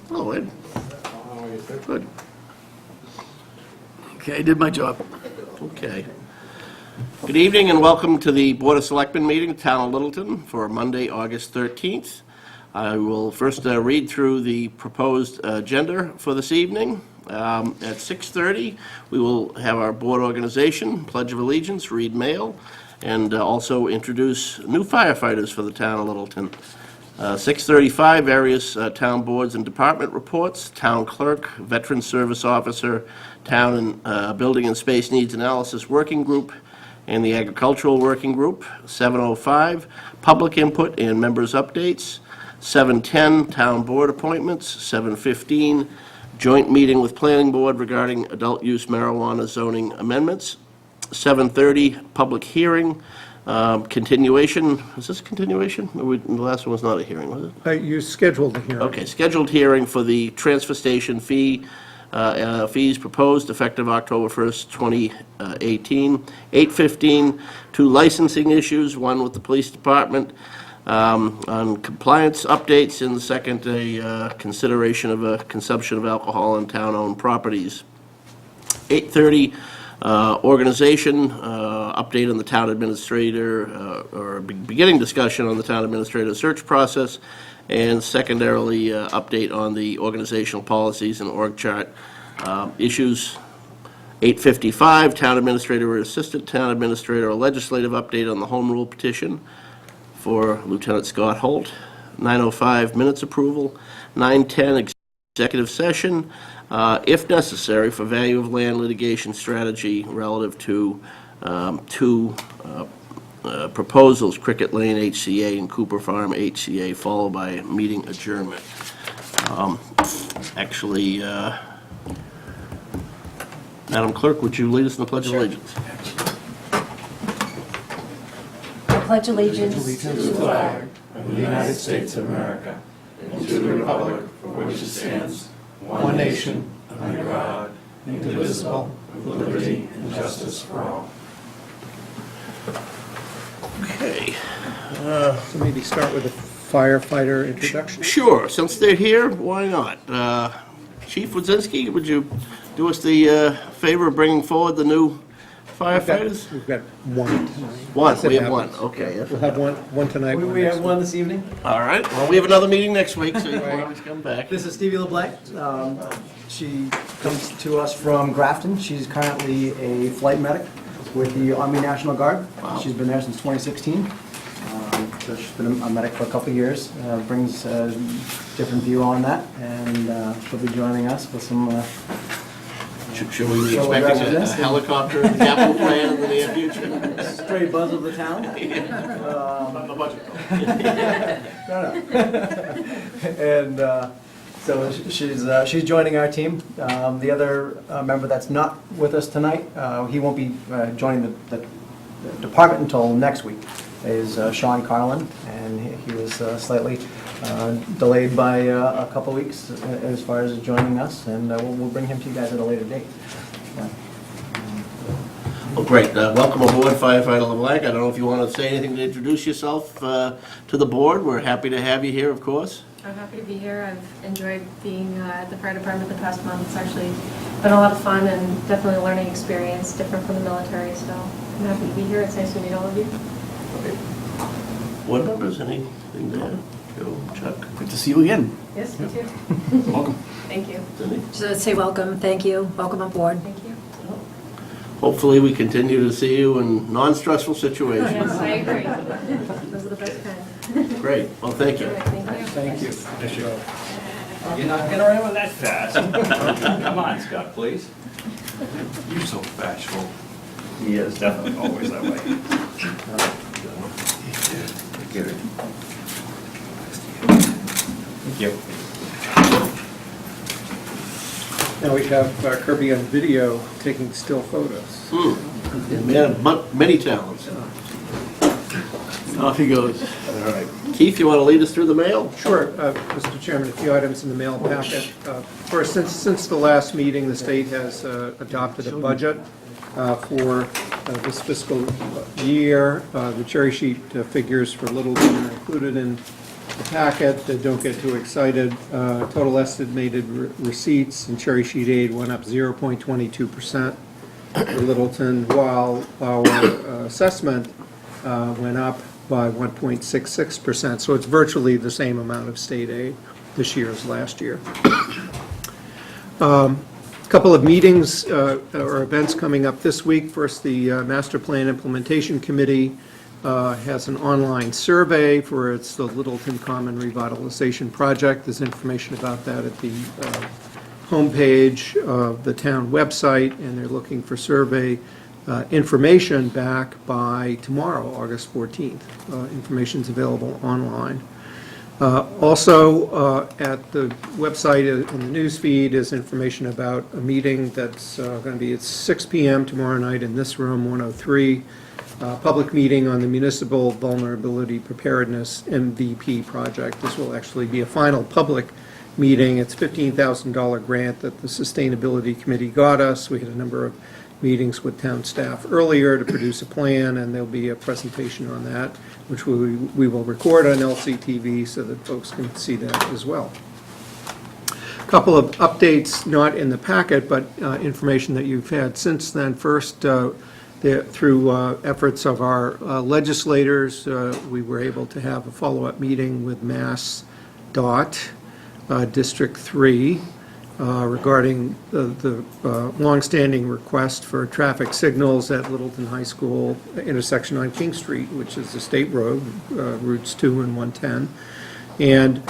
Hello, Ed. Good. Okay, I did my job. Okay. Good evening and welcome to the Board of Selectmen meeting, Town of Littleton, for Monday, August 13th. I will first read through the proposed agenda for this evening. At 6:30, we will have our board organization, Pledge of Allegiance, read mail, and also introduce new firefighters for the Town of Littleton. 6:35, various town boards and department reports, town clerk, veteran service officer, town and building and space needs analysis working group, and the agricultural working group. 7:05, public input and members' updates. 7:10, town board appointments. 7:15, joint meeting with planning board regarding adult use marijuana zoning amendments. 7:30, public hearing. Continuation, is this a continuation? The last one was not a hearing, was it? You scheduled the hearing. Okay, scheduled hearing for the transfer station fees proposed effective October 1st, 2018. 8:15, two licensing issues, one with the police department on compliance updates, and the second, a consideration of a consumption of alcohol on town-owned properties. 8:30, organization, update on the town administrator, or beginning discussion on the town administrator search process, and secondarily, update on the organizational policies and org chart issues. 8:55, town administrator or assistant town administrator, a legislative update on the home rule petition for Lieutenant Scott Holt. 9:05, minutes approval. 9:10, executive session, if necessary, for value of land litigation strategy relative to two proposals, Cricket Lane HCA and Cooper Farm HCA, followed by meeting adjournment. Actually, Madam Clerk, would you lead us in the Pledge of Allegiance? I pledge allegiance To the flag of the United States of America and to the republic for which it stands, one nation, under God, indivisible, with liberty and justice for all. Okay. So maybe start with a firefighter introduction. Sure, since they're here, why not? Chief Wodzinski, would you do us the favor of bringing forward the new firefighters? We've got one tonight. One, we have Yes, one, okay. We'll have one tonight. We have one this evening. All right, well, we have another meeting next week, so you can always come back. This is Stevie LeBlanc. She comes to us from Grafton. She's currently a flight medic with the Army National Guard. Wow. She's been there since 2016. So she's been a medic for a couple of years. Brings a different view on that, and she'll be joining us with some. Should we be So we'll expecting grab a this. helicopter capital plan in the near future? Stray buzz of the town. On the budget. And so she's joining our team. The other member that's not with us tonight, he won't be joining the department until next week, is Sean Carlin, and he was slightly delayed by a couple weeks as far as joining us, and we'll bring him to you guys at a later date. Well, great. Welcome aboard, Firefighter LeBlanc. I don't know if you want to say anything to introduce yourself to the board. We're happy to have you here, of course. I'm happy to be here. I've enjoyed being at the fire department the past month. It's actually been a lot of fun and definitely a learning experience, different from the military, so I'm happy to be here. It's nice to meet all of you. Board members, anything to add? Joe, Chuck, Good to see you again. Yes, me too. Welcome. Thank you. Cindy? So say welcome, thank you, welcome aboard. Thank you. Hopefully, we continue to see you in non-stressful situations. Yes, I agree. Those are the best kind. Great. Well, thank you. All right, thank you. Thank you. You're not getting around with that fast. Come on, Scott, please. You're so bashful. He is definitely always that way. Get it. Thank you. Now we have Kirby on video taking still photos. Man of many talents. Off he goes. All right. Keith, you want to lead us through the mail? Sure, Mr. Chairman, a few items in the mail packet. First, since the last meeting, the state has adopted a budget for this fiscal year. The cherry sheet figures for Littleton are included in the packet, don't get too excited. Total estimated receipts and cherry sheet aid went up 0.22% for Littleton, while our assessment went up by 1.66%. So it's virtually the same amount of state aid this year as last year. Couple of meetings or events coming up this week. First, the Master Plan Implementation Committee has an online survey for the Littleton Common Revitalization Project. There's information about that at the homepage of the town website, and they're looking for survey information back by tomorrow, August 14th. Information's available online. Also, at the website in the news feed is information about a meeting that's going to be at 6 p.m. tomorrow night in this room, 103. Public meeting on the Municipal Vulnerability Preparedness MVP project. This will actually be a final public meeting. It's a $15,000 grant that the Sustainability Committee got us. We had a number of meetings with town staff earlier to produce a plan, and there'll be a presentation on that, which we will record on LCTV so that folks can see that as well. A couple of updates, not in the packet, but information that you've had since then. First, through efforts of our legislators, we were able to have a follow-up meeting with MassDOT, District 3, regarding the longstanding request for traffic signals at Littleton High School intersection on King Street, which is a state road, routes 2 and 110. And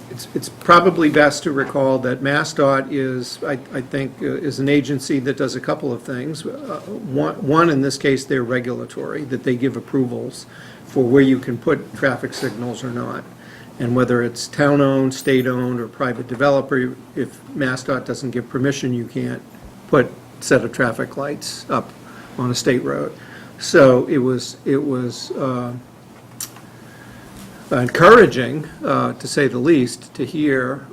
it's probably best to recall that MassDOT is, I think, is an agency that does a couple of things. One, in this case, they're regulatory, that they give approvals for where you can put traffic signals or not. And whether it's town-owned, state-owned, or private developer, if MassDOT doesn't give permission, you can't put a set of traffic lights up on a state road. So it was encouraging, to say the least, to hear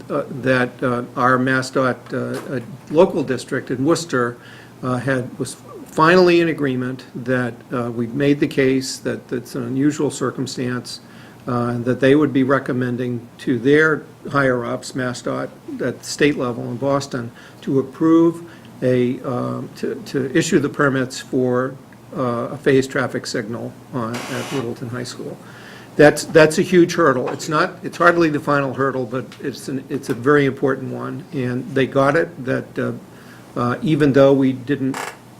that our MassDOT local district in Worcester was finally in agreement that we've made the case that it's an unusual circumstance, that they would be recommending to their higher-ups, MassDOT, at the state level in Boston, to approve to issue the permits for a phased traffic signal at Littleton High School. That's a huge hurdle. It's hardly the final hurdle, but it's a very important one, and they got it. That even though we didn't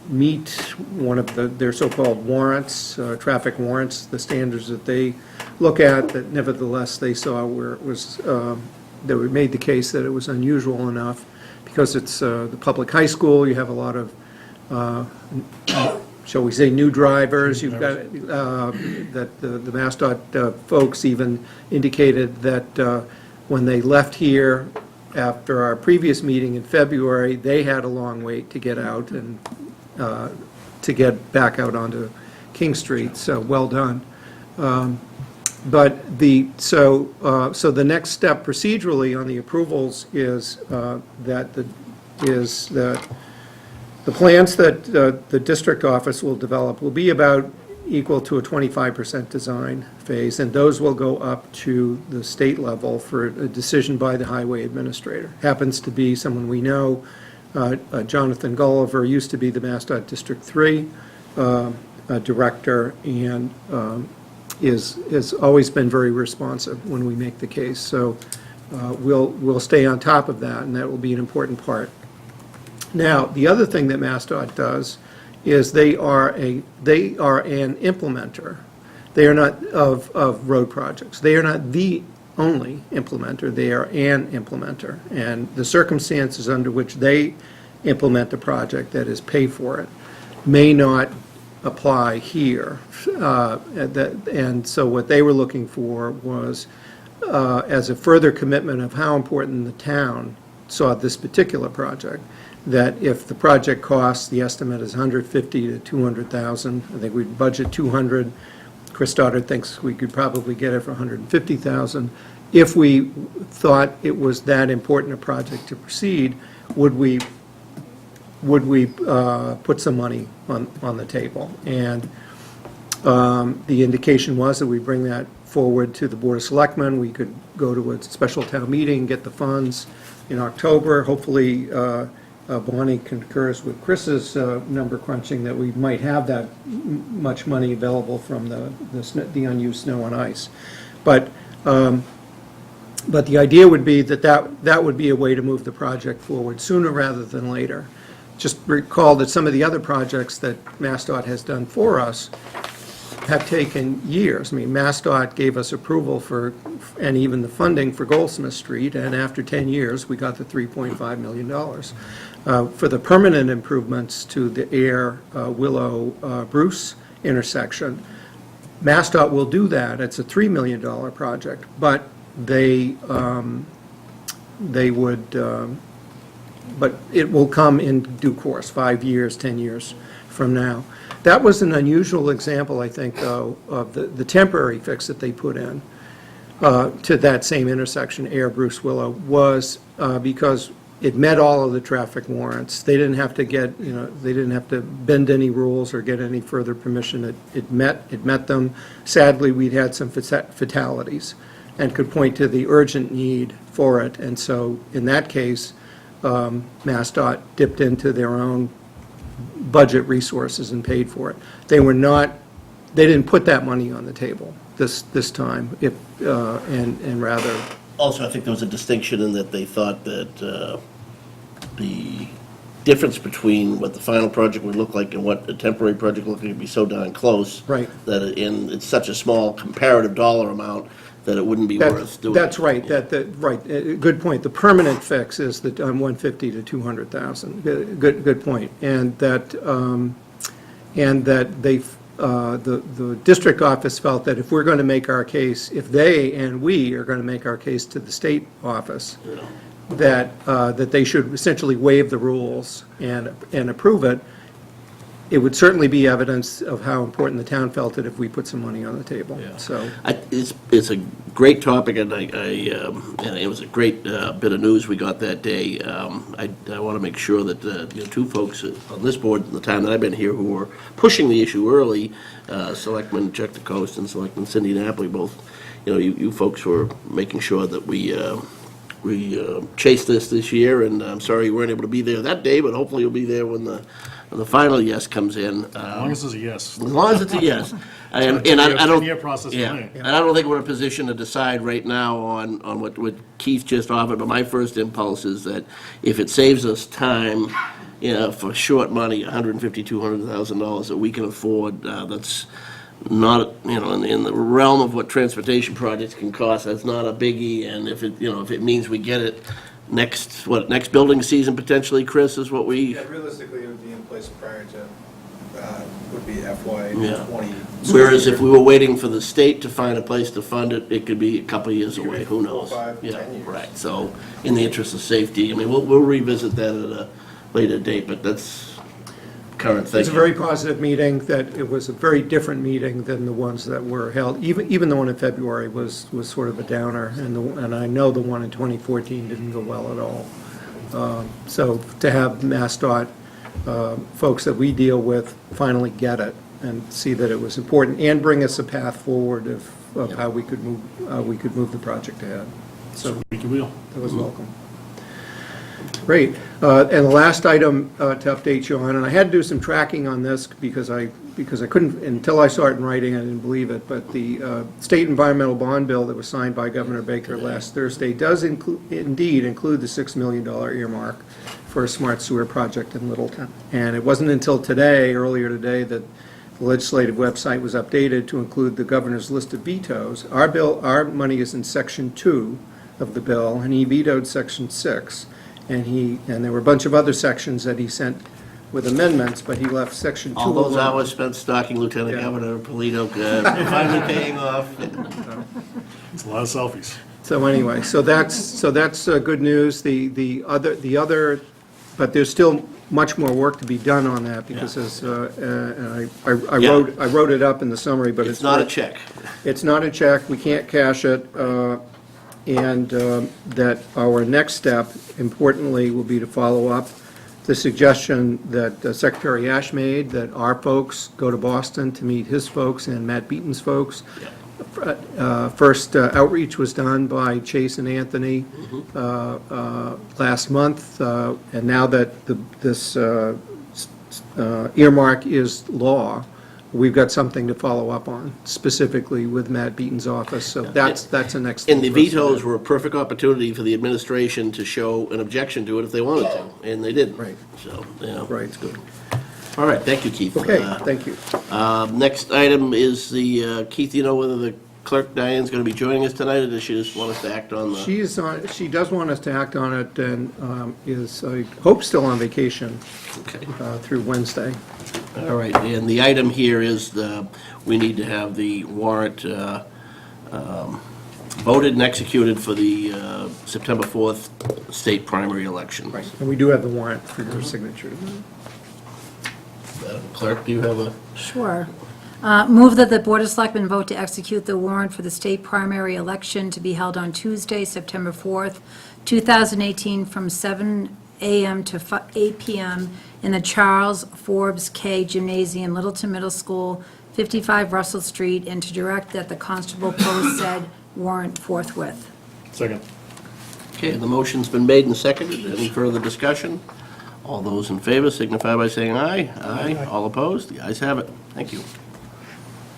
meet one of their so-called warrants, traffic warrants, the standards that they look at, that nevertheless they saw where it was that we made the case that it was unusual enough because it's the public high school. You have a lot of shall we say, new drivers. You've got that the MassDOT folks even indicated that when they left here after our previous meeting in February, they had a long wait to get out and to get back out onto King Street. So well done. But so the next step procedurally on the approvals is that the plans that the district office will develop will be about equal to a 25% design phase, and those will go up to the state level for a decision by the highway administrator. Happens to be someone we know. Jonathan Gulliver used to be the MassDOT District 3 director, and has always been very responsive when we make the case. So we'll stay on top of that, and that will be an important part. Now, the other thing that MassDOT does is they are an implementer. They are not of road projects. They are not the only implementer. They are an implementer. And the circumstances under which they implement the project, that is, pay for it, may not apply here. And so what they were looking for was, as a further commitment of how important the town saw this particular project, that if the project costs, the estimate is $150,000 to $200,000. I think we'd budget $200,000. Chris Stoddard thinks we could probably get it for $150,000. If we thought it was that important a project to proceed, would we put some money on the table? And The indication was that we bring that forward to the Board of Selectmen. We could go to a special town meeting, get the funds in October. Hopefully, Bonnie concurs with Chris's number crunching that we might have that much money available from the unused snow and ice. But the idea would be that would be a way to move the project forward sooner rather than later. Just recall that some of the other projects that MassDOT has done for us have taken years. I mean, MassDOT gave us approval for, and even the funding for Goldsmith Street, and after 10 years, we got the $3.5 million. For the permanent improvements to the Willow-Bruce intersection, MassDOT will do that. It's a $3 million project, but they would, but it will come in due course, 5 years, 10 years from now. That was an unusual example, I think, though, of the temporary fix that they put in to that same intersection, Bruce Willow, was because it met all of the traffic warrants. They didn't have to get, they didn't have to bend any rules or get any further permission. It met them. Sadly, we'd had some fatalities and could point to the urgent need for it. And so, in that case, MassDOT dipped into their own budget resources and paid for it. They didn't put that money on the table this time, and rather. Also, I think there was a distinction in that they thought that the difference between what the final project would look like and what a temporary project would look like would be so darn close. Right. That it's such a small comparative dollar amount that it wouldn't be worth doing. That's right, right, good point. The permanent fix is that 150 to 200,000, good point. And that the district office felt that if we're going to make our case, if they and we are going to make our case to the state office, that they should essentially waive the rules and approve it. It would certainly be evidence of how important the town felt it if we put some money on the table. So It's a great topic, and and it was a great bit of news we got that day. I want to make sure that two folks on this board, in the time that I've been here, who were pushing the issue early, Selectman Chuck DeCoste and Selectman Cindy Napoli, both, you folks were making sure that we chased this year, and I'm sorry you weren't able to be there that day, but hopefully you'll be there when the final yes comes in. As long as it's a yes. As long as it's a yes. And I don't. 10-year process for Yeah, me. and I don't think we're in a position to decide right now on what Keith just offered, but my first impulse is that if it saves us time, for short money, $150,000, $200,000 that we can afford, that's not, in the realm of what transportation projects can cost, that's not a biggie, and if it means we get it next building season potentially, Chris, is what we. Yeah, realistically, it would be in place prior to, would be FY Yeah. 20. Whereas if we were waiting for the state to find a place to fund it, it could be a couple of years It could away, be who 4, knows? 5, Yeah, 10 years. right, so, in the interest of safety, we'll revisit that at a later date, but that's current thinking. it's a very positive meeting, that it was a very different meeting than the ones that were held. Even the one in February was sort of a downer, and I know the one in 2014 didn't go well at all. So to have MassDOT folks that we deal with finally get it and see that it was important, and bring us a path forward of how we could move the project ahead. So Squeaky wheel. that was welcome. Great. And the last item to update you on, and I had to do some tracking on this because I couldn't, until I saw it in writing, I didn't believe it, but the state environmental bond bill that was signed by Governor Baker last Thursday does indeed include the $6 million earmark for a smart sewer project in Littleton. And it wasn't until today, earlier today, that the legislative website was updated to include the governor's list of vetoes. Our money is in Section 2 of the bill, and he vetoed Section 6. And there were a bunch of other sections that he sent with amendments, but he left Section 2 All those alone. hours spent stalking Lieutenant Yeah. Governor Polito, finally paying off. It's a lot of selfies. So anyway, so that's good news. The other, but there's still much more work to be done on that, because as, and I wrote it up in the summary, but It's not a check. It's not a check, we can't cash it, and that our next step, importantly, will be to follow up the suggestion that Secretary Ash made, that our folks go to Boston to meet his folks and Matt Beaton's folks. First outreach was done by Chase and Anthony last month, and now that this earmark is law, we've got something to follow up on, specifically with Matt Beaton's office, so that's the next thing. And the for us to vetoes do. were a perfect opportunity for the administration to show an objection to it if they wanted to, and they didn't. Right. So, yeah, Right. it's good. All right, thank you, Keith. Okay, thank you. Next item is the, Keith, you know whether the clerk Diane's going to be joining us tonight, or does she just want us to act on the? She does want us to act on it, and is, I hope, still on vacation Okay. through Wednesday. All right, and the item here is we need to have the warrant voted and executed for the September 4th state primary election. Right, and we do have the warrant for your signature. Madam Clerk, do you have a? Sure. Move that the Board of Selectmen vote to execute the warrant for the state primary election to be held on Tuesday, September 4th, 2018, from 7 a.m. to 8 p.m. in the Charles Forbes K Gymnasium, Littleton Middle School, 55 Russell Street, and to direct that the constable post said warrant forthwith. Second. Okay, the motion's been made and seconded. Any further discussion? All those in favor signify by saying aye. Aye. All opposed? The ayes have it. Thank you.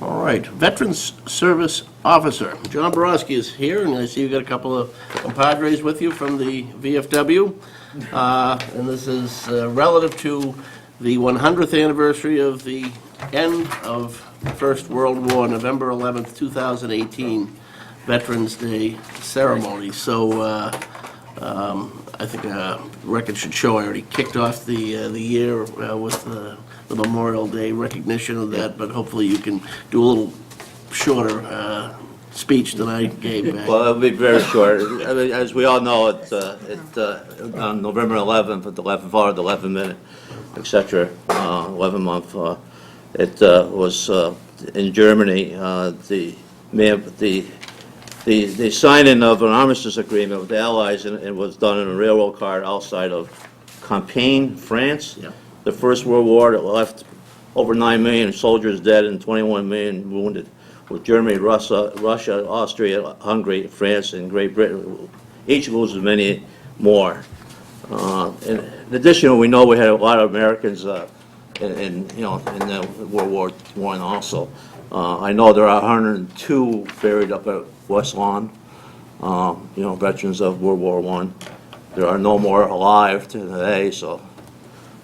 All right, Veterans Service Officer, John Borowski is here, and I see you've got a couple of compadres with you from the VFW. And this is relative to the 100th anniversary of the end of the First World War, November 11th, 2018, Veterans Day ceremony. So I think the record should show I already kicked off the year with the Memorial Day recognition of that, but hopefully you can do a little shorter speech than I gave back. Well, it'll be very short. I mean, as we all know, on November 11th, at the 11th hour, the 11th-minute, et cetera, 11-month, it was in Germany, the signing of an armistice agreement with the Allies, and it was done in a railroad car outside of Compiègne, France. Yeah. The First World War that left over 9 million soldiers dead and 21 million wounded, with Germany, Russia, Austria, Hungary, France, and Great Britain, each loses many more. In addition, we know we had a lot of Americans in the World War I also. I know there are 102 buried up at West Lawn, veterans of World War I. There are no more alive today, so.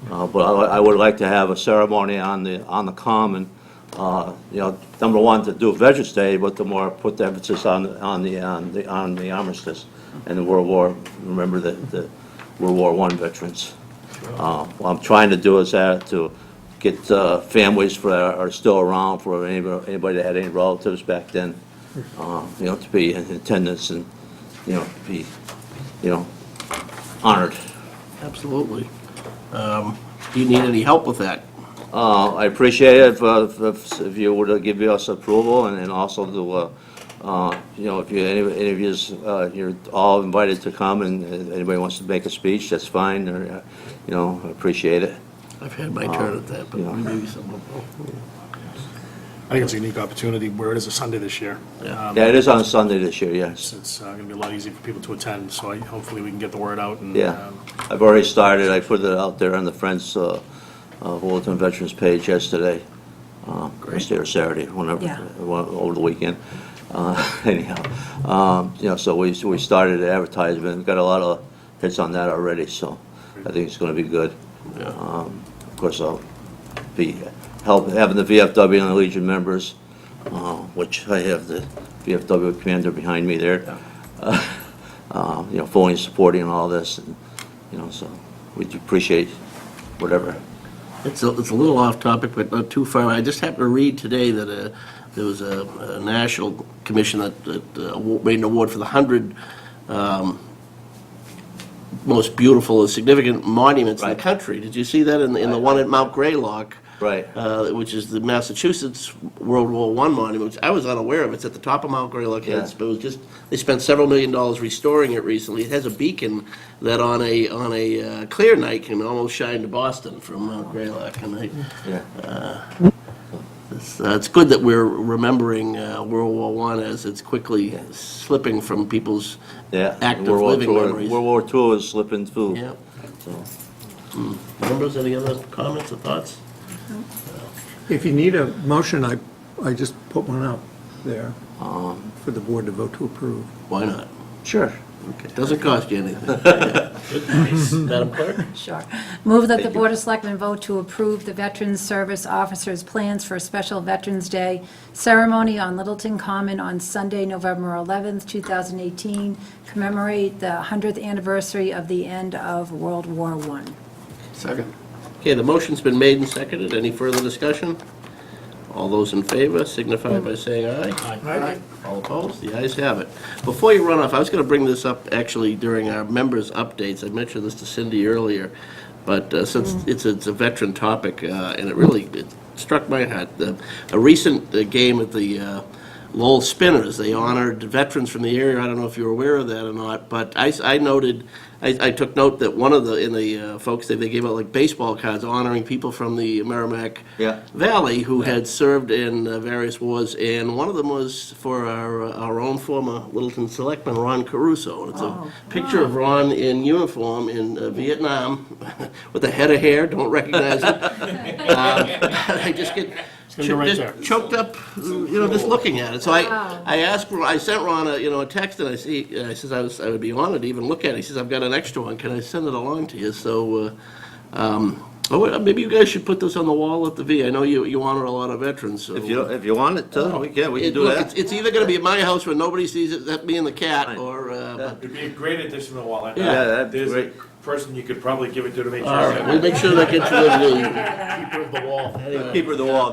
But I would like to have a ceremony on the common, number one, to do Veterans Day, but to more put the emphasis on the armistice and the World War. Remember the World War I veterans. What I'm trying to do is to get families that are still around, for anybody that had any relatives back then, to be in attendance and be honored. Absolutely. Do you need any help with that? I appreciate it if you would give us approval, and also to, if any of you, you're all invited to come, and anybody wants to make a speech, that's fine, or, I appreciate it. I've had my turn at that, but yeah. maybe someone will. I think it's a unique opportunity where it is a Sunday this year. Yeah. Yeah, it is on Sunday this year, yes. It's going to be a lot easier for people to attend, so hopefully we can get the word out. And, Yeah, I've already started. I put it out there on the Friends Bulletin Veterans page yesterday, Thursday or Saturday, whenever, Yeah. over the weekend. Anyhow, so we started the advertisement. We've got a lot of hits on that already, so I think it's going to be good. Of course, I'll be having the VFW and the Legion members, which I have the VFW commander behind me there. Fully supporting all this, and, so we appreciate whatever. It's a little off topic, but not too far. I just happened to read today that there was a national commission that made an award for the 100 most beautiful and significant monuments in the Right. country. Did you see that in the one at Mount Greylock? Right. which is the Massachusetts World War I monument, which I was unaware of. It's at the top of Mount Greylock Heights, Yeah. but it was just, they spent several $1 million restoring it recently. It has a beacon that on a clear night can almost shine to Boston from Mount Greylock. And Yeah. it's good that we're remembering World War I as it's quickly slipping from people's Yeah. active World War living II memories. World War II is slipping through. Yeah. So. Members, any other comments or thoughts? If you need a motion, I just put one up there for the board to vote to approve. Why not? Sure. Okay, doesn't cost you anything. Madam Clerk? Sure. Move that the Board of Selectmen vote to approve the Veterans Service Officers' plans for a special Veterans Day ceremony on Littleton Common on Sunday, November 11th, 2018, commemorate the 100th anniversary of the end of World War I. Second. Okay, the motion's been made and seconded. Any further discussion? All those in favor signify by saying aye. Aye. All opposed? The ayes have it. Before you run off, I was going to bring this up actually during our members' updates. I mentioned this to Cindy earlier, but since it's a veteran topic, and it struck my heart. A recent game at the Lowell Spinners, they honored veterans from the area. I don't know if you're aware of that or not, but I noted, I took note that one of the folks, they gave out like baseball cards honoring people from the Merrimack Yeah. Valley who had served in various wars, and one of them was for our own former Littleton Selectman, Ron Caruso. And it's a picture of Ron in uniform in Vietnam with a head of hair, don't recognize him. I just get gonna go right there. choked up, just looking at it. So I sent Ron a text, and I says I would be honored to even look at it. He says, I've got an extra one, can I send it along to you? So, maybe you guys should put this on the wall at the V. I know you honor a lot of veterans, so. If you want it to, we can do Look, that. it's either gonna be at my house where nobody sees it, that me and the cat, or, It'd be a great addition to the wall. Yeah, that'd be There's great. a person you could probably give it to make sure. all right, we'll make sure that gets delivered. Keeper of the wall. Keeper of the wall.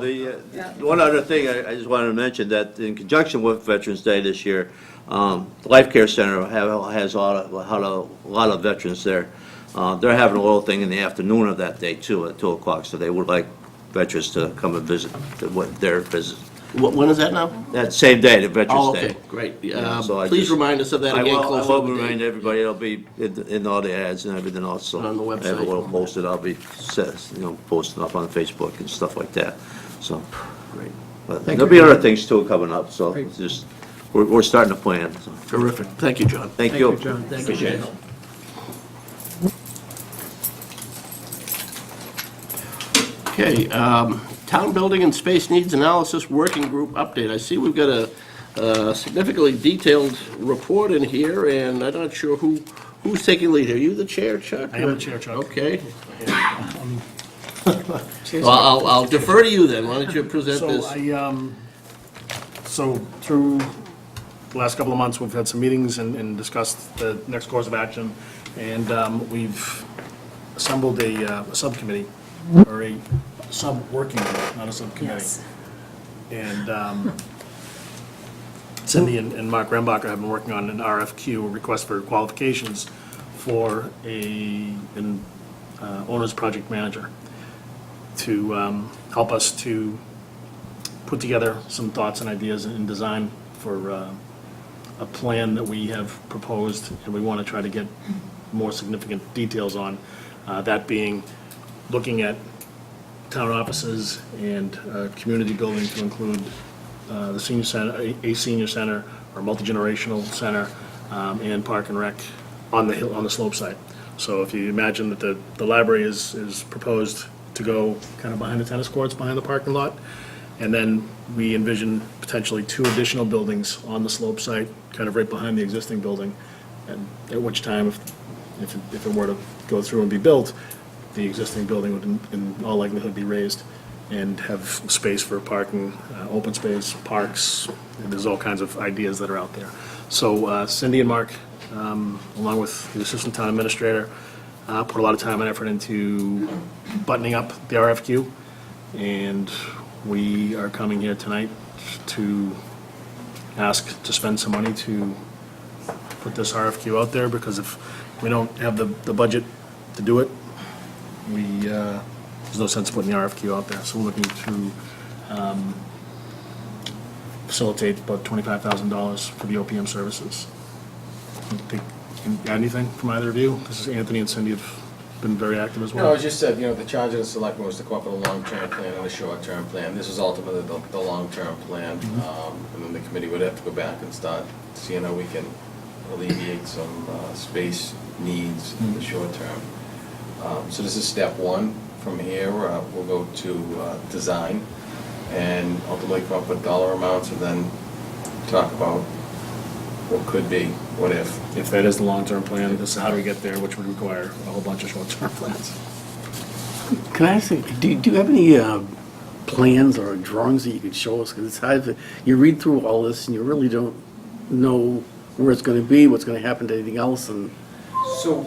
One other thing I just wanted to mention, that in conjunction with Veterans Day this year, the Life Care Center has a lot of veterans there. They're having a little thing in the afternoon of that day too, at 2 o'clock, so they would like veterans to come and visit their visit. When is that now? That same day, the Veterans Oh, Day. okay, great. Yeah, so I Please just- remind us of that again I closer will to the remind date. everybody, it'll be in all the ads and everything else, so. On the I have a website. little posted, I'll be, posting up on Facebook and stuff like that, so. Great. But Thank there'll you. be other things too coming up, so Great. it's just, we're starting to plan, so. Terrific. Thank you, John. Thank you. John. Appreciate it. Okay, Town Building and Space Needs Analysis Working Group update. I see we've got a significantly detailed report in here, and I'm not sure who's taking lead. Are you the chair, Chuck? I am the chair, Chuck. Okay. Well, I'll defer to you then. Why don't you present So this? So through the last couple of months, we've had some meetings and discussed the next course of action, and we've assembled a subcommittee, or a sub-working group, not a subcommittee. Yes. And Cindy and Mark Rembacher have been working on an RFQ, a request for qualifications, for an owner's project manager to help us to put together some thoughts and ideas and design for a plan that we have proposed, and we want to try to get more significant details on. That being, looking at town offices and community building to include the senior center, a senior center, or multi-generational center, and park and rec on the hill, on the slope side. So if you imagine that the library is proposed to go kind of behind the tennis courts, behind the parking lot, and then we envision potentially 2 additional buildings on the slope site, kind of right behind the existing building, and at which time, if it were to go through and be built, the existing building would in all likelihood be raised and have space for parking, open space, parks, and there's all kinds of ideas that are out there. So Cindy and Mark, along with the assistant town administrator, put a lot of time and effort into buttoning up the RFQ, and we are coming here tonight to ask to spend some money to put this RFQ out there, because if we don't have the budget to do it, we there's no sense putting the RFQ out there. So we're looking to facilitate about $25,000 for the OPM services. Can you add anything from either of you? This is Anthony and Cindy have been very active as No, well. as you said, the charge of the selectmen was to come up with a long-term plan and a short-term plan. This is ultimately the long-term plan. And then the committee would have to go back and start seeing how we can alleviate some space needs in the short term. So this is step one. From here, we'll go to design and ultimately come up with dollar amounts and then talk about what could be, what if. If that is the long-term plan, this is how do we get there, which would require a whole bunch of short-term plans. Can I ask, do you have any plans or drawings that you could show us? Because it's hard to, you read through all this and you really don't know where it's going to be, what's going to happen to anything else, and So,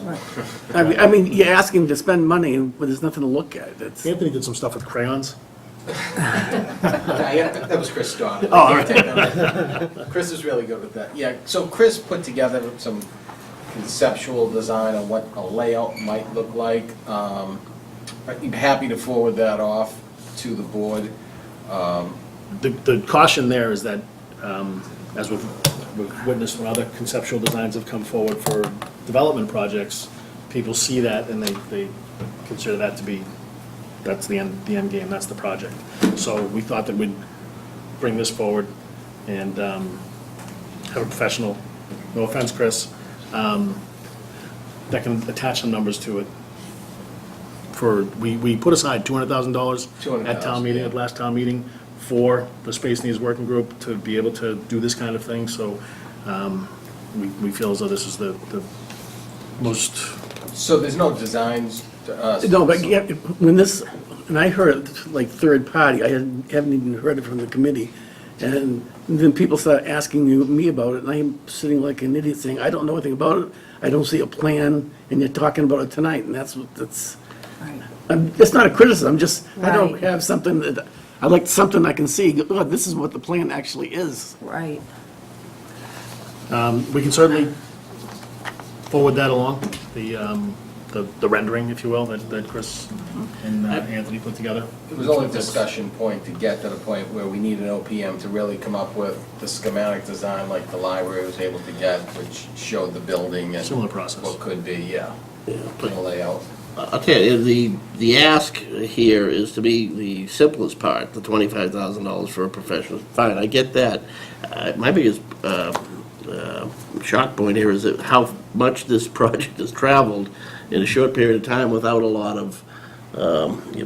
I mean, you're asking to spend money, but there's nothing to look at. It's, Anthony did some stuff with crayons. that was Chris Stoddard. Oh, all right. Chris is really good with that. Yeah, so Chris put together some conceptual design on what a layout might look like. I'd be happy to forward that off to the board. The caution there is that, as we've witnessed when other conceptual designs have come forward for development projects, people see that and they consider that to be, that's the end game, that's the project. So we thought that we'd bring this forward and have a professional, no offense, Chris, that can attach some numbers to it. We put aside $200,000 at town meeting, at last town meeting, for the Space Needs Working Group to be able to do this kind of thing, so we feel as though this is the most, So there's no designs to us? no, but yeah, when this, and I heard it like third party, I haven't even heard it from the committee, and then people start asking me about it, and I'm sitting like an idiot saying, I don't know anything about it, I don't see a plan, and you're talking about it tonight, and that's. It's not a criticism, just, I don't Right. have something that, I like something I can see, oh, this is what the plan actually is. Right. we can certainly forward that along, the rendering, if you will, that Chris and Anthony put together. It was only a discussion point to get to the point where we need an OPM to really come up with the schematic design like the library was able to get, which showed the building and Similar process. what could be, yeah, the layout. I'll tell you, the ask here is to be the simplest part, the $25,000 for a professional. Fine, I get that. My biggest shock point here is that how much this project has traveled in a short period of time without a lot of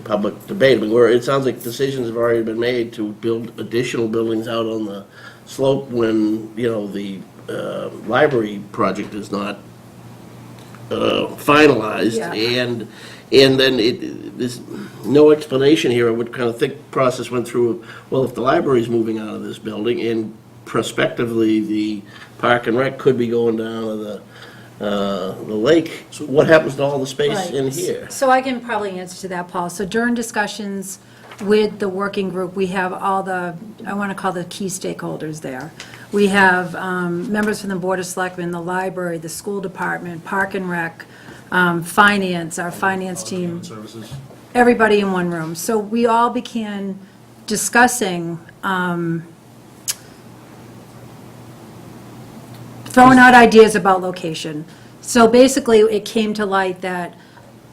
public debate. I mean, where it sounds like decisions have already been made to build additional buildings out on the slope when, the library project is not finalized, Yeah. and then there's no explanation here of what kind of thick process went through. Well, if the library's moving out of this building, and prospectively the Park and Rec could be going down to the lake, so what happens to all the space Right. in here? So I can probably answer to that, Paul. So during discussions with the working group, we have all the, I want to call the key stakeholders there. We have members from the Board of Selectmen, the library, the school department, Park and Rec, finance, our finance team, Services. everybody in one room. So we all began discussing, throwing out ideas about location. So basically, it came to light that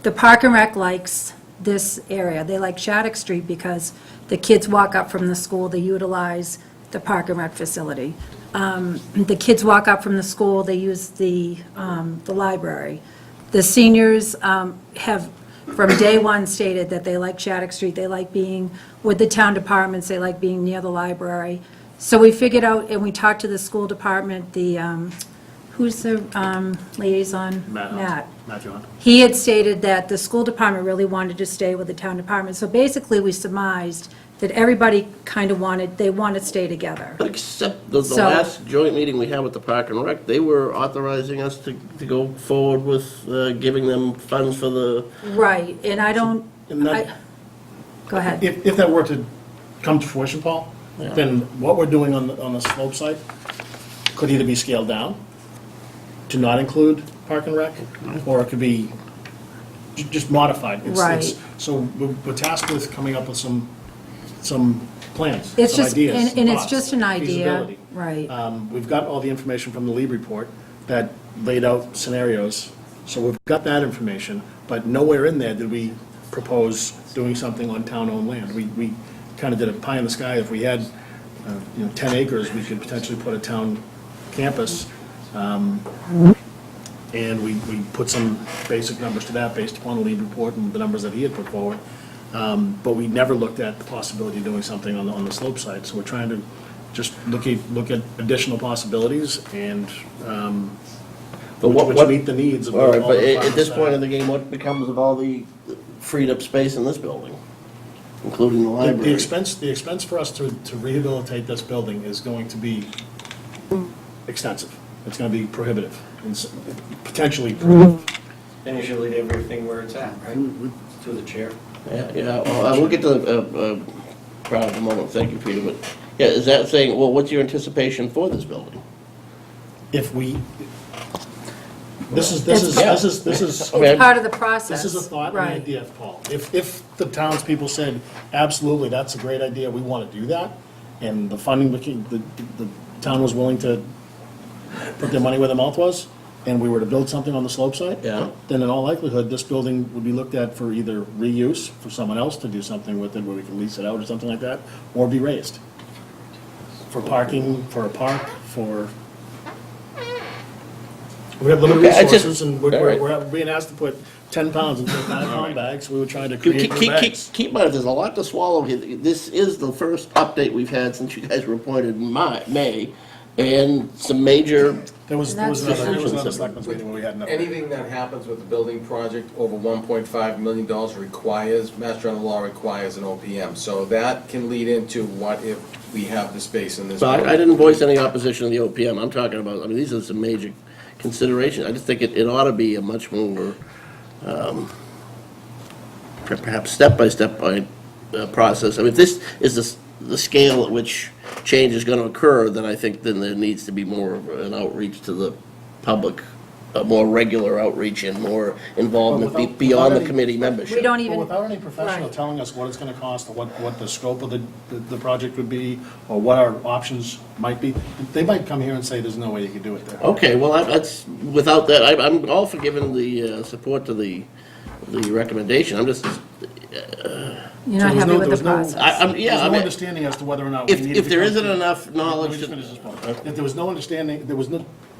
the Park and Rec likes this area. They like Shattuck Street because the kids walk up from the school, they utilize the Park and Rec facility. The kids walk up from the school, they use the library. The seniors have, from day one, stated that they like Shattuck Street, they like being with the town departments, they like being near the library. So we figured out, and we talked to the school department, who's the liaison? Matthew Hunt. He had stated that the school department really wanted to stay with the town department. So basically, we surmised that everybody kind of wanted to stay together. But except the So- last joint meeting we had with the Park and Rec, they were authorizing us to go forward with giving them funds for the, Right, and I don't, And that- go ahead. If that were to come to fruition, Paul, then what we're doing on the slope site could either be scaled down to not include Park and Rec, or it could be just modified. Right. So we're tasked with coming up with some plans, It's some just, ideas. and it's thoughts, just an idea, feasibility. right. We've got all the information from the Lead report that laid out scenarios, so we've got that information, but nowhere in there did we propose doing something on town-owned land. We kind of did a pie in the sky. If we had, 10 acres, we could potentially put a town campus, and we put some basic numbers to that based upon the Lead report and the numbers that he had put forward. But we never looked at the possibility of doing something on the slope side. So we're trying to just look at additional possibilities and But what- which meet the needs of All right, all but the at this departments point in that- the game, what becomes of all the freed up space in this building, including the The library? expense for us to rehabilitate this building is going to be extensive. It's going to be prohibitive, and potentially prohibitive. Then you should leave everything where it's at, right? To the chair. Yeah, well, we'll get to the crowd in a moment, thank you, Peter, but, yeah, is that saying, well, what's your anticipation for this building? If we, Yeah. this is. Okay. Part of the process. This is a thought and right. idea, Paul. If the townspeople said, absolutely, that's a great idea, we want to do that, and the funding, the town was willing to put their money where their mouth was, and we were to build something on the slope side, Yeah. then in all likelihood, this building would be looked at for either reuse, for someone else to do something with it, where we can lease it out or something like that, or be raised. For parking, for a park, for... We have limited Okay, I just- resources, and all right. we're being asked to put 10 pounds into 5-pound bags, we were trying to create new bags. Keep in mind, there's a lot to swallow here. This is the first update we've had since you guys were appointed in May, and some major, There was That's another decisions. selectmen's meeting where we had enough. Anything that happens with the building project over $1.5 million requires, Mass General Law requires an OPM. So that can lead into what if we have the space in this so building. I didn't voice any opposition to the OPM. I'm talking about, I mean, these are some major considerations. I just think it ought to be a much more, perhaps step-by-step process. I mean, if this is the scale at which change is going to occur, then I think then there needs to be more of an outreach to the public, a more regular outreach and more involvement Well, without beyond the any- committee membership. We don't But even, without any professional Right. telling us what it's gonna cost, or what the scope of the project would be, or what our options might be, they might come here and say, there's no way you could do it there. Okay, well, that's, without that, I'm all for giving the support to the recommendation. I'm just, you're not happy with the process. yeah, There's I no mean, understanding as to whether or not we needed to if there come isn't to- enough Let me knowledge just to... finish this point. If there was no understanding,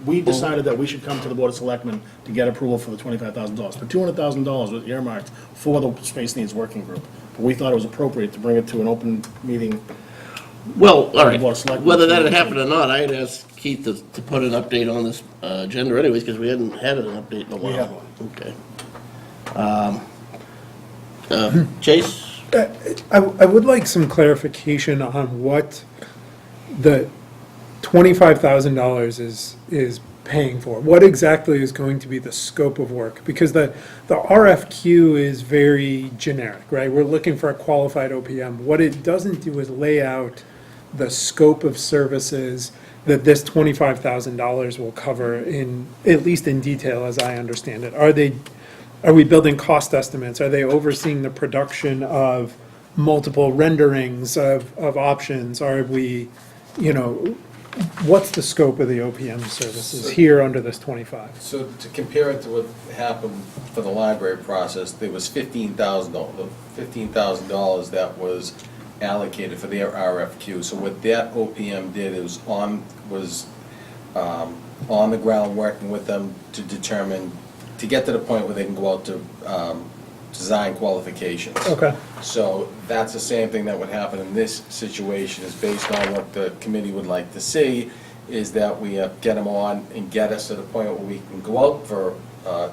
we decided that we should come to the Board of Selectmen to get approval for the $25,000. The $200,000 was earmarked for the Space Needs Working Group. But we thought it was appropriate to bring it to an open meeting. Well, all right, Board of Selectmen. whether that had happened or not, I had asked Keith to put an update on this agenda anyways, because we hadn't had an update in a while. We had one. Okay. Chase? I would like some clarification on what the $25,000 is paying for. What exactly is going to be the scope of work? Because the RFQ is very generic, right? We're looking for a qualified OPM. What it doesn't do is lay out the scope of services that this $25,000 will cover in, at least in detail, as I understand it. Are we building cost estimates? Are they overseeing the production of multiple renderings of options? Are we, what's the scope of the OPM services here under this 25? So to compare it to what happened for the library process, there was $15,000 that was allocated for their RFQ. So what that OPM did, it was on the ground working with them to determine, to get to the point where they can go out to design qualifications. Okay. So that's the same thing that would happen in this situation, is based on what the committee would like to see, is that we get them on and get us to the point where we can go out for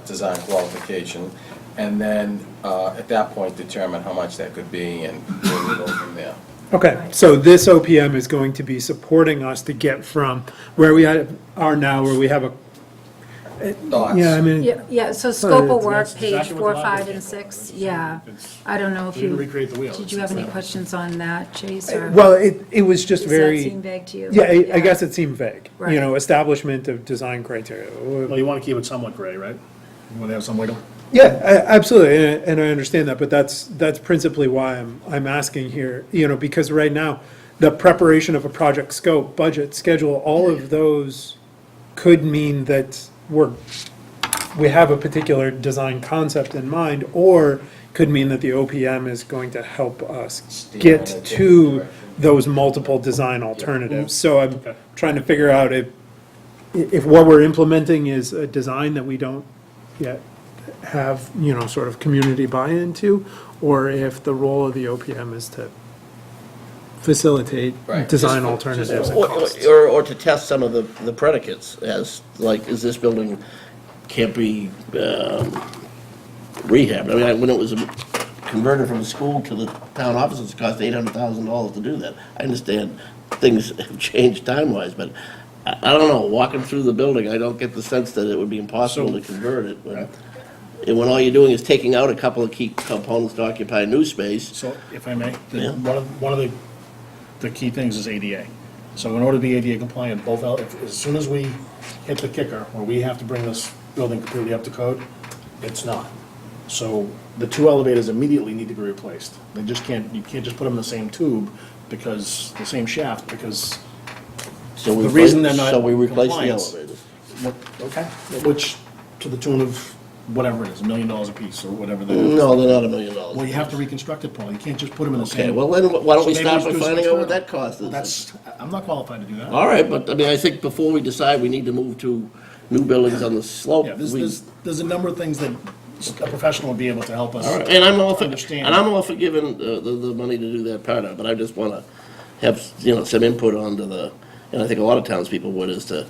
design qualification, and then at that point determine how much that could be and where we go from there. Okay, so this OPM is going to be supporting us to get from where we are now, where we have a, Thoughts? yeah, I mean, Yeah, so scope of work, That's page exactly 4, what the 5, library and came 6, up with. yeah. It's- I don't know if We didn't you, recreate the wheel. did you have any questions on that, Chase, or? well, it was just Does that very, seem vague to you? yeah, I guess it seemed vague. Right. Establishment of design criteria. Well, you want to keep it somewhat gray, right? You want to have some wiggle? Yeah, absolutely, and I understand that, but that's principally why I'm asking here, because right now, the preparation of a project scope, budget, schedule, all of those could mean that we have a particular design concept in mind, or could mean that the OPM is going to help us get to those multiple design alternatives. So I'm trying to figure out if what we're implementing is a design that we don't yet have, sort of community buy-in to, or if the role of the OPM is to facilitate Right. design alternatives and costs. Or to test some of the predicates, as, like, is this building can't be rehabbed? I mean, when it was converted from the school to the town offices, it cost $800,000 to do that. I understand things have changed time-wise, but I don't know, walking through the building, I don't get the sense that it would be impossible to convert it. When all you're doing is taking out a couple of key components to occupy new space. So if I may, Yeah. one of the key things is ADA. So in order to be ADA compliant, as soon as we hit the kicker, where we have to bring this building completely up to code, it's not. So the two elevators immediately need to be replaced. You can't just put them in the same tube, the same shaft, because So we The reason they're not So we replace the compliance- elevators. which, to the tune of whatever it is, $1 million a piece, or whatever that is. No, they're not $1 million. Well, you have to reconstruct it, Paul. You can't just put them in the Okay, same. well then, why don't we So maybe start by do some finding out what external. that cost is? That's, I'm not qualified to do that. All right, but, I mean, I think before we decide we need to move to new buildings on the slope. Yeah, we- there's a number of things that a professional would be able to help us. All right, and I'm all for, Understand. and I'm all for giving the money to do that part of it, but I just want to have, some input onto and I think a lot of townspeople would, is to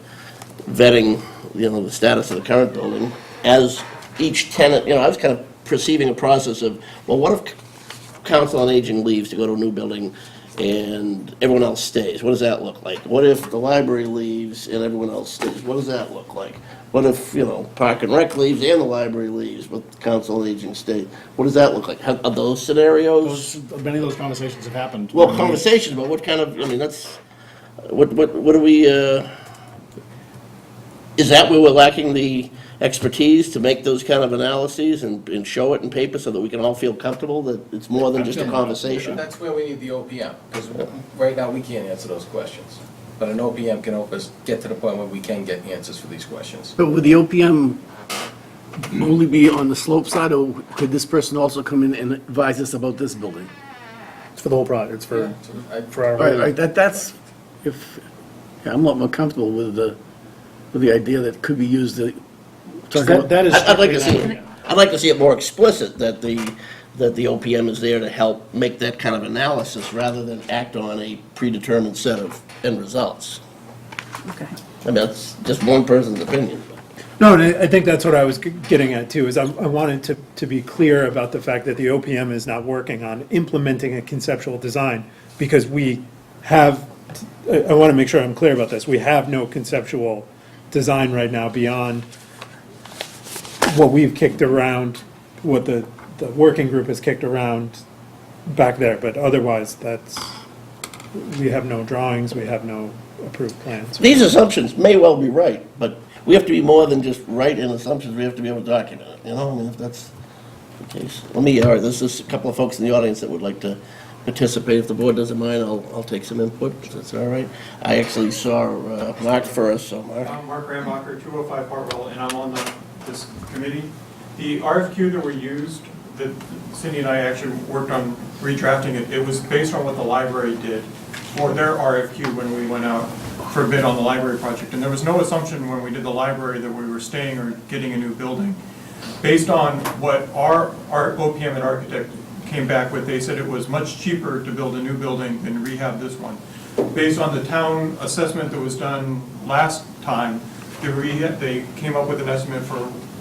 vetting, the status of the current building as each tenant, I was kind of perceiving a process of, well, what if council on aging leaves to go to a new building and everyone else stays? What does that look like? What if the library leaves and everyone else stays? What does that look like? What if, Park and Rec leaves and the library leaves, but the council on aging stays? What does that look like? Are those scenarios? Many of those conversations have happened. Well, conversations, but what kind of, that's, what do we, is that where we're lacking the expertise to make those kind of analyses and show it in paper so that we can all feel comfortable that it's more than just a conversation? That's where we need the OPM, because right now, we can't answer those questions. But an OPM can help us get to the point where we can get answers for these questions. But would the OPM only be on the slope side, or could this person also come in and advise us about this building? It's for the whole project, it's for our. All right, that's, I'm a lot more comfortable with the idea that it could be used to. That is I'd like to see, strictly- I'd like to see it more explicit that the OPM is there to help make that kind of analysis rather than act on a predetermined set of end results. Okay. I mean, that's just one person's opinion. No, and I think that's what I was getting at too, is I wanted to be clear about the fact that the OPM is not working on implementing a conceptual design, because we have, I want to make sure I'm clear about this, we have no conceptual design right now beyond what we've kicked around, what the working group has kicked around back there, but otherwise, we have no drawings, we have no approved plans. These assumptions may well be right, but we have to be more than just right in assumptions, we have to be able to document it, I mean, if that's the case. All right, there's just a couple of folks in the audience that would like to participate. If the board doesn't mind, I'll take some input, if that's all right. I actually saw Mark first, so Mark. I'm Mark Rambacher, 205 Hartwell, and I'm on this committee. The RFQ that we used, that Cindy and I actually worked on redrafting it, it was based on what the library did for their RFQ when we went out for a bid on the library project. And there was no assumption when we did the library that we were staying or getting a new building. Based on what our OPM and architect came back with, they said it was much cheaper to build a new building than rehab this one. Based on the town assessment that was done last time, they came up with an estimate for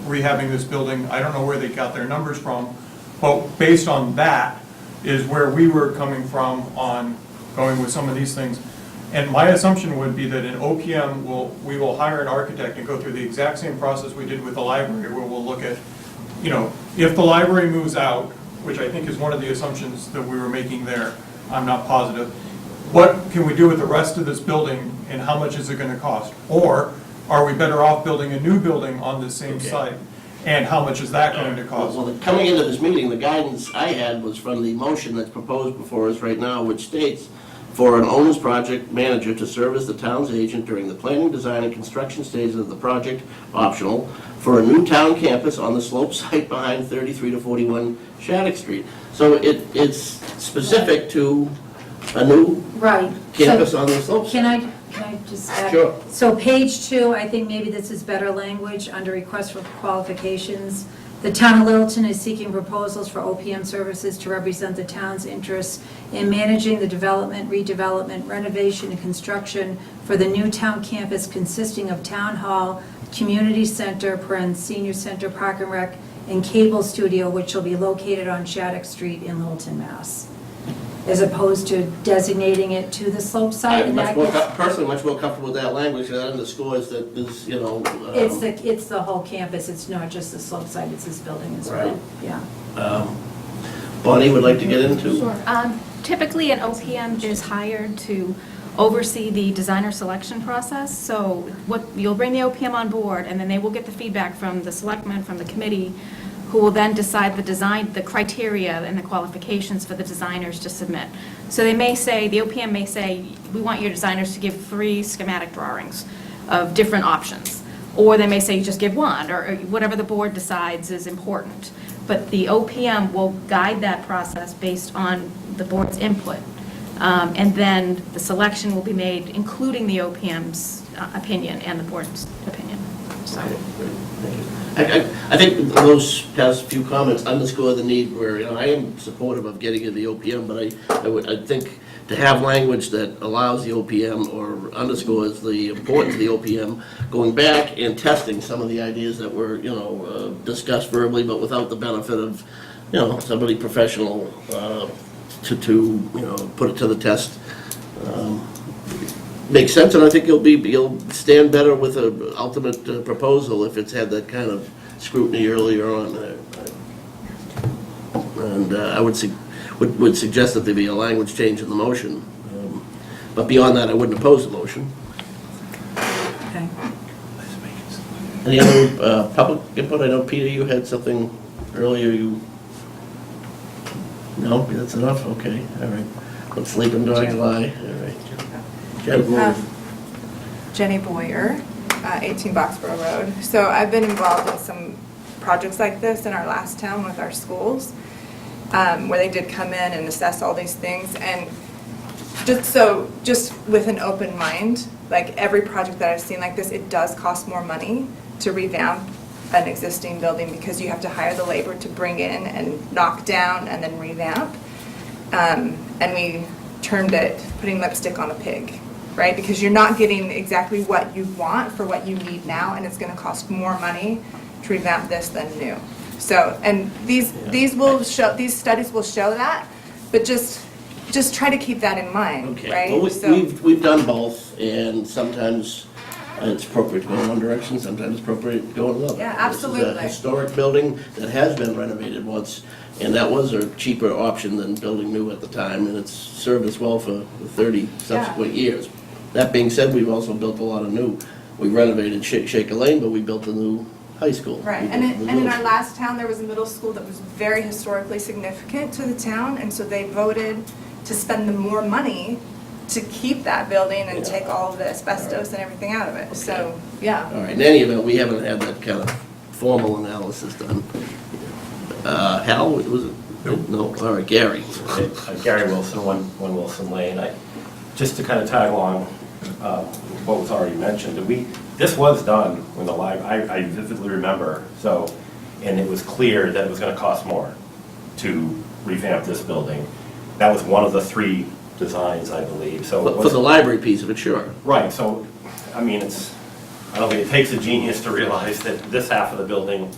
rehabbing this building. I don't know where they got their numbers from, but based on that is where we were coming from on going with some of these things. And my assumption would be that in OPM, we will hire an architect and go through the exact same process we did with the library, where we'll look at, if the library moves out, which I think is one of the assumptions that we were making there, I'm not positive, what can we do with the rest of this building and how much is it going to cost? Or are we better off building a new building on the same site? And how much is that going to cost? Well, coming into this meeting, the guidance I had was from the motion that's proposed before us right now, which states, for an owner's project manager to serve as the town's agent during the planning, design, and construction stages of the project, optional, for a new town campus on the slope site behind 33 to 41 Shattuck Street. So it's specific to a new Right. campus So on the slope Can site. I just add? Sure. So page 2, I think maybe this is better language under request for qualifications. The town of Littleton is seeking proposals for OPM services to represent the town's interests in managing the development, redevelopment, renovation, and construction for the new town campus consisting of town hall, community center, senior center, park and rec, and cable studio, which will be located on Shattuck Street in Littleton, Mass. As opposed to designating it to the slope site. I'm and much that more, gets- personally, much more comfortable with that language, that underscores that there's, you know. It's the whole campus, it's not just the slope site, it's this building as well, Right. yeah. Bonnie would like to get into? Sure. Typically, an OPM is hired to oversee the designer selection process. So you'll bring the OPM on board, and then they will get the feedback from the selectmen, from the committee, who will then decide the design, the criteria and the qualifications for the designers to submit. So they may say, the OPM may say, we want your designers to give 3 schematic drawings of different options. Or they may say, just give 1, or whatever the board decides is important. But the OPM will guide that process based on the board's input. And then the selection will be made, including the OPM's opinion and the board's opinion. So. I think those past few comments underscore the need where, you know, I am supportive of getting in the OPM, but I think to have language that allows the OPM or underscores the importance of the OPM, going back and testing some of the ideas that were, you know, discussed verbally, but without the benefit of, you know, somebody professional to you know, put it to the test. Makes sense, and I think you'll stand better with an ultimate proposal if it's had that kind of scrutiny earlier on. And I would suggest that there be a language change in the motion. But beyond that, I wouldn't oppose the motion. Okay. Any other public input? I know, Peter, you had something earlier, No, that's enough, okay, all right. Let sleeping dogs lie, all right. Jen? Jenny Boyer, 18 Boxborough Road. So I've been involved in some projects like this in our last town with our schools, where they did come in and assess all these things. And just with an open mind, like every project that I've seen like this, it does cost more money to revamp an existing building because you have to hire the labor to bring in and knock down and then revamp. And we termed it putting lipstick on a pig, right? Because you're not getting exactly what you want for what you need now, and it's going to cost more money to revamp this than new. So, and these studies will show that, but just try to keep that in mind, Okay, right? well, So- we've done both, and sometimes it's appropriate to go in one direction, sometimes it's appropriate to go in another. Yeah, This is a absolutely. historic building that has been renovated once, and that was a cheaper option than building new at the time, and it's served us well for the 30 subsequent years. That being said, we've also built a lot of new. We renovated Shaker Lane, but we built a new high school. Right, We and built the in middle our school. last town, there was a middle school that was very historically significant to the town, and so they voted to spend the more money to keep that building and take all of the asbestos and everything out of it, so, yeah. All right, in any event, we haven't had that kind of formal analysis done. Hal, was it? No, all right, Gary. Gary Wilson, 1 Wilson Lane. Just to kind of tag along what was already mentioned, this was done when the library, I vividly remember, so, and it was clear that it was going to cost more to revamp this building. That was one of the 3 designs, I believe, so. it For was- the library piece of it, sure. Right, so, I mean, I don't think it takes a genius to realize that this half of the building,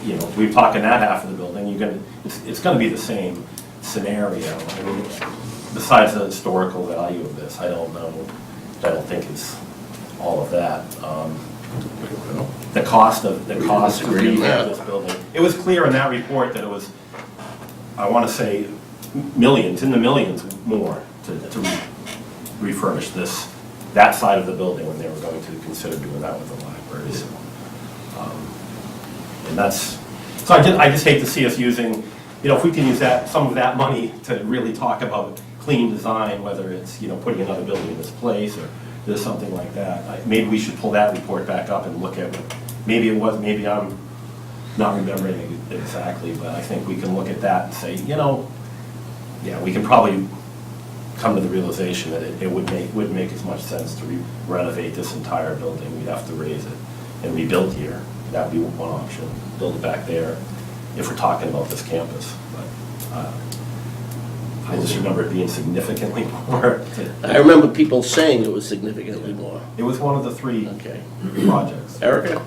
you know, we're talking that half of the building, it's gonna be the same scenario. I mean, besides the historical value of this, I don't think it's all of that. The cost of disagree on that. this building, it was clear in that report that it was, I wanna say, millions, in the millions more to refurbish that side of the building when they were going to consider doing that with the library. So, And that's, so I just hate to see us using, if we can use some of that money to really talk about clean design, whether it's, putting another building in this place or there's something like that. Maybe we should pull that report back up and look at what, maybe I'm not remembering it exactly, but I think we can look at that and say, yeah, we can probably come to the realization that it wouldn't make as much sense to renovate this entire building. We'd have to raise it and rebuild here. That'd be one option, build it back there, if we're talking about this campus. But I just remember it being significantly more. I remember people saying it was significantly more. It was one of the 3 Okay. projects. Erica?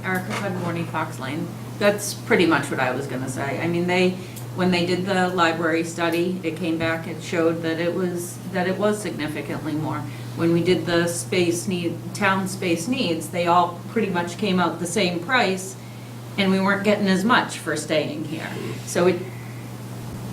Erica Cudmorny, Fox Lane. That's pretty much what I was gonna say. I mean, when they did the library study, it came back, it showed that it was significantly more. When we did the town space needs, they all pretty much came out the same price, and we weren't getting as much for staying here. So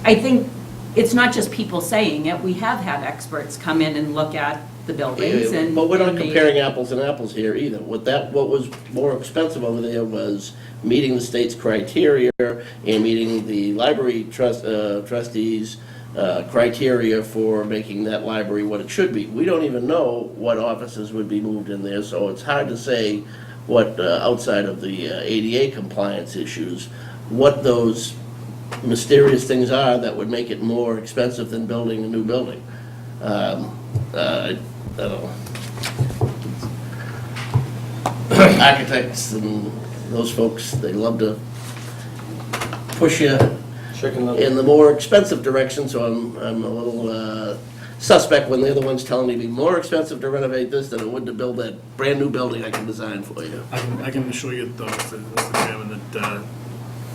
I think it's not just people saying it, we have had experts come in and look at the buildings and. But we're not and they- comparing apples and apples here either. What was more expensive over there was meeting the state's criteria and meeting the library trustees' criteria for making that library what it should be. We don't even know what offices would be moved in there, so it's hard to say what, outside of the ADA compliance issues, what those mysterious things are that would make it more expensive than building a new building. I don't know. Architects and those folks, they love to push you in the more expensive direction, so I'm a little suspect when they're the ones telling me it'd be more expensive to renovate this than it would to build that brand-new building I can design for you. I can assure you, though, Mr. Chairman, that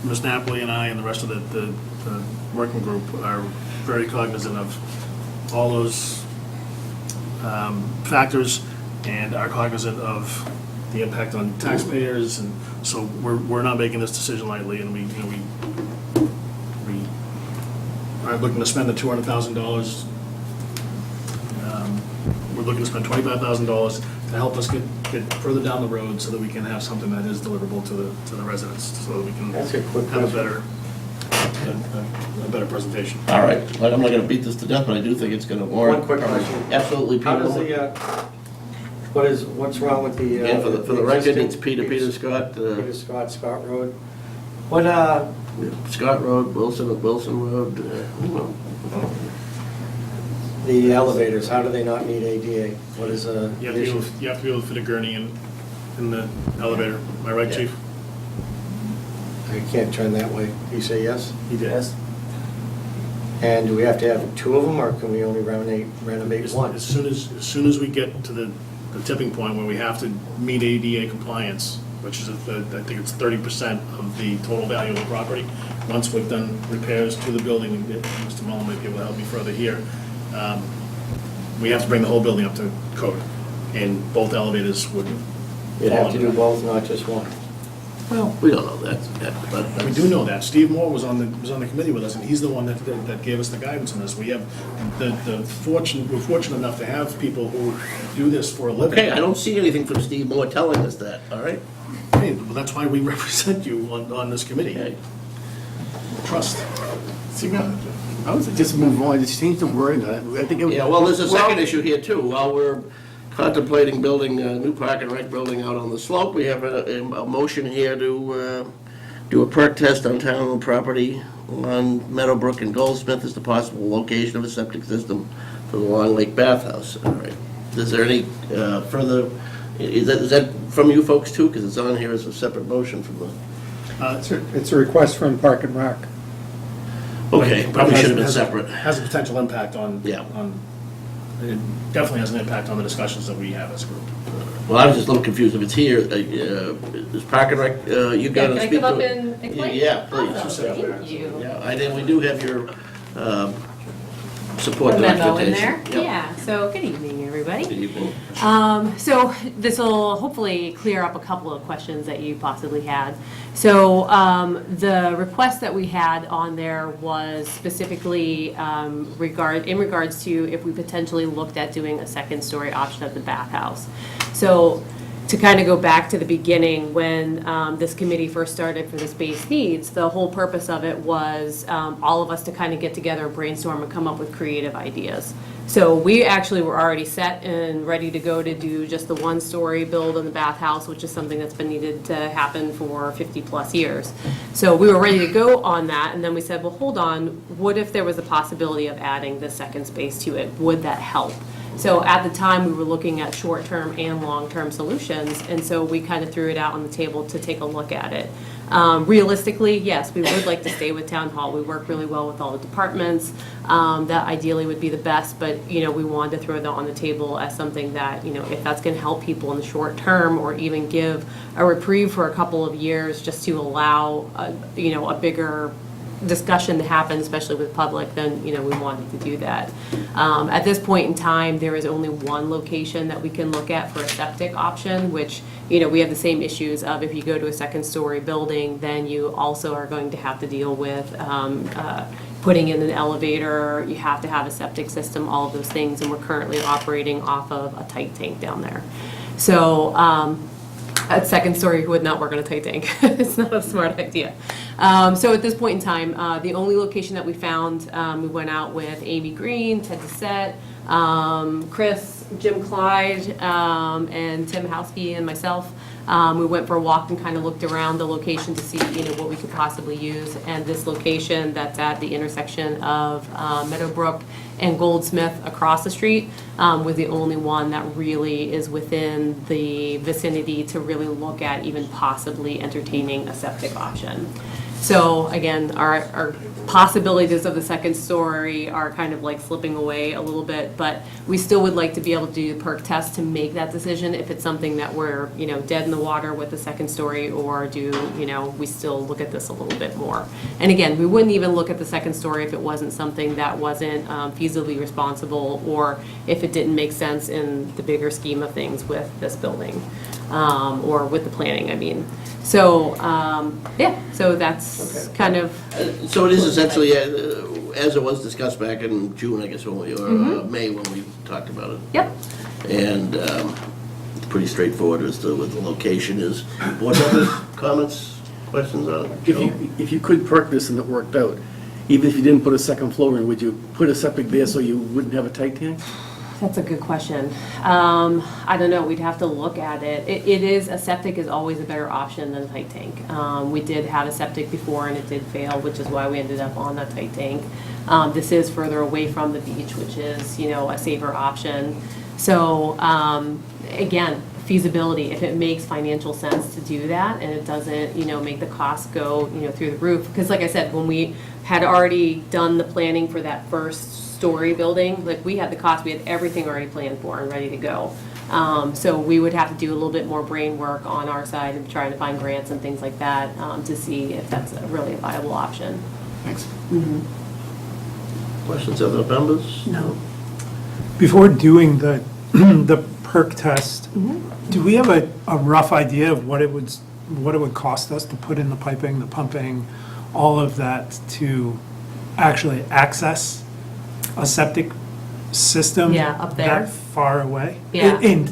Ms. Napoli and I and the rest of the working group are very cognizant of all those factors and are cognizant of the impact on taxpayers, and so we're not making this decision lightly, and we are looking to spend the $200,000. We're looking to spend $25,000 to help us get further down the road so that we can have something that is deliverable to the residents, so that we can That's a quick have question. a better presentation. All right, I'm not gonna beat this to death, but I do think it's gonna warrant. One quick question. Absolutely, How does Peter. what's wrong with the? And for the record, it's existing- Peter Scott, Peter Scott Road. What, Scott Road, Wilson Road, the elevators, how do they not need ADA? What is You have to be able to fit a gurney in the elevator. Am I right, Yeah. Chief? You can't turn that way. You say yes? He did. Yes. And do we have to have 2 of them, or can we only renovate one? As soon as we get to the tipping point where we have to meet ADA compliance, which is, I think it's 30% of the total value of the property, once we've done repairs to the building, and Mr. Mullin might be able to help me further here, we have to bring the whole building up to code, and both elevators would You'd fall have to under do that. both, not just one. well, we don't know that yet, but We that's. do know that. Steve Moore was on the committee with us, and he's the one that gave us the guidance on this. We have we're fortunate enough to have people who do this for a living. Okay, I don't see anything from Steve Moore telling us that, all right? Hey, well, that's why we represent you on this committee. Okay. Trust. See, I would just move on, just change the wording on it. I think it would. Yeah, well, there's a second issue here too. While we're contemplating building a new park and rec building out on the slope, we have a motion here to do a perk test on town-owned property on Meadowbrook and Goldsmith as the possible location of a septic system for the Long Lake Bathhouse. All right. Is there any further, is that from you folks too? Because it's on here as a separate motion from the, It's a request from Park and Rec. okay, probably should have been Has- separate. Has a potential impact on. Yeah. It definitely has an impact on the discussions that we have as a group. Well, I was just a little confused if it's here. Is Park and Rec, you got to Can I speak come to up it? and explain? Yeah, please. Awesome, thank you. Yeah, we do have your support A memo in documentation. there? Yep. Yeah, so good evening, everybody. Good evening. So this will hopefully clear up a couple of questions that you possibly had. So the request that we had on there was specifically in regards to if we potentially looked at doing a second-story option of the bathhouse. So to kind of go back to the beginning, when this committee first started for the space needs, the whole purpose of it was all of us to kind of get together, brainstorm, and come up with creative ideas. So we actually were already set and ready to go to do just the one-story build on the bathhouse, which is something that's been needed to happen for 50-plus years. So we were ready to go on that, and then we said, well, hold on, what if there was a possibility of adding the second space to it? Would that help? So at the time, we were looking at short-term and long-term solutions, and so we kind of threw it out on the table to take a look at it. Realistically, yes, we would like to stay with Town Hall. We work really well with all the departments. That ideally would be the best, but, you know, we wanted to throw that on the table as something that, you know, if that's going to help people in the short term, or even give a reprieve for a couple of years just to allow, you know, a bigger discussion to happen, especially with public, then, you know, we wanted to do that. At this point in time, there is only one location that we can look at for a septic option, which, you know, we have the same issues of if you go to a second-story building, then you also are going to have to deal with putting in an elevator, you have to have a septic system, all of those things, and we're currently operating off of a tight tank down there. So, at second story would not work on a tight tank. It's not a smart idea. So at this point in time, the only location that we found, we went out with Amy Green, Ted Dissett, Chris, Jim Clyde, and Tim Houskey and myself. We went for a walk and kind of looked around the location to see, you know, what we could possibly use. And this location that's at the intersection of Meadowbrook and Goldsmith across the street was the only one that really is within the vicinity to really look at even possibly entertaining a septic option. So again, our possibilities of the second story are kind of like slipping away a little bit, but we still would like to be able to do the perk test to make that decision if it's something that we're, you know, dead in the water with the second story, or do, you know, we still look at this a little bit more. And again, we wouldn't even look at the second story if it wasn't something that wasn't feasibly responsible, or if it didn't make sense in the bigger scheme of things with this building, or with the planning, I mean. So, yeah, so that's kind of. So it is essentially, as it was discussed back in June, I guess, when we, or May, when we talked about it. Yep. And it's pretty straightforward as to what the location is. Board members, comments, questions on it? If you could perk this and it worked out, even if you didn't put a second floor in, would you put a septic there so you wouldn't have a tight tank? That's a good question. I don't know, we'd have to look at it. It is, a septic is always a better option than a tight tank. We did have a septic before and it did fail, which is why we ended up on that tight tank. This is further away from the beach, which is, you know, a safer option. So, again, feasibility, if it makes financial sense to do that and it doesn't, you know, make the costs go, you know, through the roof. Because like I said, when we had already done the planning for that first story building, like we had the cost, we had everything already planned for and ready to go. So we would have to do a little bit more brain work on our side and trying to find grants and things like that to see if that's really a viable option. Thanks. Questions of the members? No. Before doing the perk test, do we have a rough idea of what it would cost us to put in the piping, the pumping, all of that to actually access a septic system? Yeah, up there. That far away? Yeah. And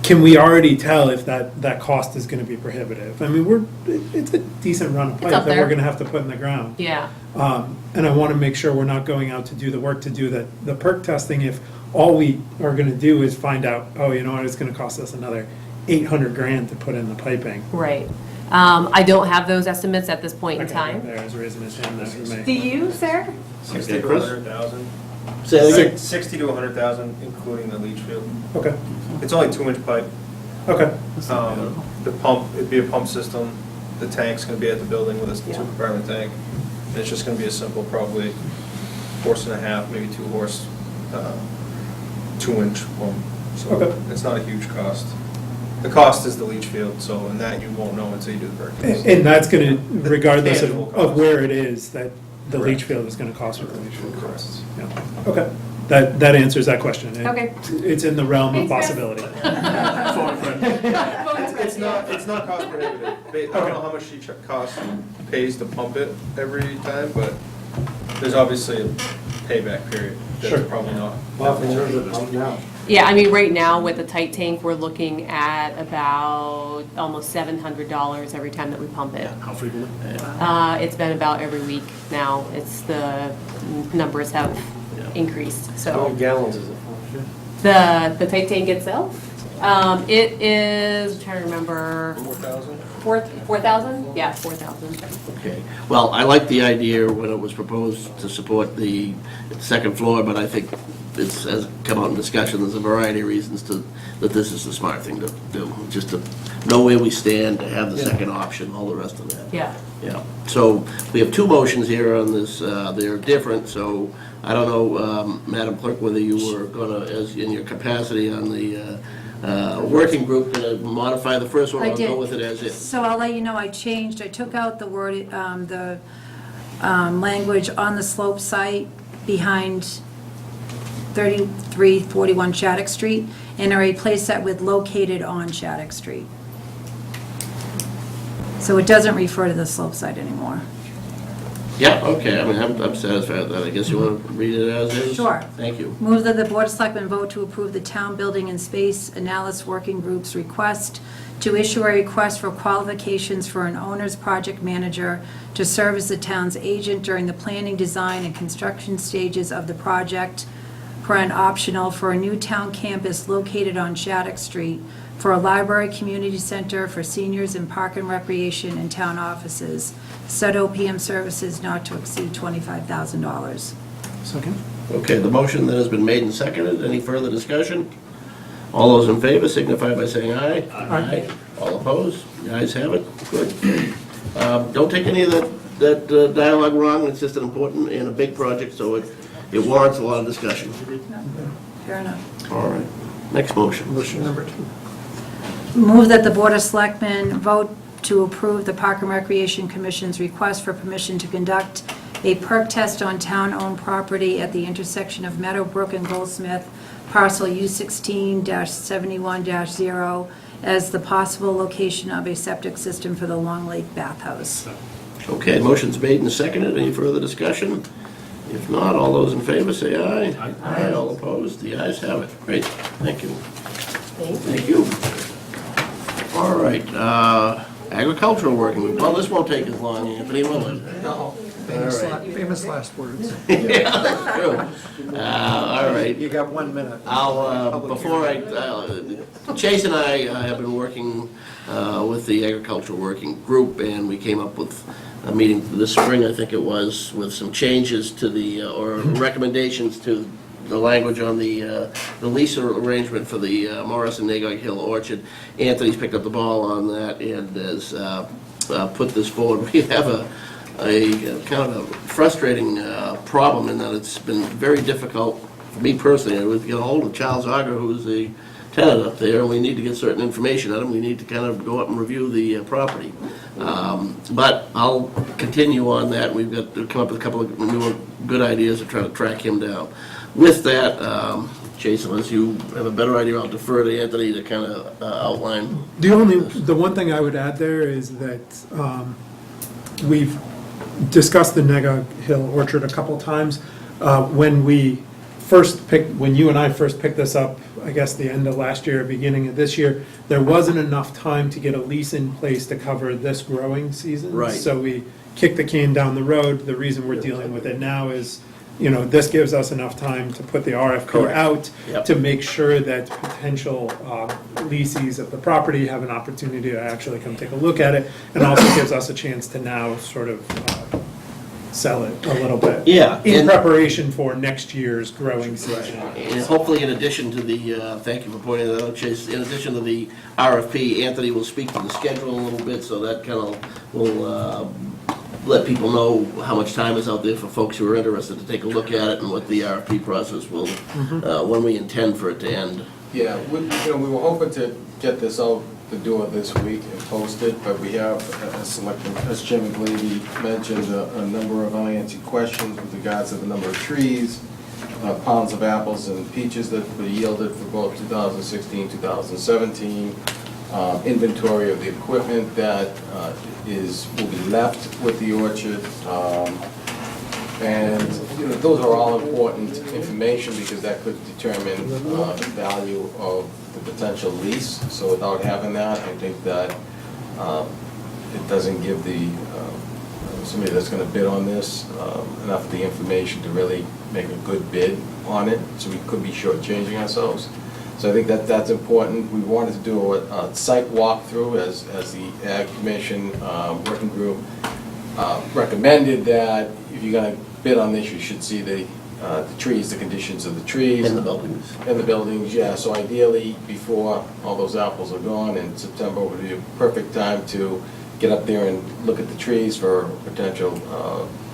can we already tell if that cost is gonna be prohibitive? I mean, it's a decent run of pipe up that there. we're gonna have to put in the ground. Yeah. And I wanna make sure we're not going out to do the work to do the perk testing if all we are gonna do is find out, oh, you know what, it's gonna cost us another 800 grand to put in the piping. Right. I don't have those estimates at this point in Okay, time. there, I was raising his hand there for me. Do you, Sarah? 60 to 100,000. Say that again? 60 to 100,000, including the leach field. Okay, It's only 2-inch pipe. okay. The pump, it'd be a pump system. The tank's gonna be at the building with a Yeah. 2-compartment tank. And it's just gonna be a simple, probably horse and a half, maybe 2 horse, 2-inch pump. So Okay. it's not a huge cost. The cost is the leach field, so, and that you won't know until you do the perk test. And that's gonna, regardless tangible of cost. where it is, that the Correct. leach field is gonna cost what the leach field Correct. costs. Yeah. Okay, that answers that question. Okay. It's in the realm of Thanks, Chris. possibility. It's not cost prohibitive. I don't know how much she pays to pump it every time, but there's obviously a payback period. that's probably not. Yeah, I mean, right now with the tight tank, we're looking at about almost $700 every time that we pump it. How frequently? It's been about every week now. The numbers have increased, How so. many gallons is it? The tight tank itself, it is, I'm trying to remember. 4,000? 4,000? Yeah, 4,000. Okay. Well, I like the idea when it was proposed to support the second floor, but I think it's, has come out in discussion, there's a variety of reasons that this is the smart thing to do, just to know where we stand, to have the second option, all the rest of that. Yeah. Yeah. So we have two motions here on this, they're different, so I don't know, Madam Clerk, whether you were gonna, as in your capacity on the working group, gonna modify the first one I or did. go with it as is? So I'll let you know, I took out the word, language on the slope site behind 3341 Shattuck Street, and I replaced that with located on Shattuck Street. So it doesn't refer to the slope site anymore. Yeah, okay, I mean, I'm satisfied with that. I guess you want to read it as is? Sure. Thank you. Move that the Board of Selectmen vote to approve the Town Building and Space Analysis Working Group's request to issue a request for qualifications for an owner's project manager to serve as the town's agent during the planning, design, and construction stages of the project, for an optional for a new town campus located on Shattuck Street, for a library, community center, for seniors and park and recreation and town offices. Said OPM services not to exceed $25,000. Second? Okay, the motion that has been made and seconded, any further discussion? All those in favor signify by saying aye. Aye. All opposed? The ayes have it. Good. Don't take any of that dialogue wrong, it's just an important and a big project, so it warrants a lot of discussion. Fair enough. All right, next motion. Motion number 2. Move that the Board of Selectmen vote to approve the Park and Recreation Commission's request for permission to conduct a perk test on town-owned property at the intersection of Meadowbrook and Goldsmith, parcel U16-71-0, as the possible location of a septic system for the Long Lake bathhouse. Okay, motion's made and seconded, any further discussion? If not, all those in favor say aye. Aye. All opposed? The ayes have it. Great, thank you. Thank you. All right, agricultural working group. Well, this won't take as long, Anthony, will it? No. Famous last words. Yeah, that's true. All right. You got 1 minute. Chase and I have been working with the agricultural working group, and we came up with a meeting this spring, I think it was, with some changes to the, or recommendations to the language on the lease arrangement for the Morris and Nagog Hill Orchard. Anthony's picked up the ball on that and has put this forward. We have a kind of a frustrating problem in that it's been very difficult for me personally. I would get a hold of Charles Auger, who's the tenant up there, and we need to get certain information out of him. We need to kind of go up and review the property. But I'll continue on that. We've got to come up with a couple of new good ideas to try to track him down. With that, Jason, unless you have a better idea, I'll defer to Anthony to kind of outline. The one thing I would add there is that we've discussed the Nagog Hill Orchard a couple times. When you and I first picked this up, I guess the end of last year, beginning of this year, there wasn't enough time to get a lease in place to cover this growing season. Right. So we kicked the can down the road. The reason we're dealing with it now is, this gives us enough time to put the RFP Correct. out Yep. to make sure that potential leasees of the property have an opportunity to actually come take a look at it, and also gives us a chance to now sort of sell it a little bit. Yeah, In and- preparation for next year's growing season. And hopefully, in addition to the, thank you for pointing that out, Chase, in addition to the RFP, Anthony will speak to the schedule a little bit, so that kind of will let people know how much time is out there for folks who are interested to take a look at it and what the RFP process will, when we intend for it to end. Yeah, we were hoping to get this out the door this week and post it, but we have, as Chairman Glavy mentioned, a number of unanswered questions with regards to the number of trees, pounds of apples and peaches that were yielded for both 2016, 2017, inventory of the equipment that will be left with the orchard, and you know, those are all important information because that could determine the value of the potential lease. So without having that, I think that it doesn't give the, somebody that's gonna bid on this enough of the information to really make a good bid on it, so we could be shortchanging ourselves. So I think that that's important. We wanted to do a site walkthrough as the Ag Commission working group recommended that if you're gonna bid on this, you should see the trees, the conditions of the trees. In the buildings. And the buildings, yeah. So ideally, before all those apples are gone in September would be a perfect time to get up there and look at the trees for a potential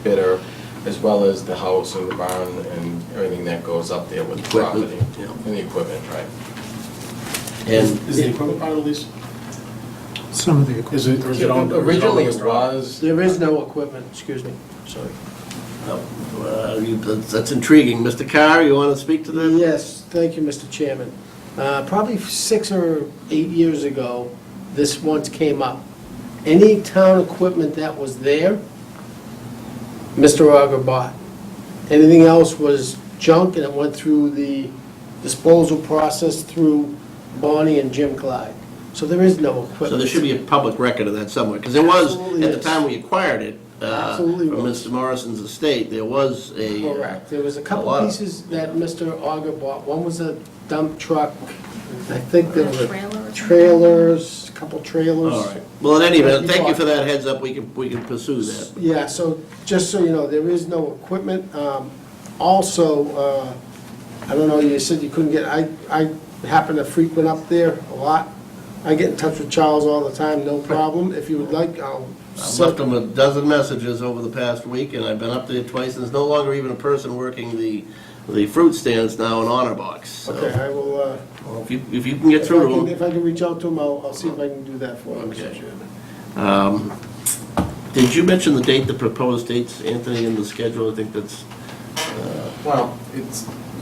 bidder, as well as the house and the barn and everything that goes up there with the property. Yeah. And the equipment, right. And Is the equipment part of the lease? Some of the equipment. Is it, or is it all? Originally it was, There is no equipment, excuse me, sorry. that's intriguing. Mr. Carr, you want to speak to that? Yes, thank you, Mr. Chairman. Probably 6 or 8 years ago, this once came up. Any town equipment that was there, Mr. Auger bought. Anything else was junk, and it went through the disposal process through Bonnie and Jim Clyde. So there is no equipment. So there should be a public record of that somewhere, because there was, Absolutely at the is. time we acquired it, Absolutely from was. Mr. Morrison's estate, there was a... Correct. There was a couple lot of- pieces that Mr. Auger bought. One was a dump truck. I think there A were trailer or something? trailers, a couple trailers. All right. Well, in any event, thank you for that heads up. We can pursue that. Yeah, so just so you know, there is no equipment. Also, I don't know, you said you couldn't get, I happen to frequent up there a lot. I get in touch with Charles all the time, no problem. If you would like, I'll I've left them a dozen messages over the past week, and I've been up there twice. There's no longer even a person working the fruit stands now in Honor Box. So, Okay, I will, well, if you can get through to them. if I can reach out to him, I'll see if I can do that for him, Mr. Okay. Chairman. Did you mention the date, the proposed dates, Anthony, in the schedule? I think that's... well,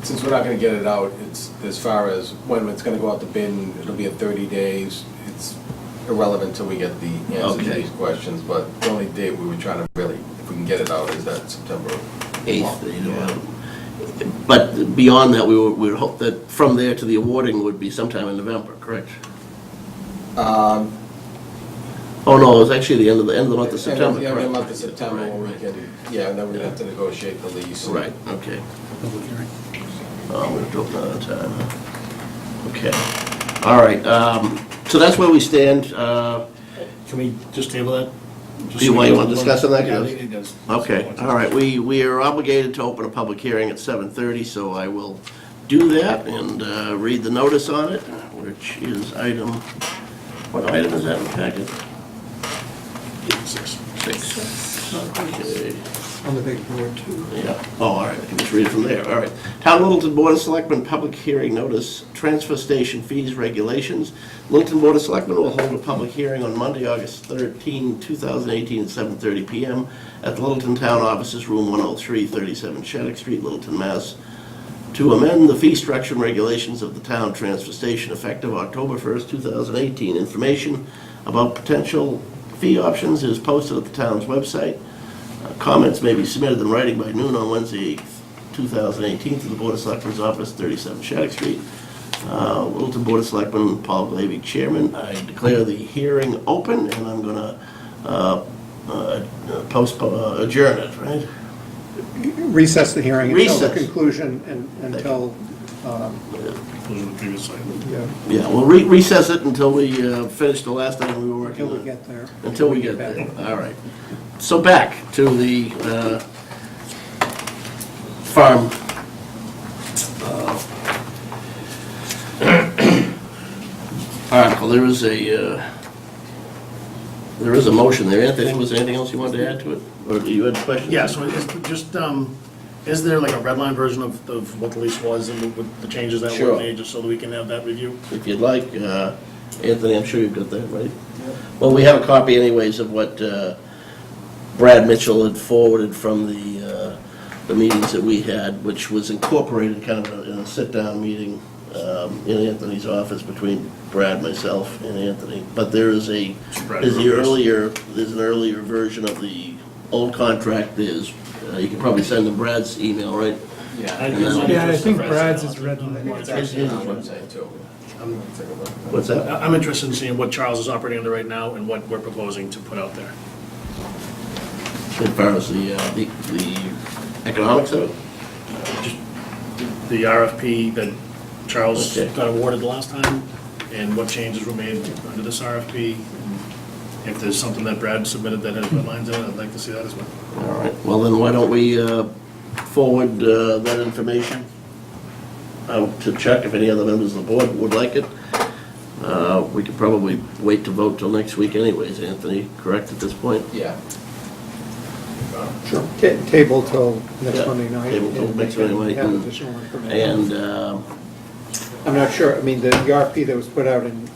since we're not gonna get it out, it's, as far as when it's gonna go out to bid, and it'll be at 30 days. It's irrelevant until we get the answers to Okay. these questions, but the only date we were trying to really, if we can get it out, is that September 8th. Yeah. But beyond that, we would hope that from there to the awarding would be sometime in November, correct? Oh, no, it was actually the end of the month of September, Yeah, the correct? month of September when we can, yeah, and then we'd have to negotiate the lease. Right, okay. Oh, I'm gonna do it another time. Huh? Okay. All right, so that's where we stand. Can we just table that? Just Do you so want we to know- discuss on that? Yeah, I think it does. Okay, all right, we are obligated to open a public hearing at 7:30, so I will do that and read the notice on it, which is item, what item is that in the packet? 6. 6. Okay. On the big board, too. Yeah, oh, all right, I can just read it from there, all right. Town of Littleton Board of Selectmen Public Hearing Notice, Transfer Station Fees Regulations. Littleton Board of Selectmen will hold a public hearing on Monday, August 13, 2018, at 7:30 PM at the Littleton Town Offices, Room 103, 37 Shattuck Street, Littleton, Mass., to amend the fee structure and regulations of the town transfer station effective October 1st, 2018. Information about potential fee options is posted at the town's website. Comments may be submitted in writing by noon on Wednesday, 8th, 2018, to the Board of Selectmen's office, 37 Shattuck Street. Littleton Board of Selectmen, Paul Glavy, Chairman. I declare the hearing open, and I'm going to adjourn it, right? Recess the hearing until the Recess. conclusion and until, Conclusion of the previous item. yeah, Yeah, we'll recess it until we finish the last item we were working until we on. get there. Until we get there, all right. So back to the farm. Article, there is a motion there. Anthony, was there anything else you wanted to add to it? Or you had questions? Yeah, so it's just, is there like a red line version of what the lease was and with the changes that were Sure. made, just so that we can have that review? If you'd like, Anthony, I'm sure you've got that, right? Well, we have a copy anyways of what Brad Mitchell had forwarded from the meetings that we had, which was incorporated kind of in a sit-down meeting in Anthony's office between Brad, myself, and Anthony. But there is there's an earlier version of the old contract. There's You can probably send them Brad's email, right? Yeah. And then- Yeah, I think Brad's is red. It's actually on the website too. Take a look. What's that? I'm interested in seeing what Charles is operating under right now and what we're proposing to put out there. As far as the economics of it? The RFP that Charles Okay. got awarded the last time, and what changes were made under this RFP. If there's something that Brad submitted that has red lines in it, I'd like to see that as well. All right, well then, why don't we forward that information out to Chuck, if any other members of the board would like it. We could probably wait to vote till next week anyways, Anthony, correct at this point? Yeah. Sure. Table till next Yeah, Monday night. table till and next we can Monday night, have and- additional information. And, I'm not sure, I mean, the RFP that was put out in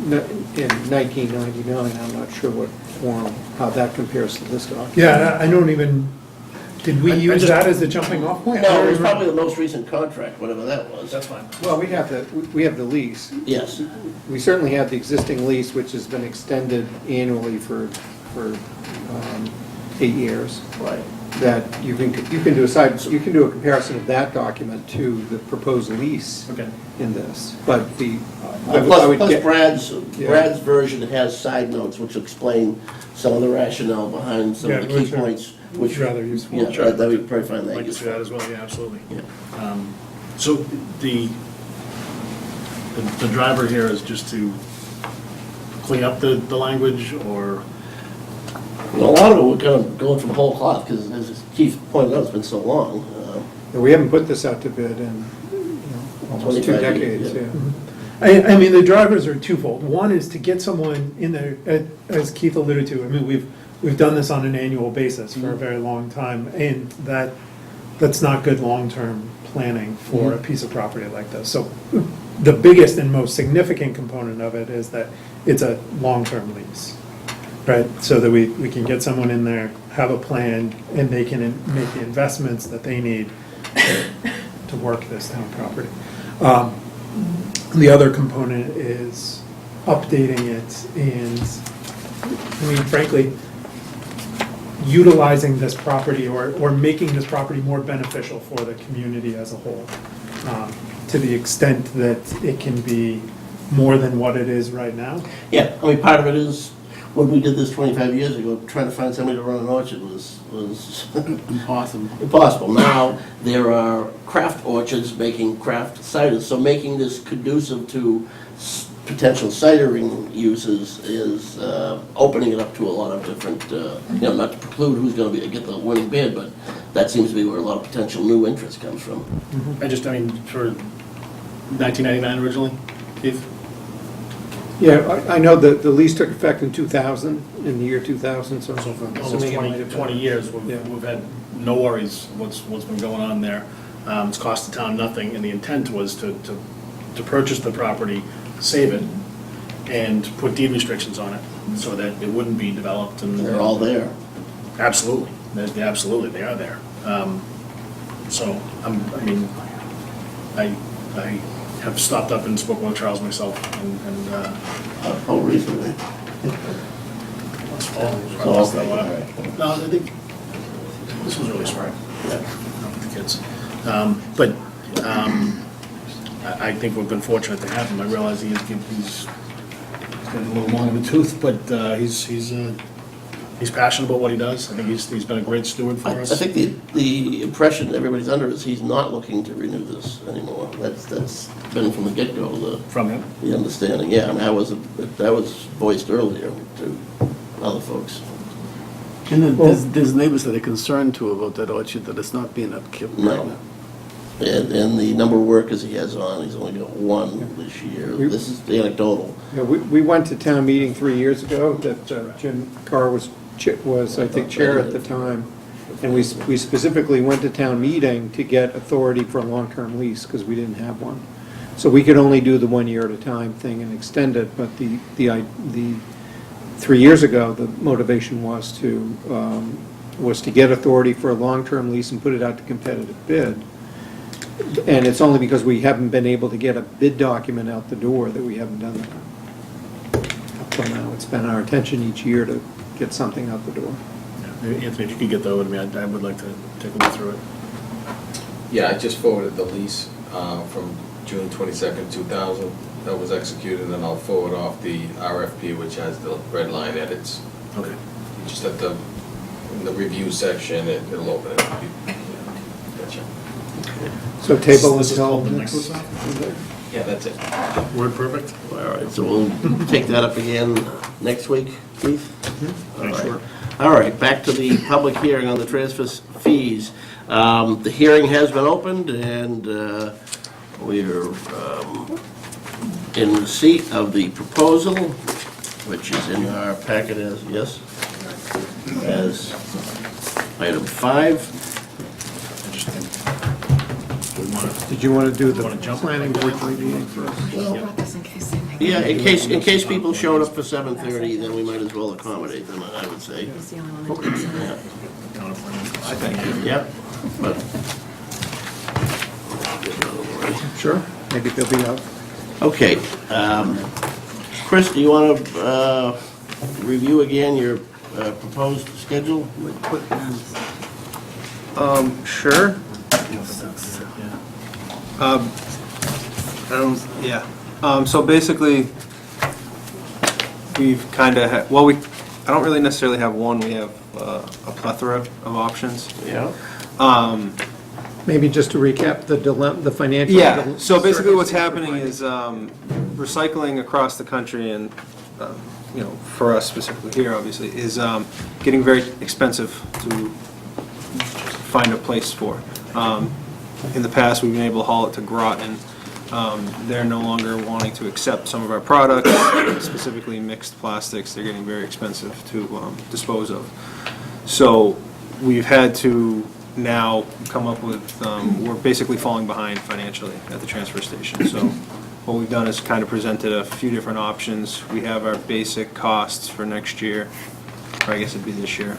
1999, I'm not sure what form, how that compares to this document. Yeah, I don't even, did we I use just- that as the jumping off point? I no, don't it was remember. probably the most recent contract, whatever that was. That's fine. Well, we have the lease. Yes, We certainly have the existing lease, which has been extended annually for 8 years. right. That you can do a comparison of that document to the proposed lease Okay. in this. But I would Plus get- Brad's Yeah. version has side notes which explain some of the rationale behind some of the Yeah, key which are points. Which rather useful. Yeah, that we probably find I'd that like to see useful. that as well, yeah, absolutely. Yeah. So the driver here is just to clean up the language, or, Well, a lot of it, we're kind of going from whole cloth, because as Keith pointed out, it's been so long. We haven't put this out to bid in, almost 2 25 decades, years, yeah. I mean, the drivers are twofold. One is to get someone in there, as Keith alluded to, I mean, we've done this on an annual basis for a very long time, and that's not good long-term planning for a piece of property like this. So the biggest and most significant component of it is that it's a long-term lease, right? So that we can get someone in there, have a plan, and they can make the investments that they need to work this town property. The other component is updating it and, I mean, frankly, utilizing this property or making this property more beneficial for the community as a whole, to the extent that it can be more than what it is right now. Yeah, I mean, part of it is, when we did this 25 years ago, trying to find somebody to run an orchard was Impossible. impossible. Now, there are craft orchards making craft ciders, so making this conducive to potential cidering uses is opening it up to a lot of different, not to preclude who's going to get the winning bid, but that seems to be where a lot of potential new interest comes from. I mean, for 1999 originally, Keith? Yeah, I know that the lease took effect in 2000, in the year 2000, so. So for almost assuming it might have 20 been- years, Yeah. we've had no worries what's been going on there. It's cost the town nothing, and the intent was to purchase the property, save it, and put deed restrictions on it, so that it wouldn't be developed and... They're all there. Absolutely, absolutely, they are there. So, I have stopped up and spoken with Charles myself, and Oh, recently. last fall. So, okay, all right. No, I think this was really smart, not with the kids. But I think we've been fortunate to have him. I realize he's got a little long in the tooth, but he's passionate about what he does. I think he's been a great steward for I us. think the impression everybody's under is he's not looking to renew this anymore. That's been from the get-go, From him? the understanding, yeah, and that was voiced earlier to other folks. And then there's neighbors that are concerned too about that orchard, that it's not being upkept right No. now. And the number of workers he has on, he's only got one this year. This is anecdotal. Yeah, we went to town meeting 3 years ago, that Jim Carr was, I think, chair at the time, and we specifically went to town meeting to get authority for a long-term lease, because we didn't have one. So we could only do the 1 year at a time thing and extend it, but the 3 years ago, the motivation was to get authority for a long-term lease and put it out to competitive bid. And it's only because we haven't been able to get a bid document out the door that we haven't done that. Up till now, it's been our intention each year to get something out the door. Anthony, if you could get that over to me, I would like to take a look through it. Yeah, I just forwarded the lease from June 22nd, 2000 that was executed, and I'll forward off the RFP, which has the red line edits. Okay. Just at the, in the review section, it'll open it up. Gotcha. So table This is until called the next next- week? Yeah, that's it. Word perfect? All right, so we'll take that up again next week, Keith? All right. Sure. All right, back to the public hearing on the transfer fees. The hearing has been opened, and we're in receipt of the proposal, which is in our packet as, yes, as item 5. Did you want to do the Wanna jump? planning board meeting first? Yeah, in case people showed up for 7:30, then we might as well accommodate them, I would say. Yeah. I think. Yep. But Sure, maybe they'll be out. okay. Chris, do you want to review again your proposed schedule? Sure. So basically, we've kind of, I don't really necessarily have one, we have a plethora of options. Yeah. Maybe just to recap the financial. Yeah, so basically what's happening is recycling across the country and, for us specifically here, obviously, is getting very expensive to find a place for. In the past, we've been able to haul it to Groton. They're no longer wanting to accept some of our products, specifically mixed plastics. They're getting very expensive to dispose of. So we've had to now come up with, we're basically falling behind financially at the transfer station. So what we've done is kind of presented a few different options. We have our basic costs for next year, or I guess it'd be this year.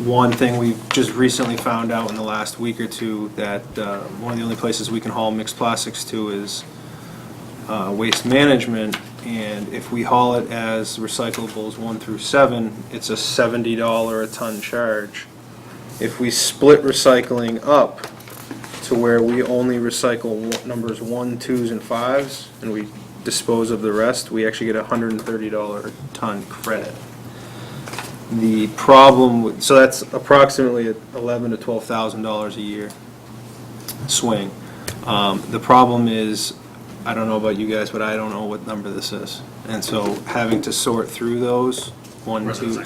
One thing we've just recently found out in the last week or two, that one of the only places we can haul mixed plastics to is Waste Management, and if we haul it as recyclables 1 through 7, it's a $70 a ton charge. If we split recycling up to where we only recycle numbers 1, 2s, and 5s, and we dispose of the rest, we actually get a $130 a ton credit. The problem, so that's approximately $11,000 to $12,000 a year swing. The problem is, I don't know about you guys, but I don't know what number this is. And so having to sort through those, 1, 2.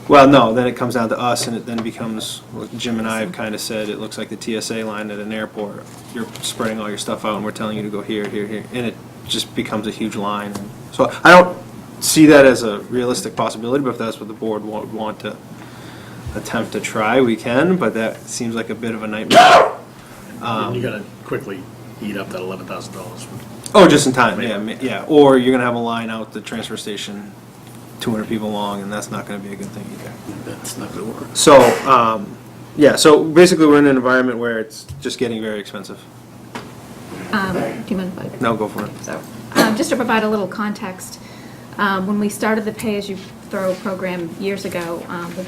Well, no, then it comes down to us, and it then becomes, what Jim and I have kind of said, it looks like the TSA line at an airport. You're spreading all your stuff out, and we're telling you to go here, here, here, and it just becomes a huge line. So I don't see that as a realistic possibility, but if that's what the board would want to attempt to try, we can, but that seems like a bit of a nightmare. You gotta quickly eat up that $11,000. Oh, just in time, yeah. Or you're gonna have a line out the transfer station, 200 people long, and that's not gonna be a good thing either. That's not going to work. So, so basically we're in an environment where it's just getting very expensive. Do you mind if I? No, go for it. So, just to provide a little context, when we started the pay-as-you-throw program years ago,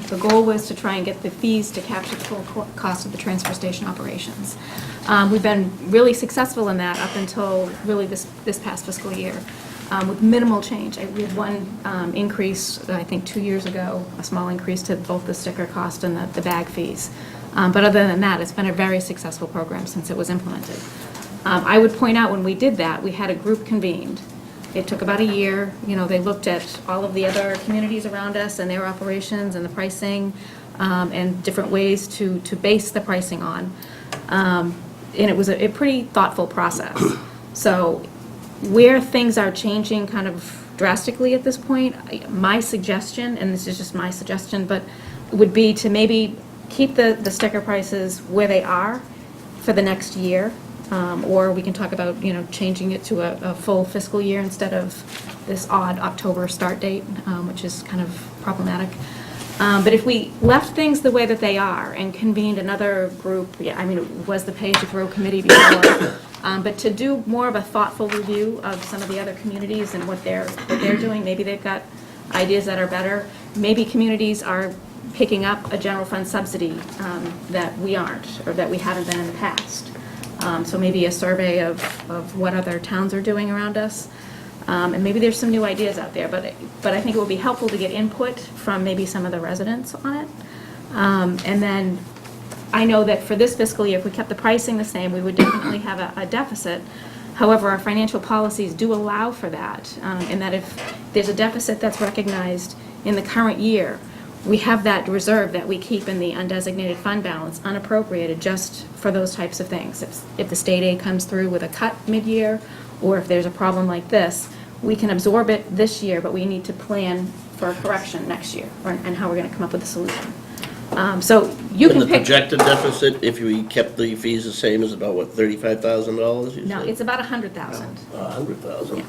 the goal was to try and get the fees to capture the full cost of the transfer station operations. We've been really successful in that up until really this past fiscal year, with minimal change. We had one increase, I think 2 years ago, a small increase to both the sticker cost and the bag fees. But other than that, it's been a very successful program since it was implemented. I would point out when we did that, we had a group convened. It took about a year. They looked at all of the other communities around us and their operations and the pricing, and different ways to base the pricing on. And it was a pretty thoughtful process. So where things are changing kind of drastically at this point, my suggestion, and this is just my suggestion, but would be to maybe keep the sticker prices where they are for the next year. Or we can talk about, changing it to a full fiscal year instead of this odd October start date, which is kind of problematic. But if we left things the way that they are and convened another group, it was the pay-as-you-throw committee before, but to do more of a thoughtful review of some of the other communities and what they're doing, maybe they've got ideas that are better. maybe communities are picking up a general fund subsidy that we aren't, or that we haven't been in the past. So maybe a survey of what other towns are doing around us. And maybe there's some new ideas out there, but I think it would be helpful to get input from maybe some of the residents on it. And then I know that for this fiscal year, if we kept the pricing the same, we would definitely have a deficit. However, our financial policies do allow for that, in that if there's a deficit that's recognized in the current year, we have that reserve that we keep in the undesignated fund balance, unappropriated, just for those types of things. If the state aid comes through with a cut mid-year, or if there's a problem like this, we can absorb it this year, but we need to plan for a correction next year, and how we're going to come up with a solution. So you And can the pick. projected deficit, if we kept the fees the same, is about, what, $35,000? you No, said? it's about 100,000. 100,000. Yeah.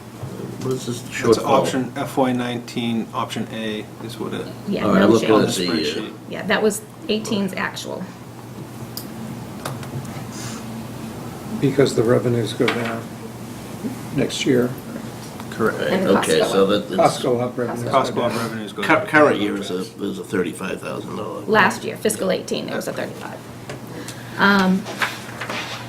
What is this That's shortfall? option FY19, option A is what it. Yeah, All right, no I'm looking On at the change. the, spreadsheet. Yeah, that was 18's actual. Because the revenues go down next year. Correct. And the costs okay, go so up. that, it's- Costs go up, revenues go Cost down. of revenues go. current year is a $35,000. Last year, fiscal 18, there was a 35.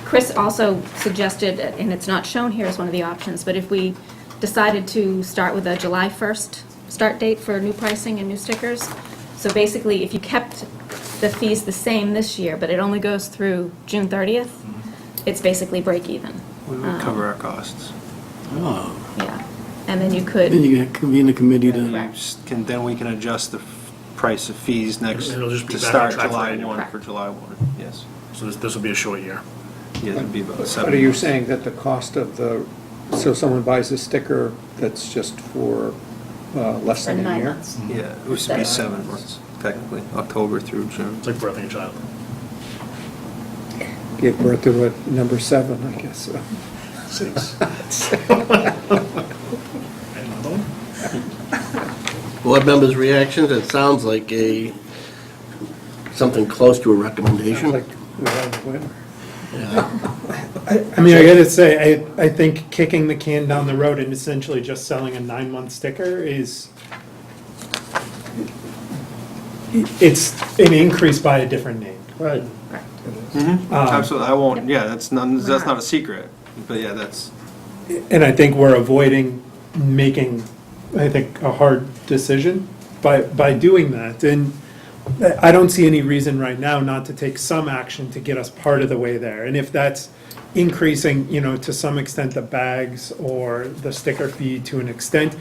Chris also suggested, and it's not shown here as one of the options, but if we decided to start with a July 1st start date for new pricing and new stickers, so basically, if you kept the fees the same this year, but it only goes through June 30th, it's basically break even. We would cover our costs. Oh, Yeah, and then you could. then you convene a committee to, Then we can adjust the price of fees next, It'll just be to back on start track for July annual. 1 for July 1, yes. So this will be a short year. Yeah, it'd be about But 7. are you saying that the cost of so someone buys a sticker that's just for less For than a 9 year? months. Yeah, it was to be 7 months, technically, October through June. It's like birthing a child. Give birth to a number 7, I guess. 6. Board members' reactions, it sounds like something close to a recommendation. Like, we have a winner. I mean, I gotta say, I think kicking the can down the road and essentially just selling a 9-month sticker is, it's an increase by a different name. Right. Absolutely, I won't, yeah, that's not a secret, but yeah, that's. And I think we're avoiding making, I think, a hard decision by doing that. And I don't see any reason right now not to take some action to get us part of the way there. And if that's increasing, to some extent, the bags or the sticker fee to an extent,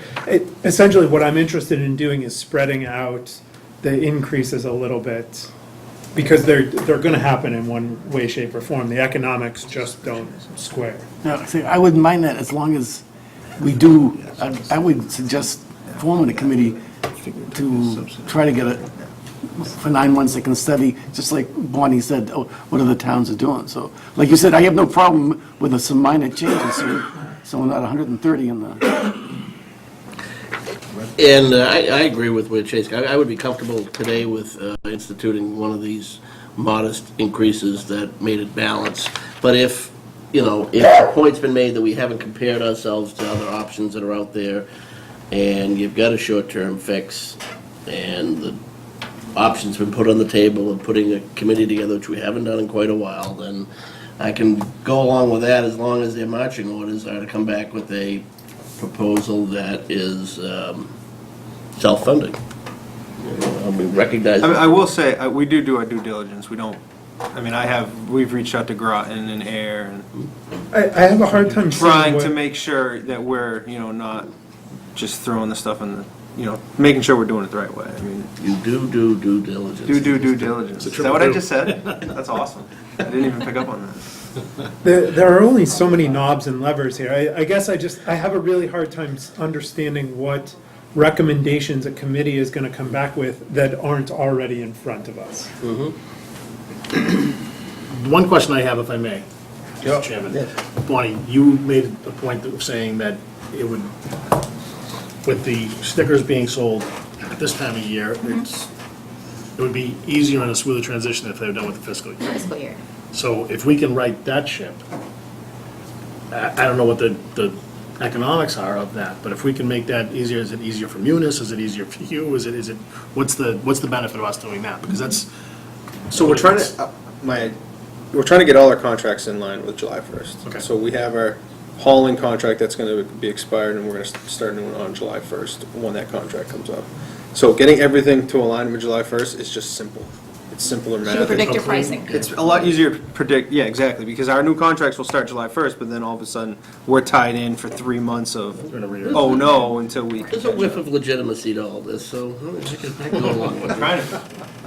essentially what I'm interested in doing is spreading out the increases a little bit, because they're going to happen in one way, shape, or form. The economics just don't square. no, see, I wouldn't mind that as long as we do, I would suggest forming a committee to try to get it, for 9 months they can study, just like Bonnie said, what other towns are doing. So, like you said, I have no problem with some minor changes, so we're not 130 in the, And I agree with Chase. I would be comfortable today with instituting one of these modest increases that made it balance. But if the point's been made that we haven't compared ourselves to other options that are out there, and you've got a short-term fix, and the option's been put on the table of putting a committee together, which we haven't done in quite a while, then I can go along with that as long as their marching orders are to come back with a proposal that is self-funding. We recognize. I will say, we do our due diligence, we don't, we've reached out to Groton and Air and I have a hard time seeing trying what- to make sure that we're, not just throwing the stuff in the, making sure we're doing it the right way. I mean, You do due diligence. due diligence. It's Is a that what I triple just said? That's awesome. I didn't even pick up on that. There are only so many knobs and levers here. I guess I have a really hard time understanding what recommendations a committee is going to come back with that aren't already in front of us. One question I have, if I may, Mr. Chairman. Bonnie, you made a point of saying that it would, with the stickers being sold at this time of year, it would be easier and a smoother transition if they were done with the fiscal year. Fiscal year. So if we can right that ship, I don't know what the economics are of that, but if we can make that easier, is it easier for Munis, is it easier for you, is it, what's the benefit of us doing that? Because that's. So we're trying to, we're trying to get all our contracts in line with July 1st. Okay. So we have our hauling contract that's going to be expired, and we're going to start a new one on July 1st when that contract comes up. So getting everything to align with July 1st is just simple. It's simpler math. You predict your pricing. It's a lot easier to predict, yeah, exactly, because our new contracts will start July 1st, but then all of a sudden, we're tied in for 3 months of, oh no, until we. There's a whiff of legitimacy to all this, so I can go along with it. Trying to.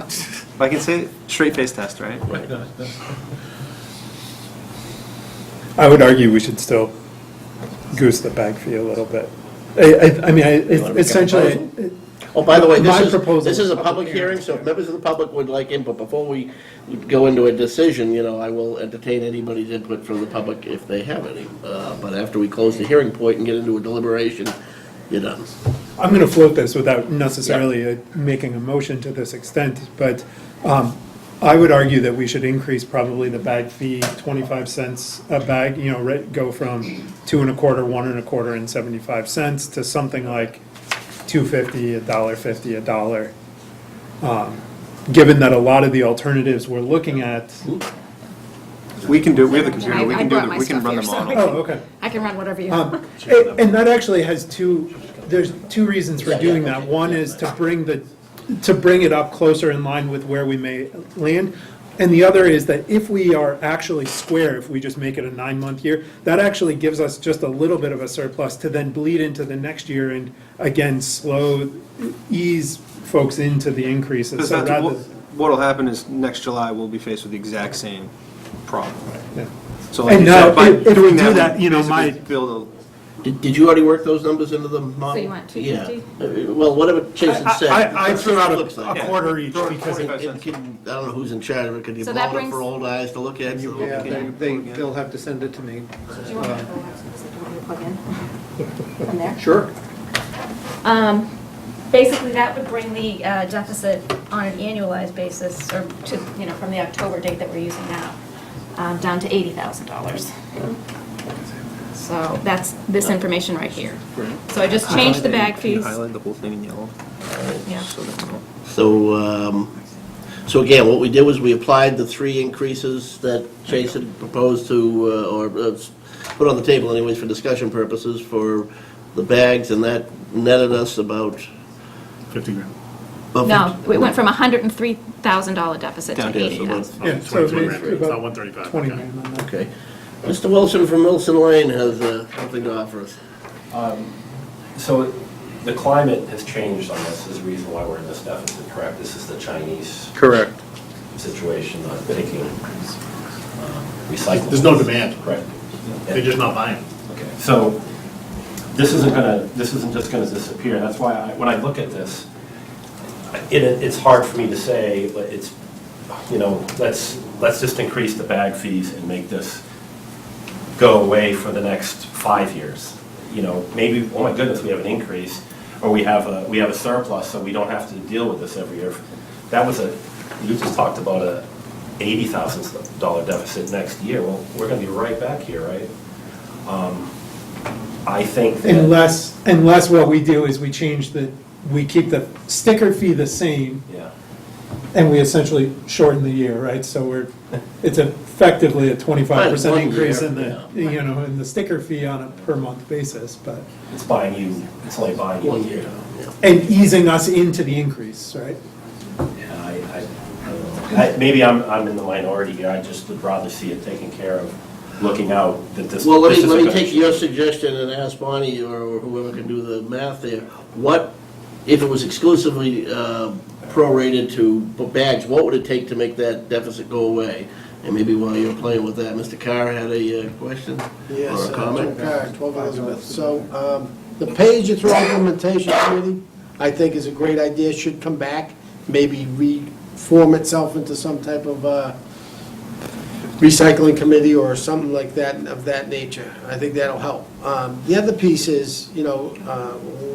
If I can say it, straight face test, right? Right. I would argue we should still goose the bag fee a little bit. I mean, essentially. Oh, by the way, My proposal- this is a public hearing, so if members of the public would like input, before we go into a decision, I will entertain anybody's input from the public if they have any. But after we close the hearing point and get into a deliberation, you're done. I'm going to float this without necessarily making a motion to this extent, but I would argue that we should increase probably the bag fee 25 cents a bag, go from 2 1/4, 1 1/4, and 75 cents to something like $2.50, $1.50, $1. Given that a lot of the alternatives we're looking at. We can do, we have the computer, I we can brought my we can stuff run here, the so model. Oh, okay. I can run whatever you want. And that actually has there's two reasons for doing that. One is to bring it up closer in line with where we may land. And the other is that if we are actually square, if we just make it a 9-month year, that actually gives us just a little bit of a surplus to then bleed into the next year and again, ease folks into the increases. Because So rather- what'll happen is next July, we'll be faced with the exact same problem. Yeah. So like And you now, said, by if we doing do that, that, we my. basically build Did you already work those numbers into the model? So you want 250? Yeah. Well, whatever Jason said. I threw out Looks like. a quarter each because I don't know who's in charge of it. Could you So that blow it up brings- for old eyes to look at? Yeah, they'll have to send it to me. Do you want me to go plug in from there? Sure. Basically, that would bring the deficit on an annualized basis, or to, from the October date that we're using now, down to $80,000. So that's this information right here. So I just changed the bag Can you fees. highlight the whole thing in yellow? Yeah. So again, what we did was we applied the 3 increases that Jason proposed to, put on the table anyways for discussion purposes for the bags, and that netted us about. 50 grand. No, we went from $103,000 deficit to Down to $80,000. Yeah, so 23 it's grand, it's not about 135. 20 okay. grand on that. Okay. Mr. Wilson from Wilson Lane has something to offer us. So the climate has changed on this, is the reason why we're in this deficit, correct? This is the Chinese Correct. situation, not taking recyclables. There's no demand. Correct. They're just not buying. Okay, so this isn't just gonna disappear. That's why when I look at this, it's hard for me to say, but it's, let's just increase the bag fees and make this go away for the next 5 years. Maybe, oh my goodness, we have an increase, or we have a surplus, so we don't have to deal with this every year. You just talked about a $80,000 deficit next year. Well, we're gonna be right back here, right? I think that. Unless what we do is we keep the sticker fee the same, Yeah. and we essentially shorten the year, right? So it's effectively a 25% One increase year, in the sticker fee on a per month basis, but, It's only buying you a year. and easing us into the increase, right? Yeah, I don't know. Maybe I'm in the minority here. I just would rather see it taken care of, looking out that this. Well, let this me isn't gonna- take your suggestion and ask Bonnie or whoever can do the math there. What, if it was exclusively prorated to bags, what would it take to make that deficit go away? And maybe while you're playing with that, Mr. Carr had a question Yes, or a comment? Joe Carr, 12 Elizabeth. So, the pay-as-you-throw implementation committee, I think is a great idea, should come back, maybe reform itself into some type of recycling committee or something like that, of that nature. I think that'll help. The other piece is,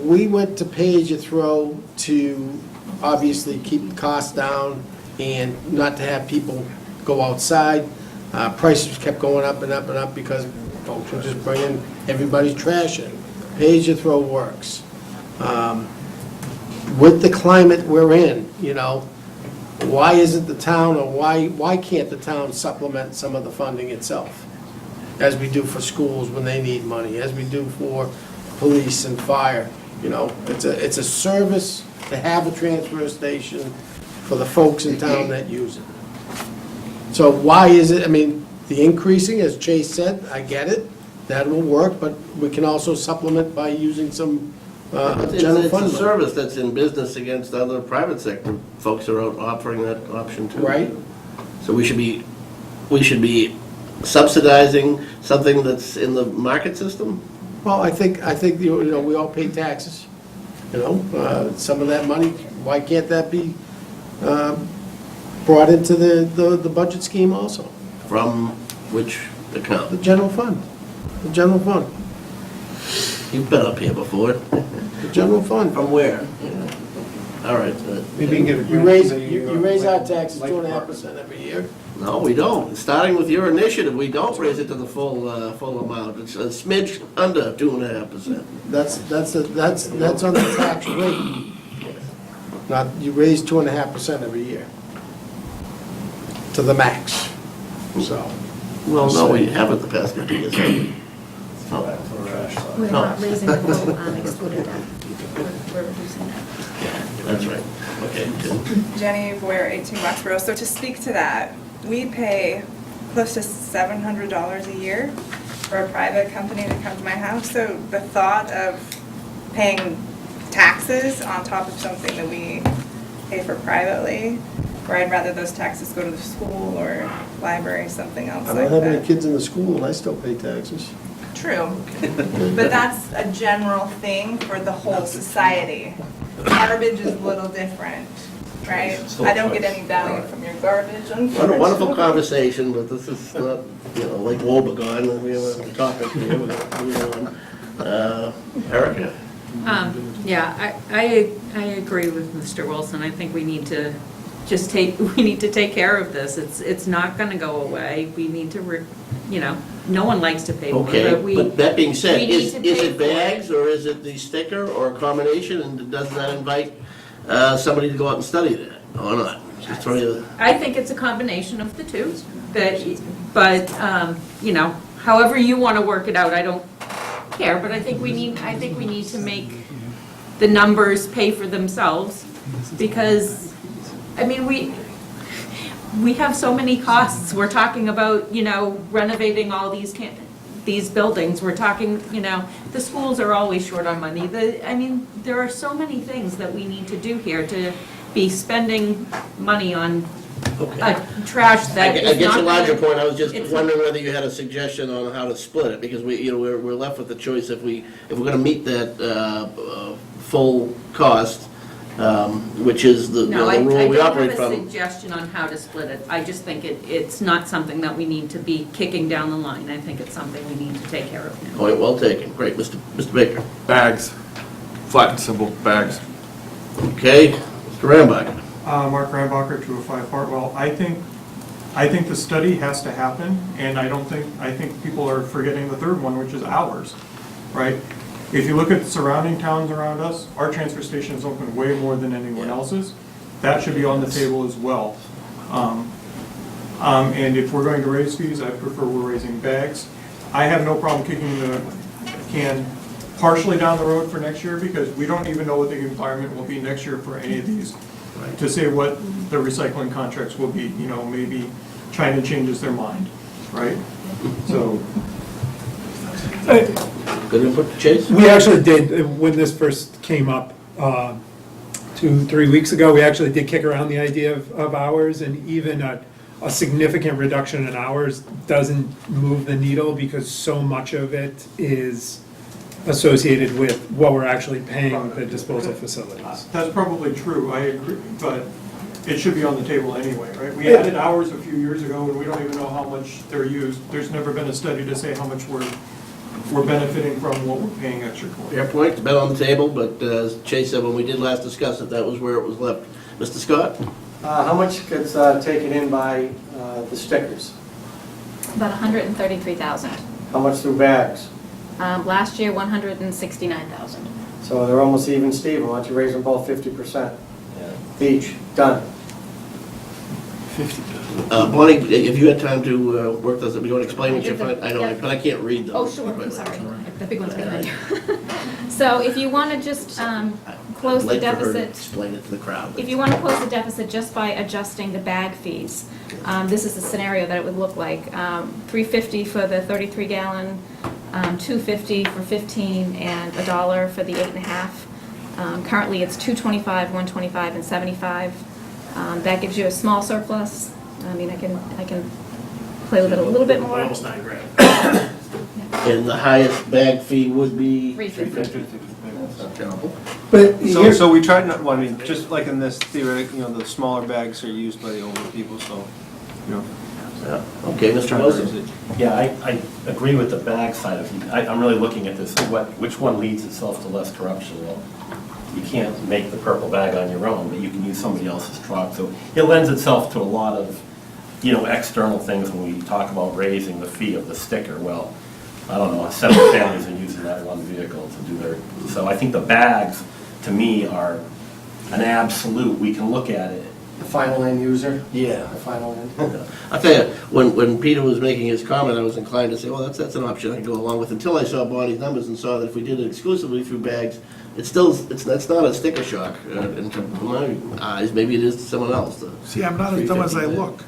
we went to pay-as-you-throw to obviously keep the costs down and not to have people go outside. Prices kept going up and up and up because folks, we're just bringing everybody's trash in. Pay-as-you-throw works. With the climate we're in, you know, why isn't the town, or why can't the town supplement some of the funding itself? As we do for schools when they need money, as we do for police and fire, you know? It's a service to have a transfer station for the folks in town that use it. So why is it, I mean, the increasing, as Chase said, I get it, that will work, but we can also supplement by using some general It's a fund. service that's in business against other private sector folks who are out offering that option too. Right. So we should be subsidizing something that's in the market system? Well, I think, you know, we all pay taxes, you know, some of that money, why can't that be brought into the budget scheme also? From which account? The general fund, the general fund, You've been up here before. the general fund. From where? All right. Maybe you can get a You grant. raise our taxes 2.5% every year. No, we don't. Starting with your initiative, we don't raise it to the full amount. It's a smidge under 2.5%. That's on the tax rate. Not, you raise 2.5% every year to the max, so. Well, no, we haven't the past couple of years, have we? We're No. not raising the full excluded debt. We're reducing that. That's right. Okay, good. Jenny Boyer, 18 Boxborough. So to speak to that, we pay close to $700 a year for a private company to come to my house. So the thought of paying taxes on top of something that we pay for privately, where I'd rather those taxes go to the school or library, something else I like don't have any that. kids in the school, and I still pay taxes. True, but that's a general thing for the whole society. Garbage is a little different, right? I don't get any value from your garbage, What a unfortunately. wonderful conversation, but this is not, you know, like Wobegon, we have a topic here, we're gonna move on. Erica? Yeah, I agree with Mr. Wilson. I think we need to just we need to take care of this. It's not going to go away. We need to, you know, no one likes to pay more, Okay, but we. but that being said, we need is to pay it for it. bags, or is it the sticker, or a combination, and does that invite somebody to go out and study that, or not? Just throw you, I think it's a combination of the two, but, you know, however you want to work it out, I don't care, but I think we need to make the numbers pay for themselves, because, I mean, we have so many costs. We're talking about, you know, renovating all these buildings. We're talking, you know, the schools are always short on money. I mean, there are so many things that we need to do here to be spending money on trash I that get is your not larger gonna- point, I was just it's- wondering whether you had a suggestion on how to split it, because we, you know, we're left with the choice if we're gonna meet that full cost, which is the, you No, know, I the rule we don't operate have a from. suggestion on how to split it. I just think it's not something that we need to be kicking down the line. I think it's something we need to take care of now. Point well taken, great, Mr. Baker. Bags, flat and simple, bags. Okay, Mr. Rambacher. Mark Rambacher, 205 Hartwell. I think the study has to happen, and I think people are forgetting the third one, which is ours, right? If you look at the surrounding towns around us, our transfer station is open way more than anyone else's. That should be on the table as well. And if we're going to raise fees, I prefer we're raising bags. I have no problem kicking the can partially down the road for next year, because we don't even know what the environment will be next year for any of these. To say what the recycling contracts will be, you know, maybe China changes their mind, right? So, Good input, Chase? We actually did, when this first came up 2-3 weeks ago, we actually did kick around the idea of hours, and even a significant reduction in hours doesn't move the needle, because so much of it is associated with what we're actually paying the disposal facilities. that's probably true, I agree, but it should be on the table anyway, right? We added hours a few years ago, and we don't even know how much they're used. There's never been a study to say how much we're benefiting from what we're paying extra for. Fair point, it's been on the table, but as Chase said, when we did last discuss it, that was where it was left. Mr. Scott? How much gets taken in by the stickers? About 133,000. How much through bags? Last year, 169,000. So they're almost even, Steven. Why don't you raise them both 50%? Each, done. Bonnie, if you had time to work those, you want to explain what you find? I know, Yeah. but I can't read them. Oh, sure, I'm sorry. The big one's behind you. So if you want to just close the I'd like for her to deficit, explain it to the crowd. if you want to close the deficit just by adjusting the bag fees, this is the scenario that it would look like. $3.50 for the 33-gallon, $2.50 for 15, and $1 for the 8.5. Currently, it's $2.25, $1.25, and $75. That gives you a small surplus. I mean, I can play with it a little bit more. Almost $9,000. And the highest bag fee would be? $3.50. That's not terrible. But So we tried not, well, I mean, just like in this theoretic, the smaller bags are used by the older people, so, Yeah. Okay, Mr. Wilson? Yeah, I agree with the bag side of it. I'm really looking at this, which one leads itself to less corruption? Well, you can't make the purple bag on your own, but you can use somebody else's truck. So it lends itself to a lot of, external things when we talk about raising the fee of the sticker. Well, I don't know, 7 families are using that one vehicle to do their, so I think the bags, to me, are an absolute. We can look at it. the final end user? Yeah. The final end? I'll tell you, when Peter was making his comment, I was inclined to say, well, that's an option I can go along with, until I saw Bonnie's numbers and saw that if we did it exclusively through bags, that's not a sticker shock, to my eyes, maybe it is to someone else. See, I'm not as dumb as I look.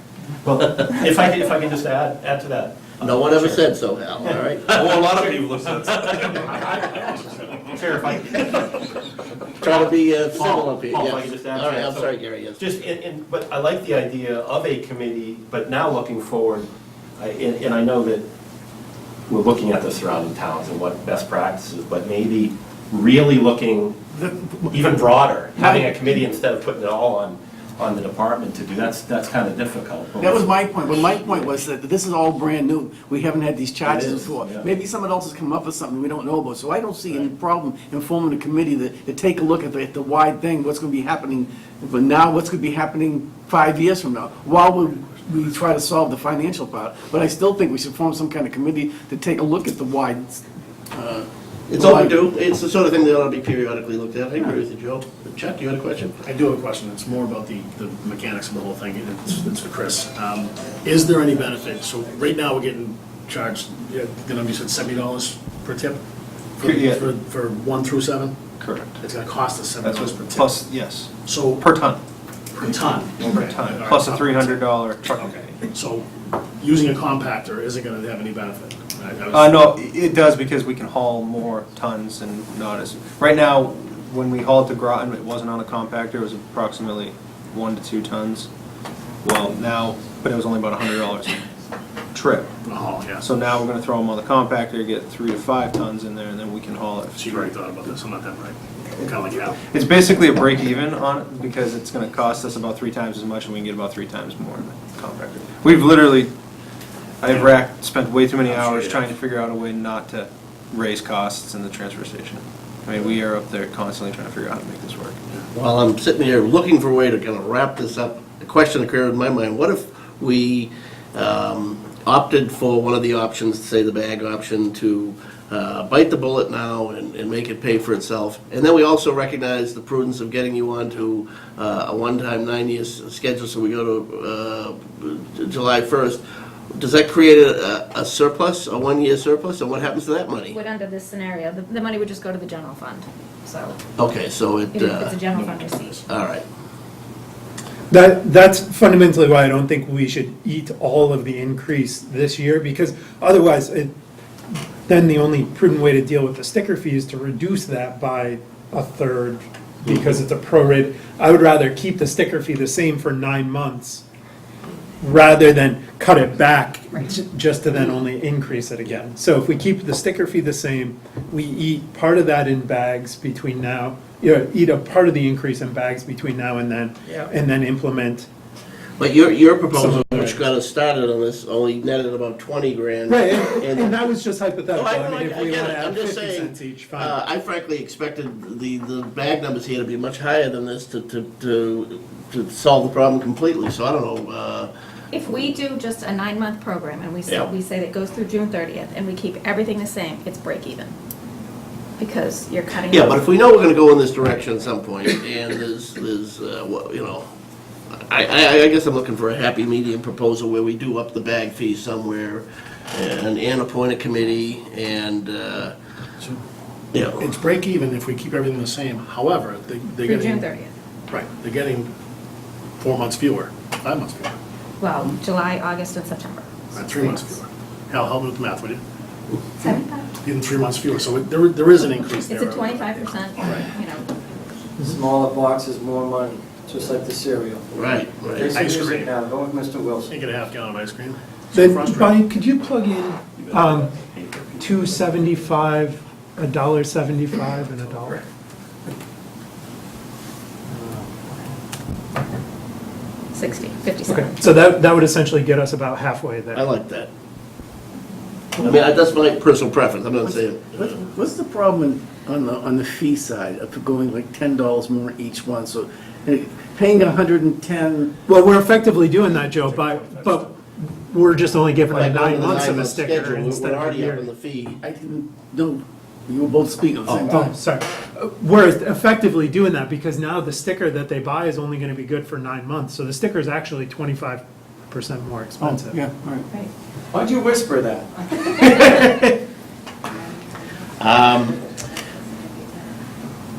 Well, if I can just add to that. No one ever said so, Hal, all right? Well, a lot of people have said. Fair if I. Try to be civil up here, Paul, if yes. I can just add to All right, that. I'm So, sorry, Gary, yes. Just, but I like the idea of a committee, but now looking forward, and I know that we're looking at the surrounding towns and what best practices, but maybe really looking even broader, having a committee instead of putting it all on the department to do, that's kind of difficult. That was my point, but my point was that this is all brand new. We haven't had these charges It is, before. yeah. Maybe someone else has come up with something we don't know about, so I don't see any problem in forming a committee to take a look at the wide thing, what's gonna be happening, but now, what's gonna be happening 5 years from now, while we try to solve the financial part. But I still think we should form some kind of committee to take a look at the wide, It's overdue, it's the sort of thing that ought to be periodically looked at, I agree with you, Joe. Chuck, you had a question? I do have a question. It's more about the mechanics of the whole thing. It's for Chris. Is there any benefit? So right now, we're getting charged, the number you said, $70 per tip? Yeah. For 1 through 7? Correct. It's gonna cost us $70 per tip? Plus, yes, So, per ton, per ton? per Okay. ton, All right. plus a $300 truck. Okay, so using a compactor isn't gonna have any benefit? I was- No, it does because we can haul more tons and not as, right now, when we hauled to Groton, it wasn't on a compactor, it was approximately 1 to 2 tons. Well, now, but it was only about $100 a trip. Oh, yeah. So now we're gonna throw them on the compactor, get 3 to 5 tons in there, and then we can haul it. So you already thought about this, I'm not that right. Kind of like, yeah. It's basically a break even on it because it's gonna cost us about 3 times as much and we can get about 3 times more in the compactor. We've literally, spent way too many hours trying to figure out a way not to raise costs in the transfer station. I mean, we are up there constantly trying to figure out how to make this work. While I'm sitting here looking for a way to kind of wrap this up, a question occurred in my mind. What if we opted for one of the options, say the bag option, to bite the bullet now and make it pay for itself? And then we also recognize the prudence of getting you onto a one-time 9-year schedule, so we go to July 1st. Does that create a surplus, a 1-year surplus, and what happens to that money? Would under this scenario, the money would just go to the general fund, so Okay, so it's a general fund receipt. all right. That's fundamentally why I don't think we should eat all of the increase this year, because otherwise, then the only prudent way to deal with the sticker fee is to reduce that by a third, because it's a prorate. I would rather keep the sticker fee the same for 9 months, rather than cut it back just to then only increase it again. So if we keep the sticker fee the same, we eat part of that in bags between now, eat a part of the increase in bags between now and then implement. But your proposal, Some of which got us started on this, only netted about 20 grand. Right, and that was just hypothetical. No, I I mean, if we get want it. to I'm add just 50 saying, cents each, fine. I frankly expected the bag numbers here to be much higher than this to solve the problem completely. So I don't know, If we do just a 9-month program and we Yeah. say that goes through June 30th and we keep everything the same, it's break even. Because you're cutting. Yeah, but if we know we're gonna go in this direction at some point, and I guess I'm looking for a happy medium proposal where we do up the bag fee somewhere, and appoint a committee, and, It's break even if we keep everything the same. However, they're Through getting. June 30th. Right, they're getting 4 months fewer, 5 months fewer, Well, July, August, and September. 3 months fewer. Help me with the math, would you? 75. Even 3 months fewer, so there is an increase there. It's a 25%, you know. Smaller boxes, more money, just like the cereal. Right, right. Ice cream. Now, go with Mr. Wilson. You get a half gallon of ice cream. Then, Frustrating. Bonnie, could you plug in $2.75, $1.75, and $1? 57. Okay, so that would essentially get us about halfway there. I like that. I mean, that's my personal preference, I'm not saying. What's the problem on the fee side of going like $10 more each one? So paying $110, Well, we're effectively doing that, Joe, but we're just only giving By them going 9 to the months of a 9-month sticker schedule, instead we're of a already up in year. the fee. I didn't know, you were both speaking at the same Oh, time. sorry. We're effectively doing that because now the sticker that they buy is only going to be good for 9 months. So the sticker is actually 25% more expensive. Yeah, all right. Right. Why'd you whisper that?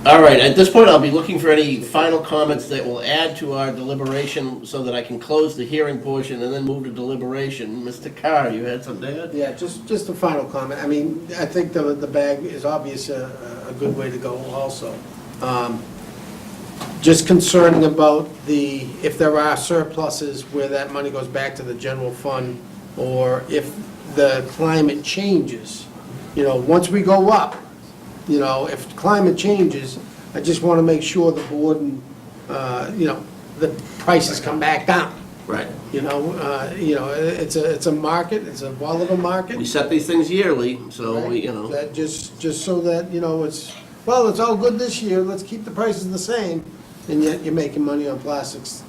All right, at this point, I'll be looking for any final comments that will add to our deliberation so that I can close the hearing portion and then move to deliberation. Mr. Carr, you had something to add? Yeah, just a final comment. I mean, I think the bag is obvious a good way to go also. Just concerning about if there are surpluses where that money goes back to the general fund, or if the climate changes, once we go up, if climate changes, I just want to make sure the board and, the prices come back down. Right. It's a market, it's a volatile market. We set these things yearly, so, That just so that, it's all good this year, let's keep the prices the same, and yet you're making money on plastics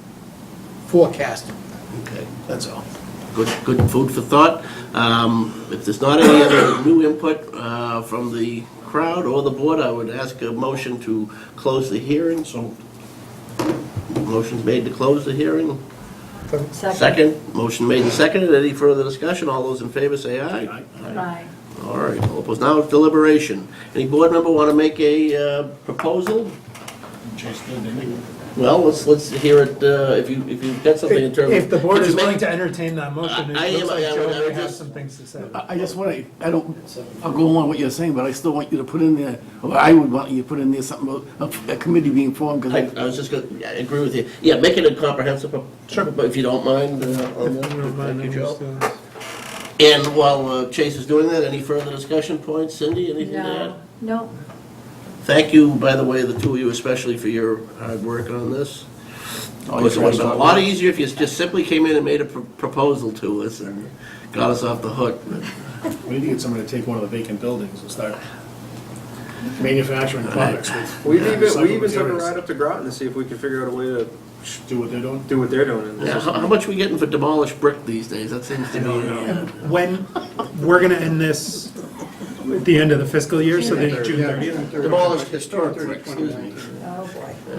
forecasting. Okay. That's all. Good food for thought. If there's not any other new input from the crowd or the board, I would ask a motion to close the hearing. So, motion's made to close the hearing. Second. Motion made and seconded. Any further discussion? All those in favor say aye. Aye. All right, all opposed. Now it's deliberation. Any board member want to make a proposal? Well, let's hear it, if you've got something in terms of... If the board if you is willing make- to entertain that motion, I it looks am, like I Joe would may have just- some things to say. I just want to, I'll go along with what you're saying, but I still want you to put in there, or I would want you to put in there something about a committee being formed, because I was just going to agree with you. Yeah, make it a comprehensive, but if you don't mind, on that. I don't mind, Thank you, I'm Joe. just, And while Chase is doing that, any further discussion points? Cindy, anything to add? No. Thank you, by the way, the two of you especially, for your hard work on this. Of course, it would have been a lot easier if you just simply came in and made a proposal to us and got us off the hook. We need to get somebody to take one of the vacant buildings and start manufacturing products with. We even recycled took a materials. ride up to Groton to see if we could figure out a way to Do what they're doing. do what they're doing. Yeah, how much are we getting for demolished brick these days? That seems to be... when, we're going to end this at the end of the fiscal year, so the June 30th? Demolished historic brick, excuse me.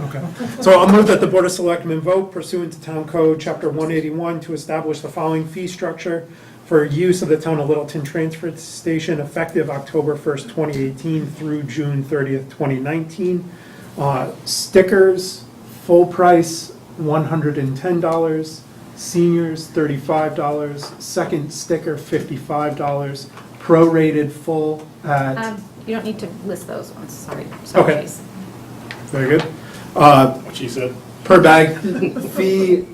Okay. So I'll move that the Board of Selectmen vote pursuant to Town Code, Chapter 181, to establish the following fee structure for use of the Town of Littleton Transfer Station effective October 1st, 2018 through June 30th, 2019. Stickers, full price, $110. Seniors, $35. Second sticker, $55. Prorated full at, You don't need to list those ones, sorry. Okay. Chase. very good. What she said. Per bag fee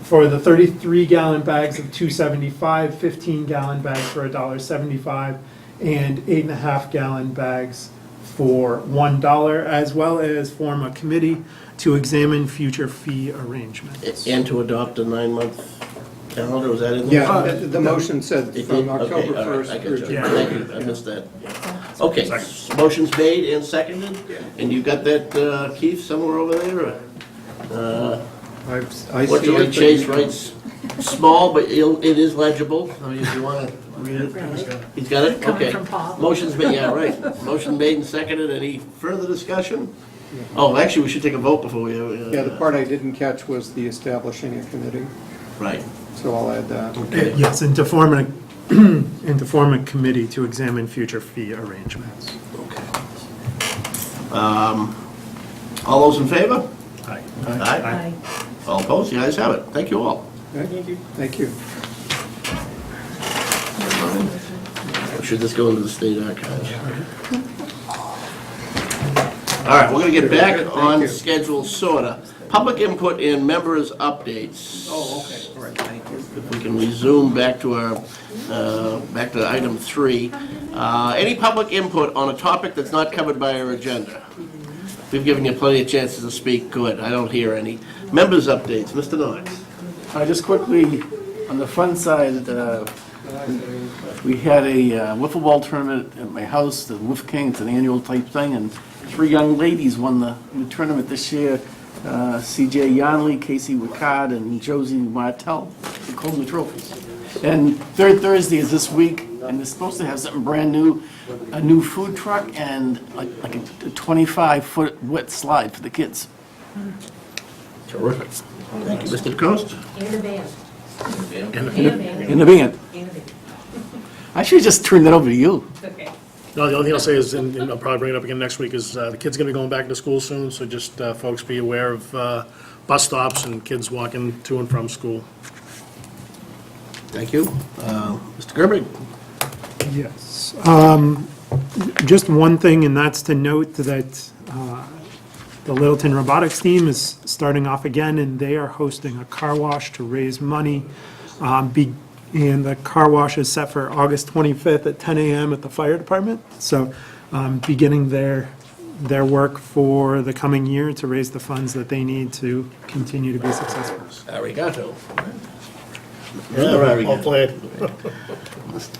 for the 33-gallon bags of $2.75, 15-gallon bags for $1.75, and 8.5-gallon bags for $1, as well as form a committee to examine future fee arrangements. And to adopt a 9-month calendar, was that in there? Yeah, the motion said It from did? October Okay, all right, 1st I through got June. you. Thank you, I missed that. Okay, motion's made and seconded, and you got that, Keith, somewhere over there? I see Fortunately, it, but Chase you- writes small, but it is legible. I mean, if you want to read it. He's got it? Coming Okay. from Paul. Motion's made, yeah, right. Motion made and seconded. Any further discussion? Oh, actually, we should take a vote before we... Yeah, the part I didn't catch was the establishing a committee, Right. so I'll add that. Okay. Yes, and to form a committee to examine future fee arrangements. Okay. All those in favor? Aye. Aye. All opposed? The ayes have it. Thank you all. Thank you. Thank you. Should this go into the state archives? All right, we're going to get back on schedule, sorta. Public input and members' updates. Oh, okay, all right, thank you. If we can resume back to our, back to item 3. Any public input on a topic that's not covered by our agenda? We've given you plenty of chances to speak, good, I don't hear any. Members' updates, Mr. Knox. Just quickly, on the fun side, we had a wiffle ball tournament at my house, the Wiff King, it's an annual type thing, and 3 young ladies won the tournament this year. C.J. Yonley, Casey Wicard, and Josie Martell, who hold the trophies. And third Thursday is this week, and they're supposed to have something brand new, a new food truck and like a 25-foot wet slide for the kids. Terrific. Thank you, Mr. DeCoste. In the band. In the band. I should just turn that over to you. Okay. No, the only thing I'll say is, and I'll probably bring it up again next week, is the kids going to be going back to school soon, so just folks be aware of bus stops and kids walking to and from school. Thank you. Mr. Gerber? Yes. Just one thing, and that's to note that the Littleton Robotics team is starting off again, and they are hosting a car wash to raise money. And the car wash is set for August 25th at 10 a.m. at the fire department. So beginning their work for the coming year to raise the funds that they need to continue to be successful. Arigato. All planned.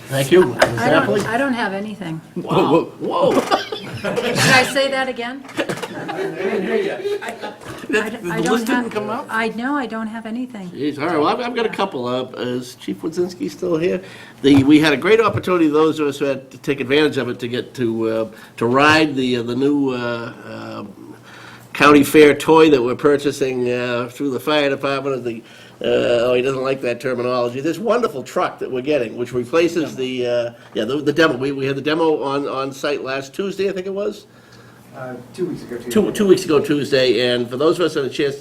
Thank you. Ms. Napoli? I don't have anything. Wow. Whoa. Should I say that again? The list didn't come up? I know, I don't have anything. Jeez, all right, well, I've got a couple. Is Chief Wodzinski still here? We had a great opportunity, those of us who had to take advantage of it, to get to ride the new county fair toy that we're purchasing through the fire department. Oh, he doesn't like that terminology. This wonderful truck that we're getting, which replaces the demo. We had the demo on site last Tuesday, I think it was? 2 weeks ago. 2 weeks ago Tuesday, and for those of us that had a chance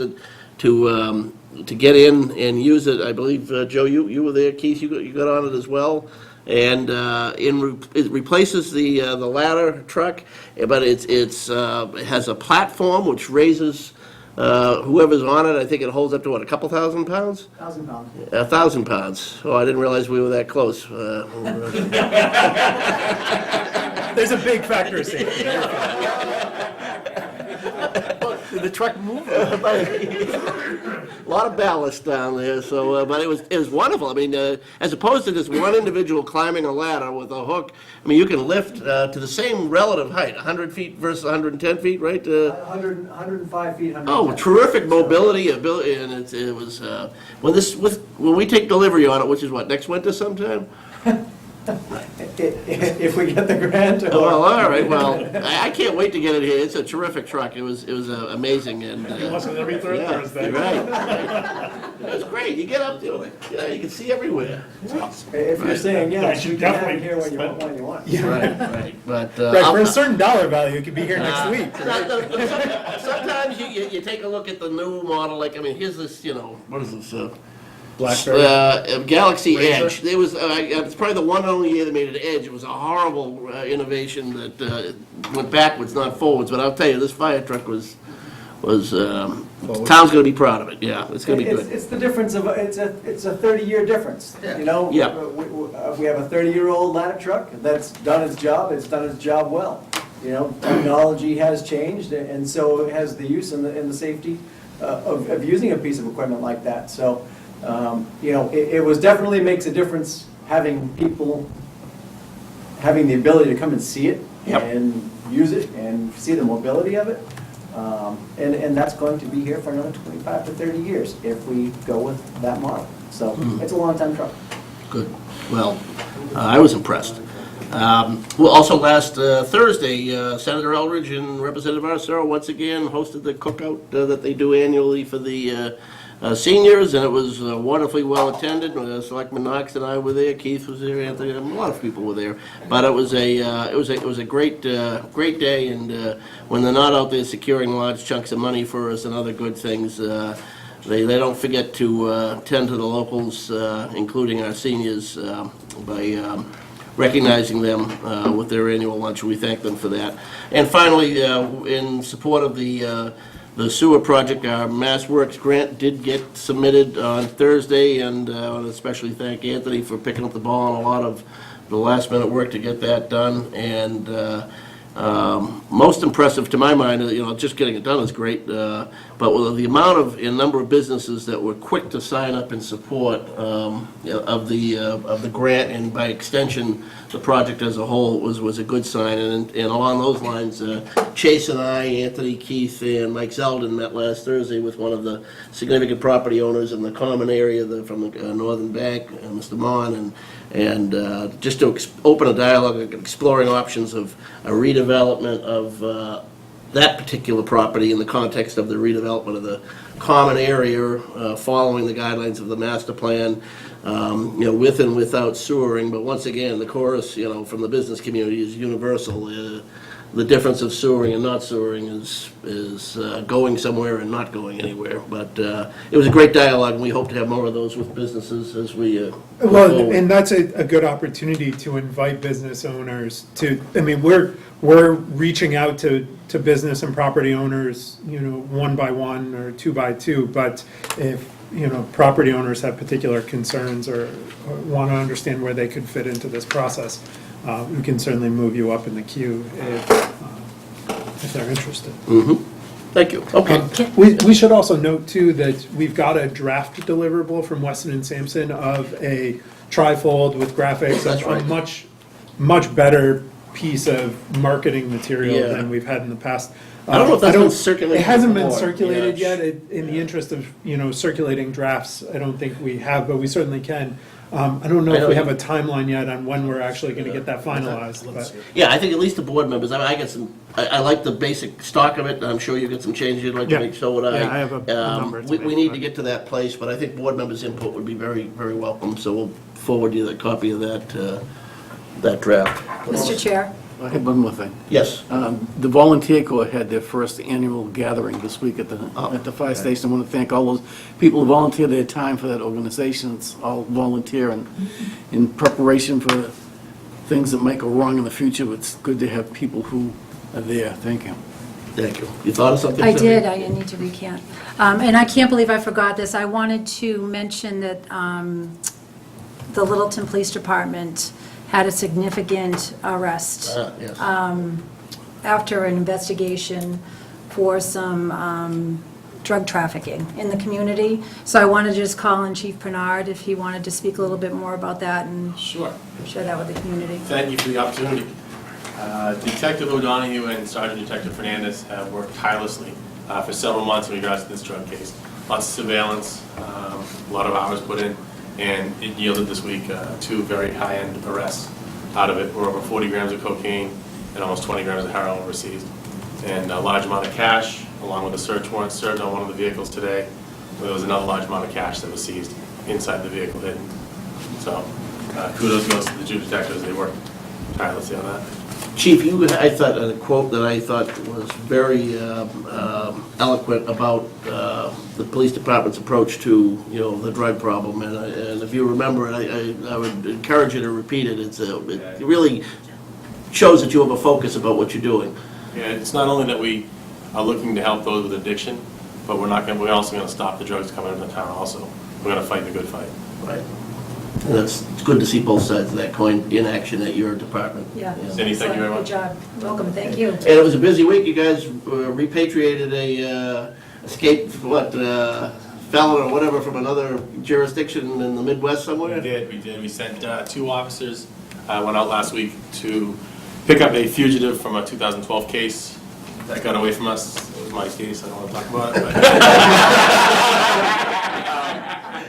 to get in and use it, I believe, Joe, you were there, Keith, you got on it as well, and it replaces the ladder truck, but it has a platform which raises whoever's on it. I think it holds up to, what, a couple thousand pounds? 1,000 pounds. 1,000 pounds. Oh, I didn't realize we were that close. There's a big factor of safety. Did the truck move? A lot of ballast down there, so, but it was wonderful. I mean, as opposed to just one individual climbing a ladder with a hook, I mean, you can lift to the same relative height, 100 feet versus 110 feet, right? 105 feet. 110. Oh, terrific mobility, ability, and it was, when we take delivery on it, which is what, next winter sometime? If we get the grant. Oh, well, all right, well, I can't wait to get it here. It's a terrific truck. It was amazing, and... It wasn't every third yeah, Thursday. you're right. It's great. You get up to it. You can see everywhere. If you're saying yes, You you should can have it definitely here when you spend- want, when you want. Right. But, Right, for a certain dollar value, it could be here next week. sometimes you take a look at the new model, like, I mean, here's this, what is this? Blackberry. Galaxy Razor? Edge. It was it's probably the one and only year they made it Edge. It was a horrible innovation that went backwards, not forwards. But I'll tell you, this fire truck was the town's going to be proud of it. Yeah, it's going to be good. It's the difference of, it's a 30-year difference, you know? Yeah. We have a 30-year-old ladder truck that's done its job, it's done its job well. You know, technology has changed, and so has the use and the safety of using a piece of equipment like that. So, it was definitely makes a difference having people having the ability to come and see it and use it and see the mobility of it. And that's going to be here for another 25 to 30 years if we go with that model. So it's a long time truck. Good. Well, I was impressed. Well, also last Thursday, Senator Eldridge and Representative Arcero once again hosted the cookout that they do annually for the seniors, and it was wonderfully well attended. Selectman Knox and I were there. Keith was there. Anthony, a lot of people were there. But it was a great great day. And when they're not out there securing large chunks of money for us and other good things, they don't forget to tend to the locals, including our seniors, by recognizing them with their annual lunch. We thank them for that. And finally, in support of the sewer project, our Mass Works grant did get submitted on Thursday, and I want to especially thank Anthony for picking up the ball on a lot of the last-minute work to get that done. And most impressive to my mind, just getting it done is great, but with the amount of number of businesses that were quick to sign up in support of the grant, and by extension the project as a whole, was a good sign. And along those lines, Chase and I, Anthony, Keith, and Mike Zeldin met last Thursday with one of the significant property owners in the common area from the Northern Bank, Mr. Mon, and just to open a dialogue, exploring options of a redevelopment of that particular property in the context of the redevelopment of the common area, following the guidelines of the master plan, with and without sewering. But once again, the chorus, from the business community is universal. The difference of sewering and not sewering is going somewhere and not going anywhere. But it was a great dialogue, and we hope to have more of those with businesses as we move forward. And that's a good opportunity to invite business owners to, we're reaching out to business and property owners, one by one or two by two, but if, property owners have particular concerns or want to understand where they could fit into this process, we can certainly move you up in the queue if they're interested. Mm-hmm. Thank you. Okay. We should also note, too, that we've got a draft deliverable from Weston and Sampson of a trifold with graphics, That's right. a much better piece of marketing material Yeah. than we've had in the past. I don't know if that's been circulated It hasn't been before. circulated Yeah. yet. In the interest of, circulating drafts, I don't think we have, but we certainly can. I don't know I if know we you- have a timeline yet on when we're actually going to get that finalized, but. Yeah, I think at least the board members, I get some, I like the basic stock of it, and I'm sure you get some changes you'd like to Yeah. make, so would I. Yeah, I have a number to We make, need but- to get to that place, but I think board members' input would be very, very welcome, so we'll forward you the copy of that draft. Mr. Chair? I had one more thing. Yes. The Volunteer Corps had their first annual gathering this week at the fire station. I want to thank all those people who volunteered their time for that organization. It's all volunteer, and in preparation for things that might go wrong in the future, it's good to have people who are there. Thank you. Thank you. You thought of something? I Sylvia? did, I need to recant. And I can't believe I forgot this. I wanted to mention that the Littleton Police Department had a significant arrest Yes. after an investigation for some drug trafficking in the community. So I wanted to just call in Chief Bernard if he wanted to speak a little bit more about that and Sure. share that with the community. Thank you for the opportunity. Detective O'Donoghue and Sergeant Detective Fernandez have worked tirelessly for several months in regards to this drug case. Lots of surveillance, a lot of hours put in, and it yielded this week 2 very high-end arrests. Out of it were over 40 grams of cocaine and almost 20 grams of heroin were seized. And a large amount of cash, along with a search warrant served on one of the vehicles today. There was another large amount of cash that was seized inside the vehicle hidden. So kudos goes to the two detectives. They worked tirelessly on that. Chief, I thought, a quote that I thought was very eloquent about the police department's approach to, the drug problem, and if you remember it, I would encourage you to repeat it. It really shows that you have a focus about what you're doing. Yeah, it's not only that we are looking to help those with addiction, but we're also going to stop the drugs coming into town also. We're going to fight the good fight. Right. And it's good to see both sides of that coin in action at your department. Yeah. Cindy, thank you very much. Good job. Welcome, thank you. And it was a busy week. You guys repatriated a escaped, felon or whatever from another jurisdiction in the Midwest somewhere? We did. We sent 2 officers, went out last week to pick up a fugitive from a 2012 case that got away from us. It was my case. I don't want to talk about it.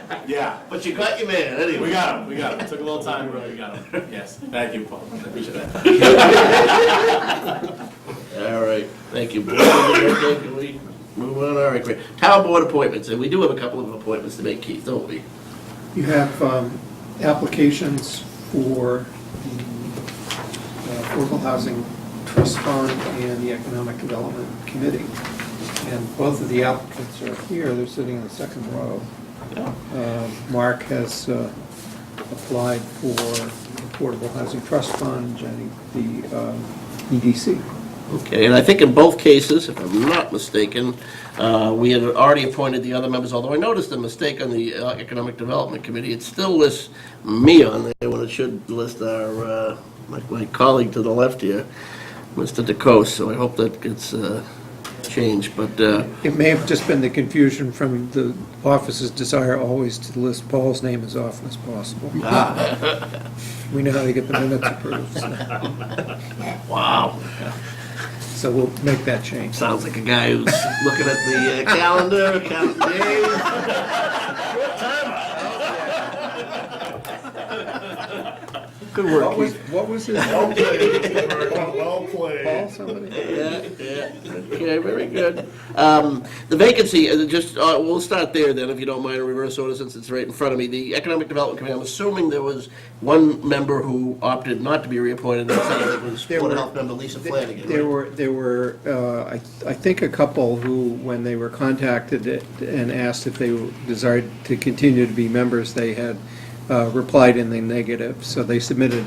But yeah, Yeah. But you got your man, anyway. We got him. It took a little time, but we got him. Yes, thank you, Paul. I appreciate that. All right, thank you. Okay, can we move on? All right, great. Town board appointments, and we do have a couple of appointments to make, Keith, don't we? You have applications for the Affordable Housing Trust Fund and the Economic Development Committee. And both of the applicants are here, they're sitting in the second row. Mark has applied for the Affordable Housing Trust Fund, Jenny, the EDC. Okay, and I think in both cases, if I'm not mistaken, we had already appointed the other members, although I noticed a mistake on the Economic Development Committee. It still lists me on there when it should list our, my colleague to the left here, Mr. DeCoste, so I hope that gets changed, but... It may have just been the confusion from the office's desire always to list Paul's name as often as possible. We know how to get the minutes approved. So. Wow. So we'll make that change. Sounds like a guy who's looking at the calendar, counting days. Good work, Keith. What was his name? Well played. Paul somebody? Yeah. Okay, very good. The vacancy, we'll start there then, if you don't mind, in reverse order, since it's right in front of me. The Economic Development Committee, I'm assuming there was one member who opted not to be reappointed, and that was Board of Health member Lisa Flanagan. There were, I think, a couple who, when they were contacted and asked if they desired to continue to be members, they had replied in the negative, so they submitted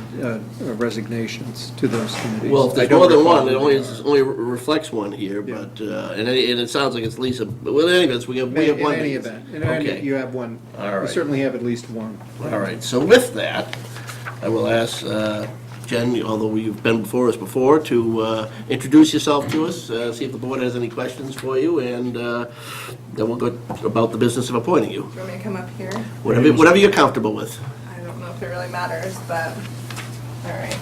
resignations to those committees. Well, if there's I don't more than recall one, it who only, they are. only reflects one here, Yeah. but, and it sounds like it's Lisa, well, in any event, we have one. In any event, Okay. you have one. All You right. certainly have at least one. All right, so with that, I will ask Jen, although you've been before us before, to introduce yourself to us, see if the board has any questions for you, and then we'll go about the business of appointing you. Do you want me to come up here? Whatever you're comfortable with. I don't know if it really matters, but, all right.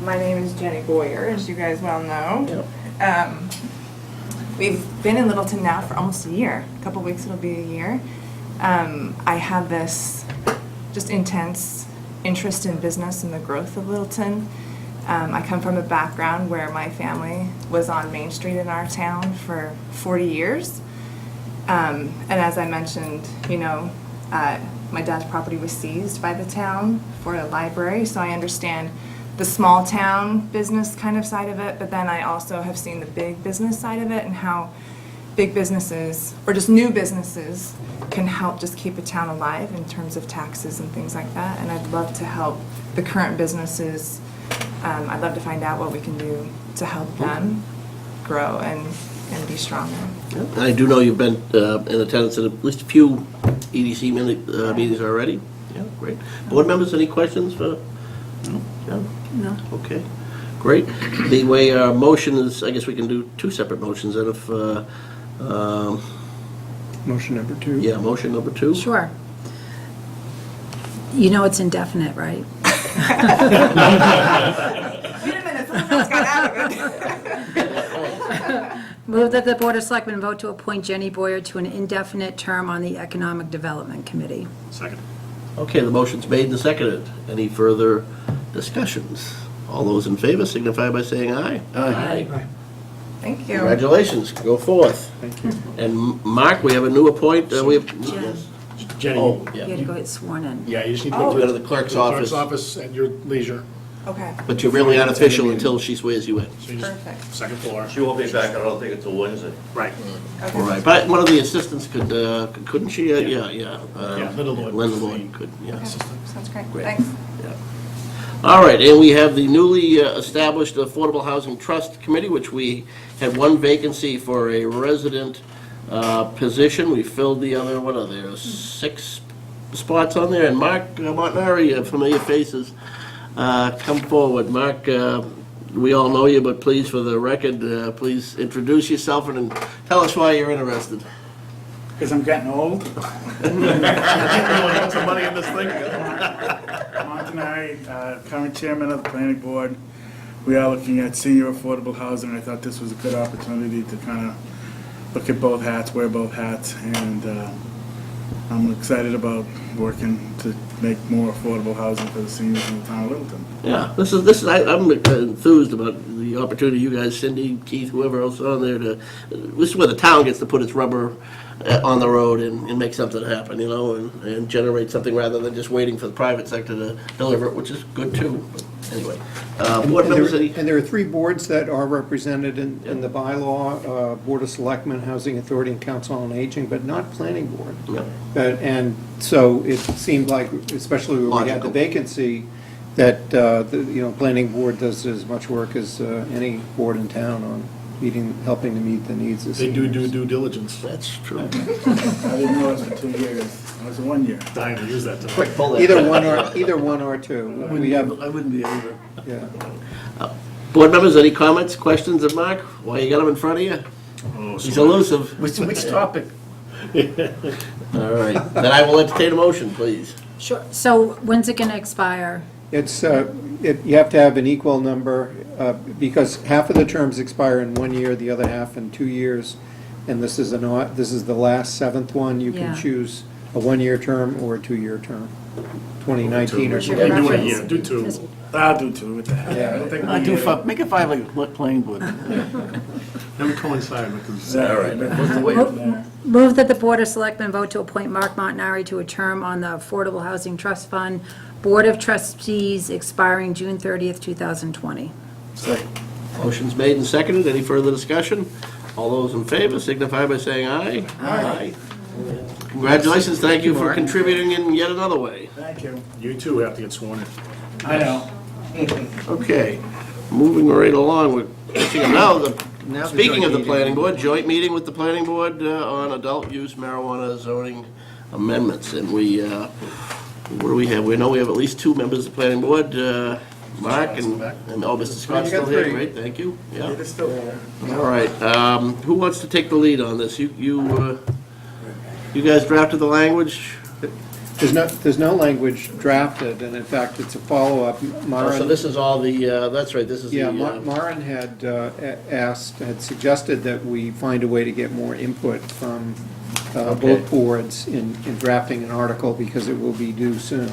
My name is Jenny Boyer, as you guys well know. We've been in Littleton now for almost a year. A couple weeks it'll be a year. I have this just intense interest in business and the growth of Littleton. I come from a background where my family was on Main Street in our town for 40 years. And as I mentioned, my dad's property was seized by the town for a library, so I understand the small town business kind of side of it, but then I also have seen the big business side of it and how big businesses, or just new businesses, can help just keep a town alive in terms of taxes and things like that. And I'd love to help the current businesses. I'd love to find out what we can do to help them grow and be stronger. And I do know you've been in attendance at at least a few EDC meetings already. Yeah, great. Board members, any questions for? No? No. Okay, great. The way our motion is, I guess we can do two separate motions, and if, Motion number 2? yeah, motion number 2? Sure. You know it's indefinite, right? Wait a minute, someone else got out of it. Move that the Board of Selectmen vote to appoint Jenny Boyer to an indefinite term on the Economic Development Committee. Second. Okay, the motion's made and seconded. Any further discussions? All those in favor signify by saying aye. Aye. Thank you. Congratulations, go forth. Thank you. And Mark, we have a new we have. Jen. Yes. Jenny. Oh, You yeah. had to go get sworn in. Yeah, you just need to Oh. go Go to the clerk's office. at your leisure. Okay, But you're really unofficial until she swears you in. So you just- perfect. Second floor. She won't be back, I don't think, until Wednesday. Right. Okay. All right, but one of the assistants couldn't she? Yeah. Yeah, Linda Lloyd. Linda Lloyd could, yeah. Okay, sounds great. Great. Thanks. All right, and we have the newly established Affordable Housing Trust Committee, which we had one vacancy for a resident position. We filled the other, what are there, 6 spots on there? And Mark Montanari, familiar faces, come forward. Mark, we all know you, but please, for the record, please introduce yourself and tell us why you're interested. Because I'm getting old. Got some money in this thing. Montanari, current chairman of the planning board. We are looking at senior affordable housing. I thought this was a good opportunity to kind of look at both hats, wear both hats, and I'm excited about working to make more affordable housing for the seniors in the town of Littleton. Yeah, I'm enthused about the opportunity you guys, Cindy, Keith, whoever else on there, this is where the town gets to put its rubber on the road and make something happen, you know, and generate something rather than just waiting for the private sector to deliver it, which is good too. Anyway, board members, any? And there are 3 boards that are represented in the bylaw, Board of Selectmen, Housing Authority, and Council on Aging, but not Planning Board. And so it seemed like, especially when we had the vacancy, that, Planning Board does as much work as any board in town on helping to meet the needs of They seniors. do due diligence. That's true. I didn't know it was for 2 years. It was 1 year. Dying to use that tonight. Either one or two. We have, I wouldn't be able to. yeah. Board members, any comments, questions of Mark? Why you got him in front of you? Oh, He's elusive. Which topic? All right, then I will entertain a motion, please. Sure. So when's it going to expire? It's, you have to have an equal number, because half of the terms expire in 1 year, the other half in 2 years, and this is the last 7th one. You Yeah. can choose a 1-year term or a 2-year term, 2019 or What's your something. Do a preference? year, do 2. I'll do 2, what the heck. Yeah. I don't think I'll we do need it. 5, make it 5 like planning board. That would coincide with the. Exactly. Move that the Board of Selectmen vote to appoint Mark Montanari to a term on the Affordable Housing Trust Fund Board of Trustees expiring June 30th, 2020. Motion's made and seconded. Any further discussion? All those in favor signify by saying aye. Aye. Congratulations, thank you for contributing in yet another way. Thank you. You too have to get sworn in. I know. Okay, moving right along, speaking of the planning board, joint meeting with the planning board on adult use marijuana zoning amendments, and what do we have? We know we have at least 2 members of the planning board, Mark and Mr. Scott's still here, great, thank you. Yeah. It is still there. All right, who wants to take the lead on this? You guys drafted the language? There's no language drafted, and in fact, it's a follow-up. So this is all the, that's right, this is the. Yeah, Maren had had suggested that we find a way to get more input from both boards in drafting an article, because it will be due soon.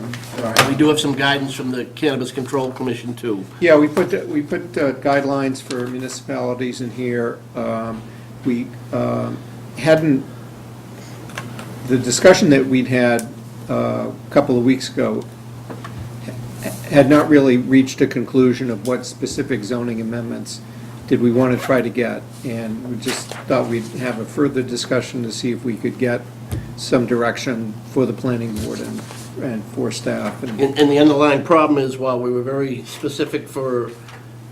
We do have some guidance from the Cannabis Control Commission, too. Yeah, we put guidelines for municipalities in here. We hadn't, the discussion that we'd had a couple of weeks ago had not really reached a conclusion of what specific zoning amendments did we want to try to get. And we just thought we'd have a further discussion to see if we could get some direction for the planning board and for staff. And the underlying problem is, while we were very specific for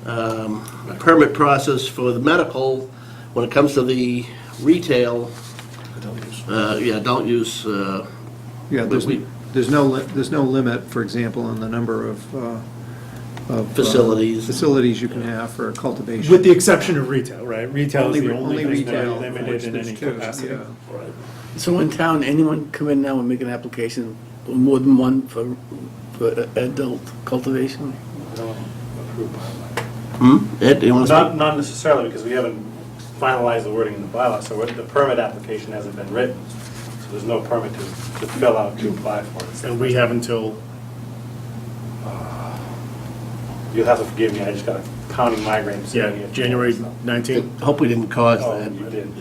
permit process for the medical, when it comes to the retail, adult use. Yeah, there's no limit, for example, on the number of facilities you can have for cultivation. With the exception of retail, right? Retail is the Only only thing that retail, are limited which in there's any 2, capacity. yeah. So in town, anyone come in now and make an application, or more than one for adult cultivation? Ed, do you want to speak? Not necessarily, because we haven't finalized the wording in the bylaw, so the permit application hasn't been written. So there's no permit to fill out to apply for it. And we have until, you'll have to forgive me, I just got a counting migraine. Yeah, January 19th. Hope we didn't cause Oh, that. you did.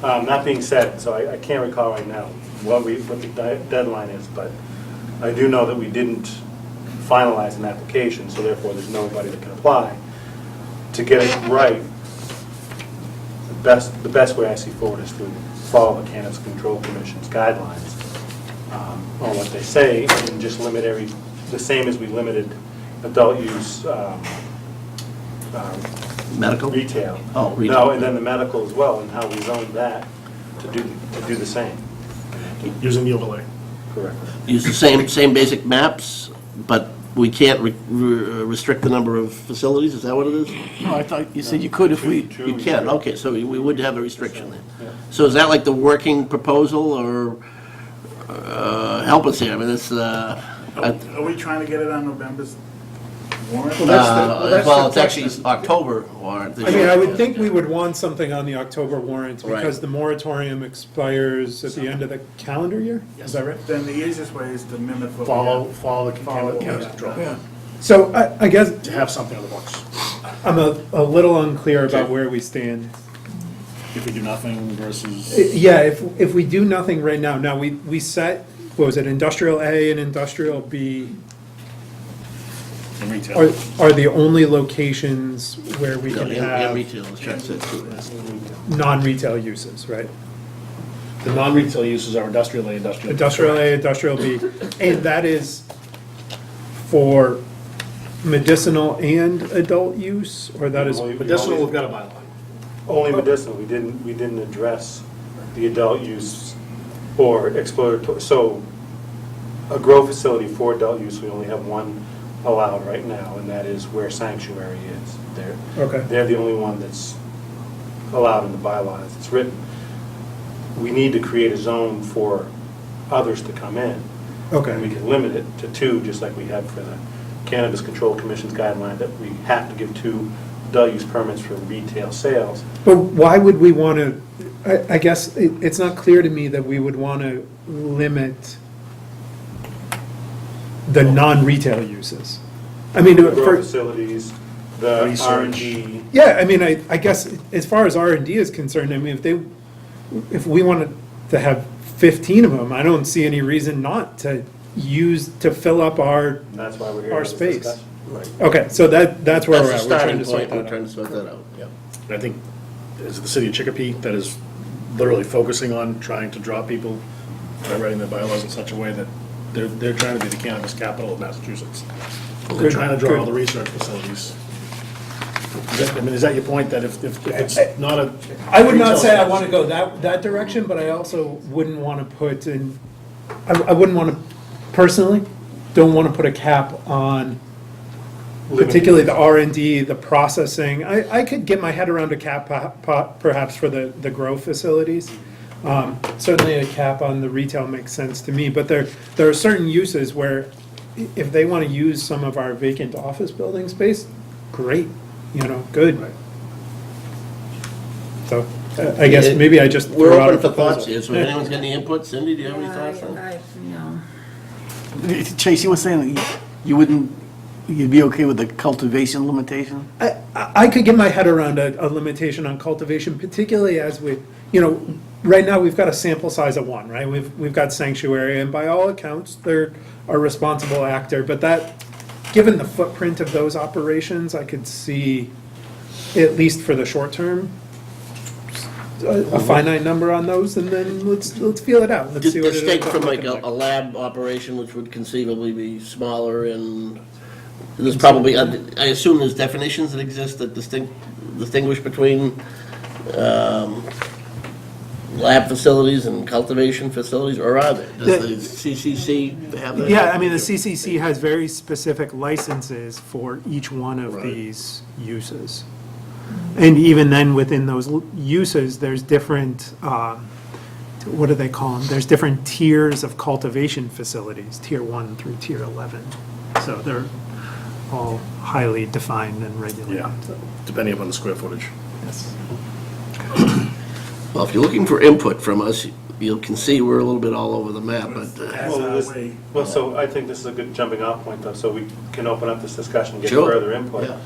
That being said, so I can't recall right now what the deadline is, but I do know that we didn't finalize an application, so therefore there's nobody that can apply. To get it right, the best way I see forward is to follow the Cannabis Control Commission's guidelines on what they say, and just limit the same as we limited adult use Medical? retail. Oh, retail. No, and then the medical as well, and how we zoned that to do the same. Using the overlay. Correct. Use the same basic maps, but we can't restrict the number of facilities, is that what it is? No, I thought you said you could if we. You can, okay, so we would have a restriction then. So is that like the working proposal, or help us here? I mean, it's, Are we trying to get it on November's warrant? Well, it's actually October warrant. I mean, I would think we would want something on the October warrant Right. because the moratorium expires at the end of the calendar year? Is that right? Then the easiest way is to mimic what we Follow the cannabis control. So I guess To have something on the books. I'm a little unclear about where we stand. If we do nothing versus. Yeah, if we do nothing right now, we set, what was it, industrial A and industrial B In retail. are the only locations where we No, can in have retail, as Chuck said, too. non-retail uses, right? The non-retail uses are industrial A, industrial B. Industrial A, industrial B, and that is for medicinal and adult use, or that is? Medicinal, we've got a bylaw. Only medicinal, we didn't address the adult use or exploratory, so a grow facility for adult use, we only have one allowed right now, and that is where Sanctuary is. Okay. They're the only one that's allowed in the bylaws, it's written. We need to create a zone for others to come in. Okay. And we can limit it to 2, just like we have for the Cannabis Control Commission's guideline, that we have to give 2 adult use permits for retail sales. But why would we want to, I guess it's not clear to me that we would want to limit the non-retail uses. I mean, The grow for, facilities, the Research. R&D. yeah, I mean, I guess as far as R&D is concerned, I mean, if we wanted to have 15 of them, I don't see any reason not to fill up our That's why we're here. our to space. discuss. Okay, so that's where we're That's at. the We're trying starting to sort point, that we're out. trying to sort that out. And I think, is it the city of Chicopee that is literally focusing on trying to draw people by writing their bylaws in such a way that they're trying to be the cannabis capital of Massachusetts. They're Good, trying to draw good. all the research facilities. Is that your point, that if it's not a. I would not say I retail want to go that direction, but I also wouldn't want to put in, I wouldn't want to, personally, don't want to put a cap on particularly the R&D, the processing. I could get my head around a cap perhaps for the grow facilities. Certainly a cap on the retail makes sense to me, but there are certain uses where if they want to use some of our vacant office building space, great, good. So I guess maybe I just We're threw out a open for thoughts proposal. here, so if anyone's got any input, Cindy, do you have any thoughts on it? No. Chase, you were saying that you'd be okay with the cultivation limitation? I could get my head around a limitation on cultivation, particularly as right now, we've got a sample size of 1, right? We've got Sanctuary, and by all accounts, they're a responsible actor, but given the footprint of those operations, I could see, at least for the short term, a finite number on those, and then let's feel it out. Let's see what it Distinct ends up from like looking a lab operation, which would conceivably be smaller, and there's probably, I assume there's definitions that exist that distinguish between lab facilities and cultivation facilities, or are there? Does the CCC have that? Yeah, I mean, the CCC has very specific licenses for each one of these uses. And even then, within those uses, there's different, what do they call them? There's different tiers of cultivation facilities, tier 1 through tier 11. So they're all highly defined and regulated. Yeah, depending upon the square footage. Yes. Well, if you're looking for input from us, you can see we're a little bit all over the map, but So I think this is a good jumping off point, though, so we can open up this discussion, get Sure. further input. Yeah.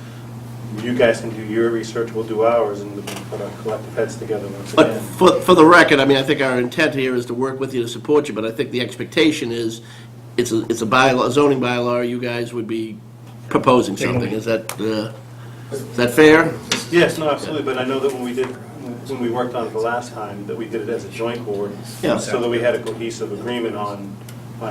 You guys can do your research, we'll do ours, and we can put our collective heads together once But again. for the record, I mean, I think our intent here is to work with you to support you, but I think the expectation is, it's a bylaw, a zoning bylaw, you guys would be proposing something. Is that fair? Yes, no, absolutely, but I know that when we worked on it the last time, that we did it as a joint board, Yeah. so that we had a cohesive agreement on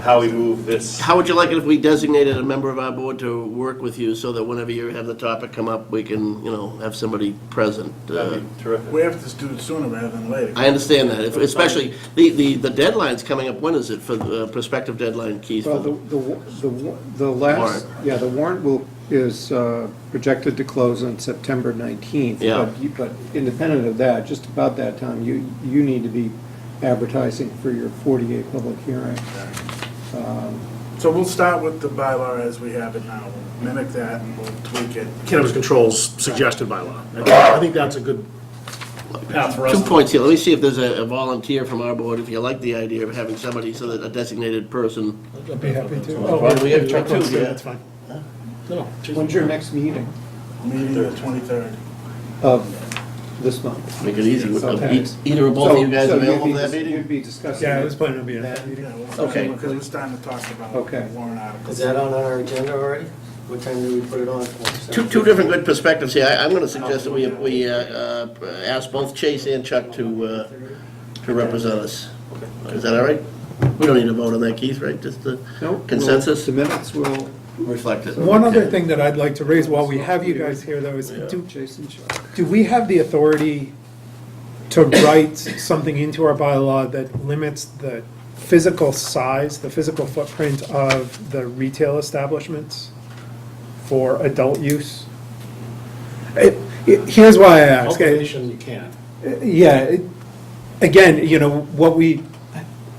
how we move this. How would you like it if we designated a member of our board to work with you so that whenever you have the topic come up, we can, have somebody present? That'd be terrific. We have to do it sooner rather than later. I understand that, especially, the deadline's coming up, when is it for the prospective deadline, Keith? Well, the last, Warrant. the warrant is projected to close on September 19th. Yeah. But independent of that, just about that time, you need to be advertising for your 48 public hearing. So we'll start with the bylaw as we have it now. We'll mimic that and we'll tweak it. Cannabis controls suggested bylaw. I think that's a good path for us. 2 points here. Let me see if there's a volunteer from our board, if you like the idea of having somebody, so that a designated person. I'd be happy to. Well, we have Chuck too, That's good, yeah. that's fine. No, When's your next meeting Meeting the 23rd. of this month? Make it easy. Okay. Either or both of you guys So available you'd for be- that meeting? You'd be discussing. Yeah, I it was planning on being at that then? meeting. Yeah, we'll Okay. Because it's time to talk about Okay. warrant articles. Is that on our agenda already? What time do we put it on for? Two different good perspectives here. I'm going to suggest that we ask both Chase and Chuck to represent us. Is that all right? We don't need to vote on that, Keith, right? Just the Nope. consensus? The minutes will Reflect it. One other thing that I'd like to raise while we have you guys here, though, is Jason Chuck. do we have the authority to write something into our bylaw that limits the physical size, the physical footprint of the retail establishments for adult use? Here's why I ask. Cultivation, you can. Yeah, again, you know, what we,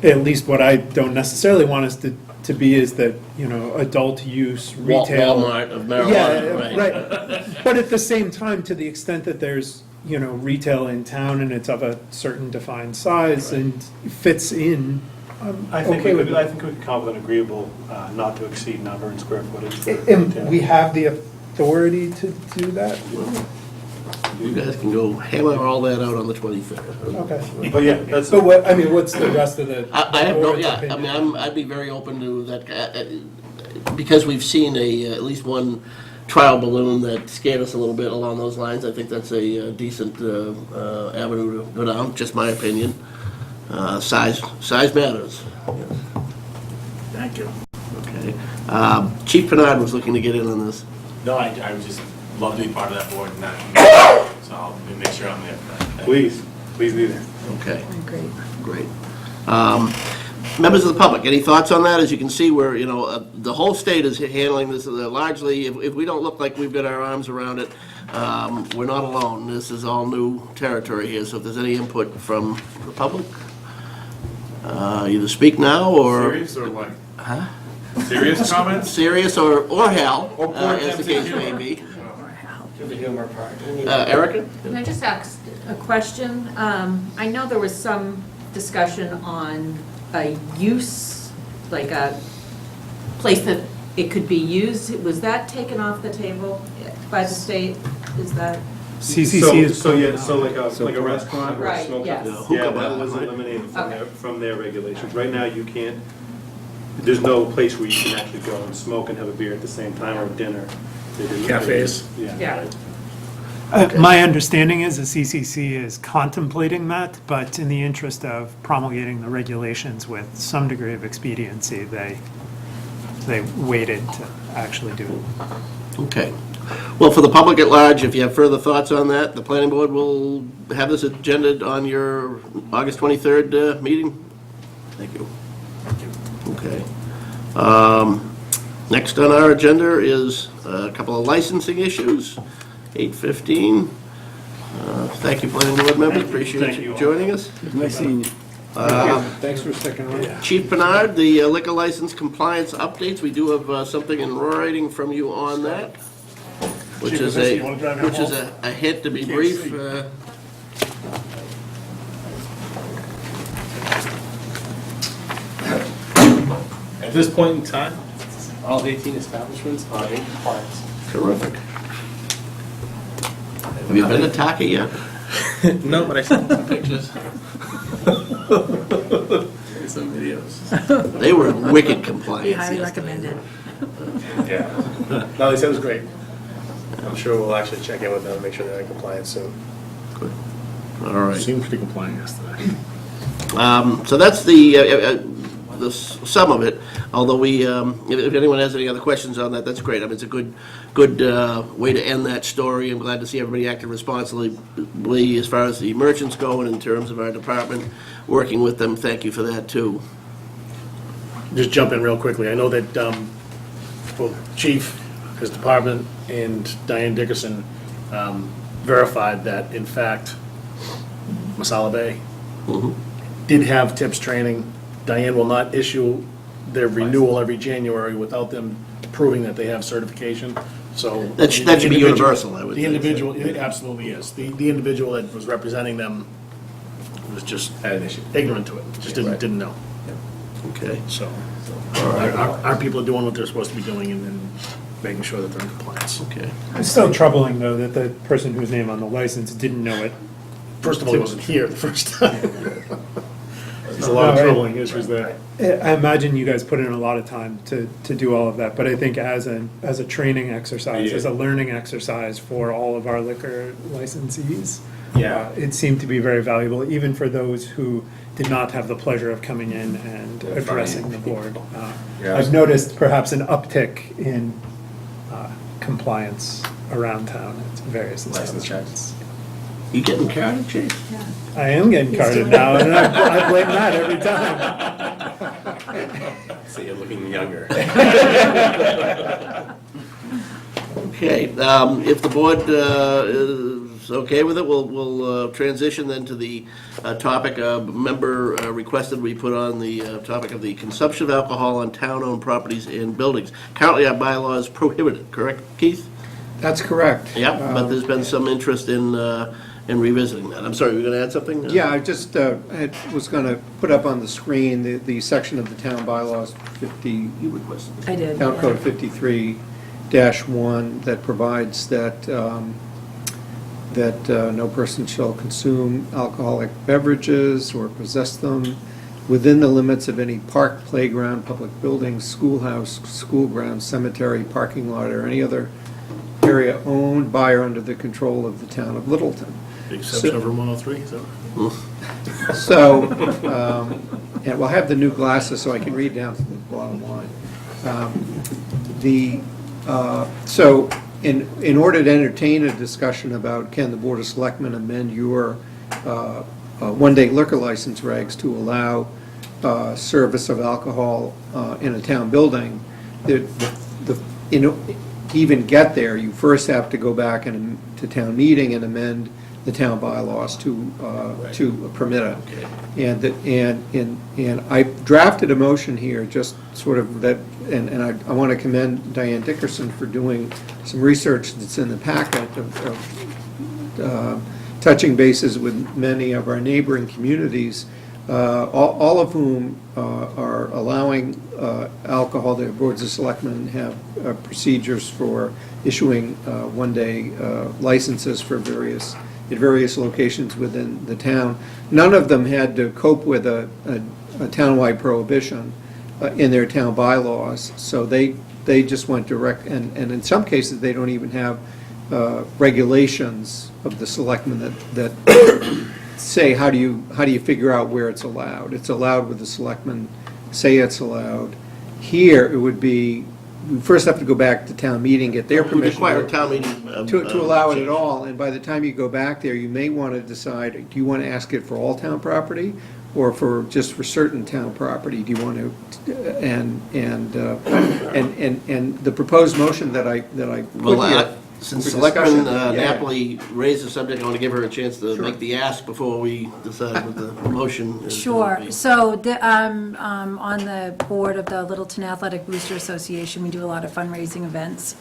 at least what I don't necessarily want us to be is that, you know, adult use retail. Walmart of marijuana, Yeah, right. right. But at the same time, to the extent that there's, you know, retail in town and it's of a certain defined size and fits in, I'm I think okay we with could, I that. think we could come up with an agreeable, not to exceed number in square footage. for And retail. we have the authority to do that? You guys can go hammer all that out on the 23rd. Okay. But yeah, that's. So what, I mean, what's the rest of the? I have no, board's yeah, I opinion? mean, I'd be very open to that, because we've seen at least one trial balloon that scared us a little bit along those lines. I think that's a decent avenue to go down, just my opinion. Size matters. Thank you. Okay. Chief Bernard was looking to get in on this. No, I would just love to be part of that board and that, so I'll make sure I'm there for that. Please be there. Okay. Great. Members of the public, any thoughts on that? As you can see, we're, you know, the whole state is handling this largely. If we don't look like we've got our arms around it, we're not alone. This is all new territory here, so if there's any input from the public, either speak now or... Serious or what? Huh? Serious comments? Serious or Hal, Or poor as the attempts at case may humor. be. The humor part. Erica? Can I just ask a question? I know there was some discussion on a use, like a place that it could be used. Was that taken off the table by the state? Is that? CCC is. So like a restaurant or a Right, smokehouse? yes. Yeah, that was eliminated Okay. from their regulations. Right now, you can't, there's no place where you can actually go and smoke and have a beer at the same time or dinner. They do- Cafes. Yeah. My understanding is the CCC is contemplating that, but in the interest of promulgating the regulations with some degree of expediency, they waited to actually do it. Okay. Well, for the public at large, if you have further thoughts on that, the planning board will have this agenda on your August 23rd meeting? Thank you. Okay. Next on our agenda is a couple of licensing issues, 8:15. Thank you, planning board members, appreciate you joining us. Nice seeing you. Thanks for sticking around. Chief Bernard, the liquor license compliance updates, we do have something in writing from you on that, which Chief is Kaczynski, you wanna drive me home? a hint to be Can't brief. see. At this point in time, all 18 establishments are in compliance. Terrific. Have you been to Taka yet? No, but I saw some pictures. And some videos. They were in wicked compliance We highly yesterday. recommend it. Yeah. No, they said it was great. I'm sure we'll actually check in with them and make sure they're in compliance soon. Good. All right. Seemed pretty compliant yesterday. So that's the sum of it, although we, if anyone has any other questions on that, that's great. I mean, it's a good way to end that story. I'm glad to see everybody acting responsibly as far as the merchants go and in terms of our department, working with them. Thank you for that, too. Just jump in real quickly. I know that both Chief, his department, and Diane Dickerson verified that, in fact, Masala Bay did have tips training. Diane will not issue their renewal every January without them proving that they have certification, so. That should be the individual- universal, I would The think. individual, it absolutely is. The individual that was representing them was just ignorant to it, just didn't know. Okay. So, our people are doing what they're supposed to be doing and making sure that they're in compliance. Okay. It's still troubling, though, that the person whose name on the license didn't know it. First of all, he wasn't here the first time. There's a lot of troubling issues there. I imagine you guys put in a lot of time to do all of that, but I think as a training exercise, as a learning exercise for all of our liquor licensees, it seemed to be very valuable, even for those who did not have the pleasure of coming in and addressing the board. I've noticed perhaps an uptick in compliance around town at various establishments. You getting carded, Chief? I am getting carded now, and I blame that every time. So you're looking younger. Okay, if the board is okay with it, we'll transition then to the topic. A member requested we put on the topic of the consumption of alcohol on town-owned properties and buildings. Currently, our bylaw is prohibited, correct, Keith? That's correct. Yeah, but there's been some interest in revisiting that. I'm sorry, you were going to add something? Yeah, I just was going to put up on the screen the section of the town bylaws 50. You requested. I did. Town Code 53-1 that provides that no person shall consume alcoholic beverages or possess them within the limits of any park, playground, public building, schoolhouse, school ground, cemetery, parking lot, or any other area owned by or under the control of the town of Littleton. The exception of Room 103, so. So, and we'll have the new glasses so I can read down to the bottom line. So, in order to entertain a discussion about can the Board of Selectmen amend your one-day liquor license regs to allow service of alcohol in a town building, to even get there, you first have to go back to town meeting and amend the town bylaws to permit it. And I drafted a motion here, just sort of that, and I want to commend Diane Dickerson for doing some research that's in the packet of touching bases with many of our neighboring communities, all of whom are allowing alcohol. Their boards of selectmen have procedures for issuing one-day licenses for various locations within the town. None of them had to cope with a townwide prohibition in their town bylaws, so they just went direct, and in some cases, they don't even have regulations of the selectmen that say how do you figure out where it's allowed. It's allowed with the selectmen say it's allowed. Here, it would be, we first have to go back to town meeting, get their We permission. require a town meeting. To allow it at all, and by the time you go back there, you may want to decide, do you want to ask it for all town property, or just for certain town property? Do you want to, and the proposed motion that I put Well, here. since for Selectman discussion, yeah. Napoli raised the subject, I want to give her a chance to make the ask before we decide what the motion is. Sure. So on the board of the Littleton Athletic Booster Association, we do a lot of fundraising events,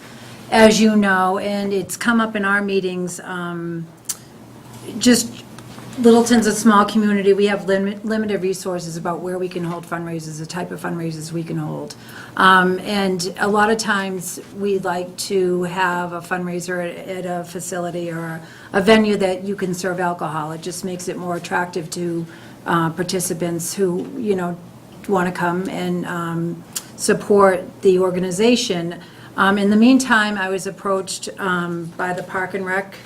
as you know, and it's come up in our meetings. Just Littleton's a small community. We have limited resources about where we can hold fundraisers, the type of fundraisers we can hold. And a lot of times, we like to have a fundraiser at a facility or a venue that you can serve alcohol. It just makes it more attractive to participants who, want to come and support the organization. In the meantime, I was approached by the Park and Rec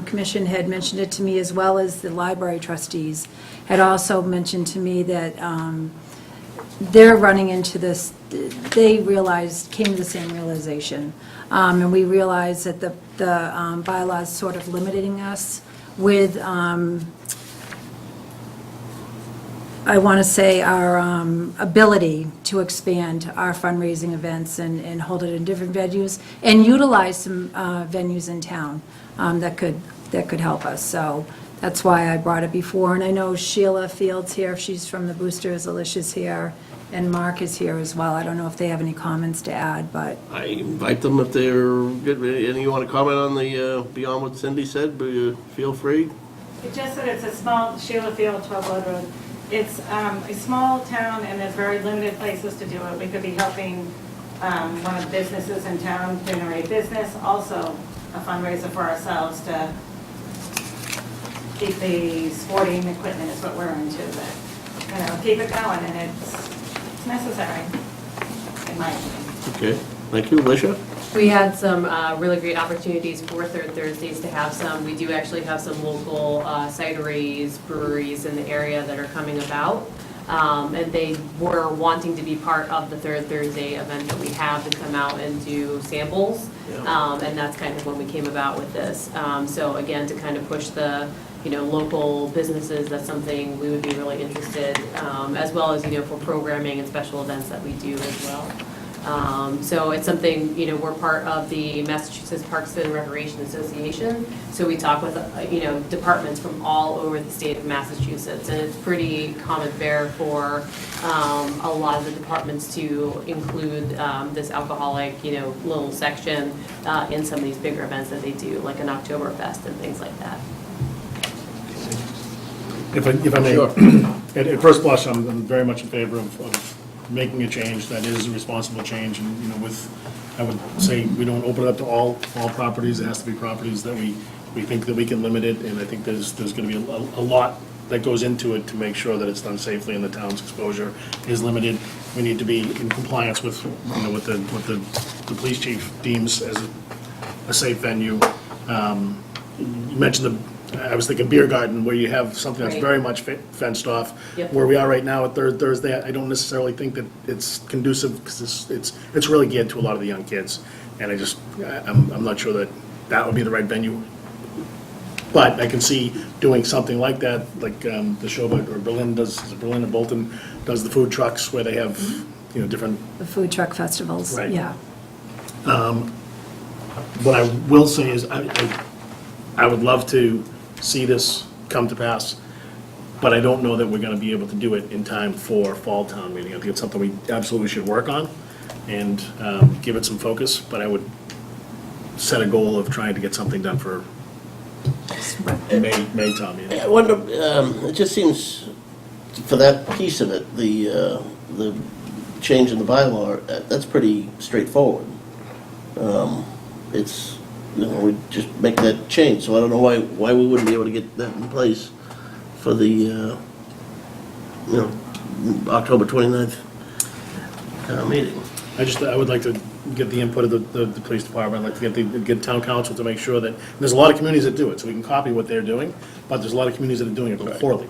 Commission, had mentioned it to me, as well as the library trustees had also mentioned to me that they're running into this, they came to the same realization. And we realized that the bylaws sort of limiting us with, I want to say, our ability to expand our fundraising events and hold it in different venues and utilize some venues in town that could help us. So that's why I brought it before. And I know Sheila Fields here, she's from the Boosters, Alicia's here, And Mark is here as well. I don't know if they have any comments to add, but I invite them if they're good. Any you want to comment on the, beyond what Cindy said, but feel free. It just that it's a small, Sheila Field, 12 Blood Road. It's a small town and there's very limited places to do it. We could be helping one of the businesses in town generate business, also a fundraiser for ourselves to keep the sporting equipment is what we're into, but, keep it going, and it's necessary, in my opinion. Okay, thank you. Alicia? We had some really great opportunities for Third Thursdays to have some. We do actually have some local cideries, breweries in the area that are coming about. And they were wanting to be part of the Third Thursday event that we have to come out and do samples. And that's kind of when we came about with this. So again, to kind of push the local businesses, that's something we would be really interested, as well as, for programming and special events that we do as well. So it's something, we're part of the Massachusetts Parks and Recreation Association, so we talk with, departments from all over the state of Massachusetts, and it's pretty common fare for a lot of the departments to include this alcoholic, little section in some of these bigger events that they do, like an Oktoberfest and things like that. If I may, Sure. at first blush, I'm very much in favor of making a change that is a responsible change, and, I would say we don't open it up to all properties. It has to be properties that we think that we can limit it, and I think there's gonna be a lot that goes into it to make sure that it's done safely and the town's exposure is limited. We need to be in compliance with, what the police chief deems as a safe venue. You mentioned I was thinking beer garden, where you have something that's Right. very much fenced off. Yep. Where we are right now at Third Thursday, I don't necessarily think that it's conducive, because it's really geared to a lot of the young kids. And I'm not sure that would be the right venue. But I can see doing something like that, like the Showboat, or Berlin or Bolton does the food trucks, where they have, different. the food truck festivals, Right. yeah. What I will say is, I would love to see this come to pass, but I don't know that we're gonna be able to do it in time for fall town meeting. I think it's something we absolutely should work on and give it some focus, but I would set a goal of trying to get something done for May town meeting. I wonder, it just seems, for that piece of it, the change in the bylaw, that's pretty straightforward. It's, we just make that change, so I don't know why we wouldn't be able to get that in place for the, October 29th town meeting. I would like to get the input of the police department. I'd like to get town council to make sure that, there's a lot of communities that do it, so we can copy what they're doing, but there's a lot of communities that are doing it poorly,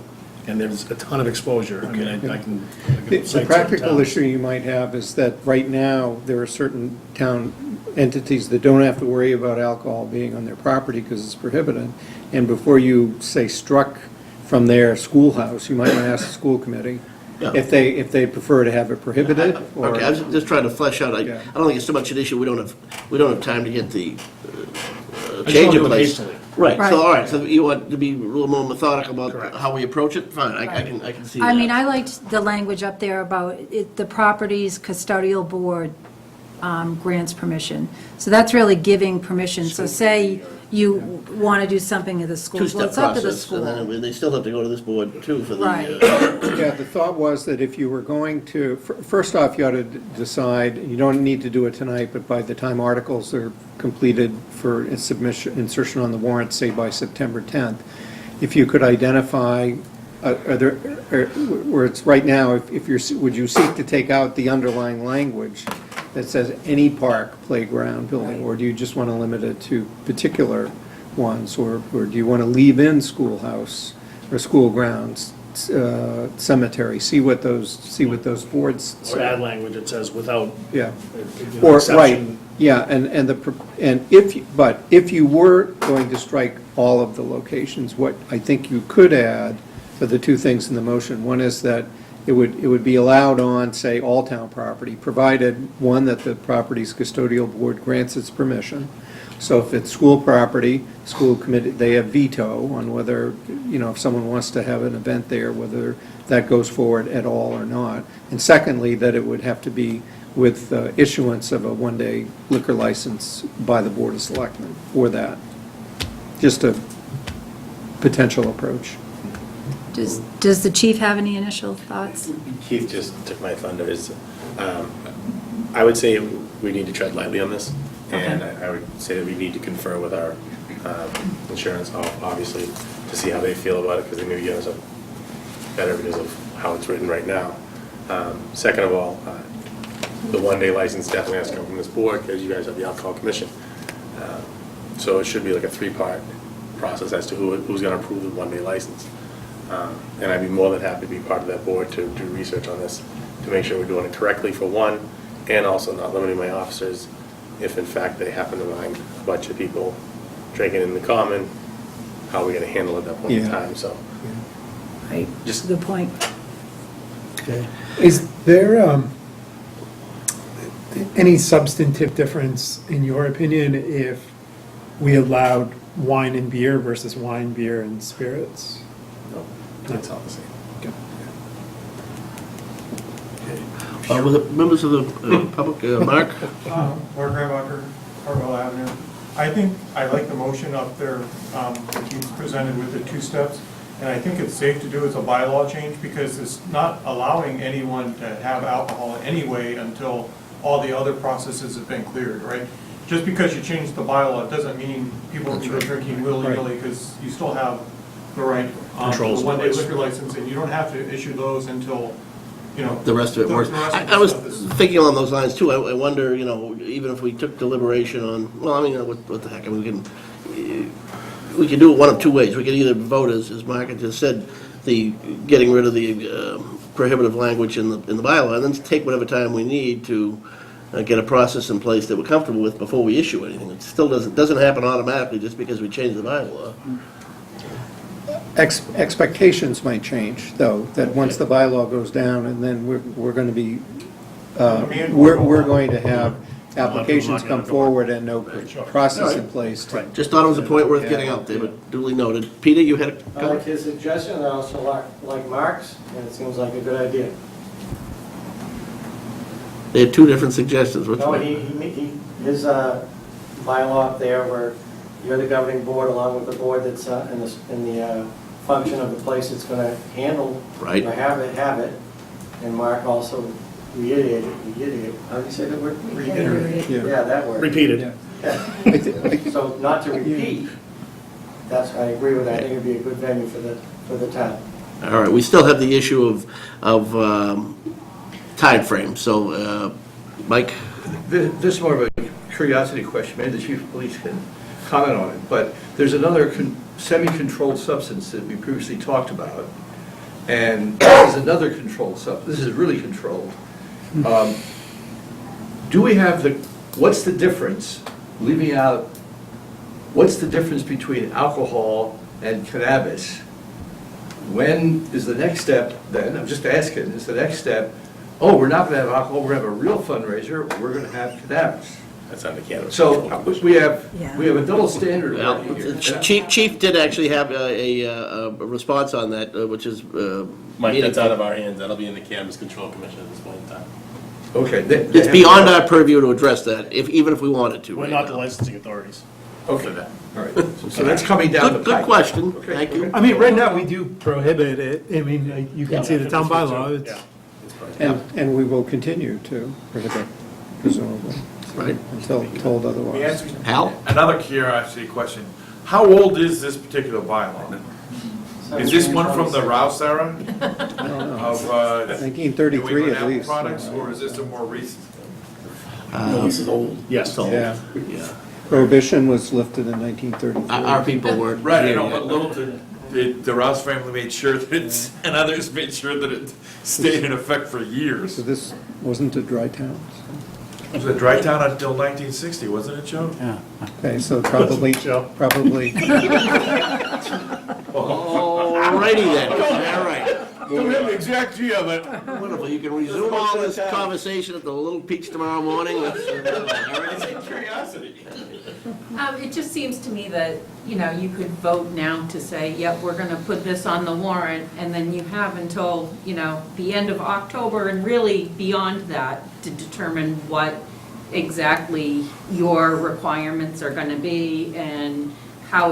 and there's a ton of exposure. I mean, I can The cite practical certain issue you might have is that right now, there are certain town entities that don't have to worry about alcohol being on their property because it's prohibited. And before you say struck from their schoolhouse, you might want to ask the school committee Yeah. if they prefer to have it prohibited or. Okay, I was just trying to flesh out, I don't think it's so much an issue, we don't have time to get the change in place. Right, Right. so, all right, so you want to be a little more methodical about how we approach it? Fine, I can see that. I mean, I liked the language up there about the property's custodial board grants permission. So that's really giving permission. So say you want to do something at the school, well, Two-step it's up to the process, and school. then they still have to go to this board too for the. Right. Yeah, the thought was that if you were going to, first off, you ought to decide, you don't need to do it tonight, but by the time articles are completed for submission, insertion on the warrant, say by September 10th, if you could identify, where it's right now, if you're, would you seek to take out the underlying language that says any park, playground, building, or do you just want to limit it to particular ones, or do you want to leave in schoolhouse or school grounds, cemetery, see what those boards Or say. add language that says without. Yeah. Or, right, exception. yeah, and if you were going to strike all of the locations, what I think you could add are the two things in the motion. One is that it would be allowed on, say, all town property, provided, one, that the property's custodial board grants its permission, So if it's school property, school committee, they have veto on whether, if someone wants to have an event there, whether that goes forward at all or not. And secondly, that it would have to be with issuance of a one-day liquor license by the Board of Selectmen for that. Just a potential approach. Does the chief have any initial thoughts? Keith just took my thunder. I would say we need to tread lightly on this, and I would say that we need to confer with our insurance, obviously, to see how they feel about it, because they may give us a better because of how it's written right now. Second of all, the one-day license definitely has to come from this board, because you guys have the alcohol commission. So it should be like a three-part process as to who's going to approve the one-day license. And I'd be more than happy to be part of that board to do research on this, to make sure we're doing it correctly for one, and also not limiting my officers if in fact they happen to find a bunch of people drinking in the common, how are we going to handle it at that point in Yeah. time, so. Right, just a good point. Okay. Is there any substantive difference, in your opinion, if we allowed wine and beer versus wine, beer, and spirits? No, it's all the same. Will the members of the public, Mark? Mark Grabbacher, Hartwell Avenue. I like the motion up there that you presented with the 2 steps, and I think it's safe to do as a bylaw change, because it's not allowing anyone to have alcohol anyway until all the other processes have been cleared, right? Just because you change the bylaw doesn't mean people can go drinking willy-nilly, because you still have the right Controls the in one-day place. liquor license, and you don't have to issue those until, The rest of it works. the rest of I was the stuff is- thinking along those lines too. I wonder, even if we took deliberation on, what the heck, we could do it one of two ways. We could either vote, as Mark had just said, getting rid of the prohibitive language in the bylaw, and then take whatever time we need to get a process in place that we're comfortable with before we issue anything. It still doesn't happen automatically just because we change the bylaw. Expectations might change, though, that once the bylaw goes down, and then we're going to be, we're going to have applications come forward and no process in place to... Just thought it was a point worth getting out there, but duly noted. Peter, you had a I like his suggestion, I also like Mark's, and it seems like a good idea. They had two different suggestions. Which No, one? his bylaw up there where you're the governing board along with the board that's in the function of the place it's going to handle. Right. Or have it, and Mark also reiterated, how do you say that word? Reiterate. Yeah, that word. Repeated. Yeah. So not to repeat, I agree with that, I think it'd be a good venue for the town. All right, we still have the issue of timeframe, so, Mike? This is more of a curiosity question, maybe the chief of police can comment on it, but there's another semi-controlled substance that we previously talked about, and there's another controlled substance, this is really controlled. Do we have what's the difference, leaving out, what's the difference between alcohol and cannabis? When is the next step then, I'm just asking, is the next step, oh, we're not going to have alcohol, we're going to have a real fundraiser, we're going to have cannabis? That's not the cannabis. So we have a double standard Well, here. Chief did actually have a response on that, which is... Mike, that's out of our hands. That'll be in the Cannabis Control Commission at this point in time. Okay. It's beyond our purview to address that, even if we wanted to. We're right not now. the licensing authorities. Okay, all right. So that's coming down the pipe. Good question, thank you. I mean, right now, we do prohibit it. I mean, you can see the town bylaw. It's- And we will continue to prohibit, presumably. Right. Until told otherwise. Hal? Another curiosity question. How old is this particular bylaw? Is this one from the Rouse era? I don't know. Of 1933 New England at apple least. products, or is this a more recent? No, this is old. Yes, old. Yeah. Yeah. Prohibition was lifted in 1933. Our people weren't. Right, I here know, yet. but Littleton, the Rouse family made sure that it's, and others made sure that it stayed in effect for years. So this wasn't a dry town. It was a dry town until 1960, wasn't it, Joe? Yeah. Okay, so probably. Alrighty then, all right. Don't have the exact year, but. Wonderful, you can resume all this conversation at the Little Peach tomorrow morning. Curiosity. It just seems to me that, you know, you could vote now to say, yep, we're gonna put this on the warrant, and then you have until, you know, the end of October, and really beyond that, to determine what exactly your requirements are gonna be, and how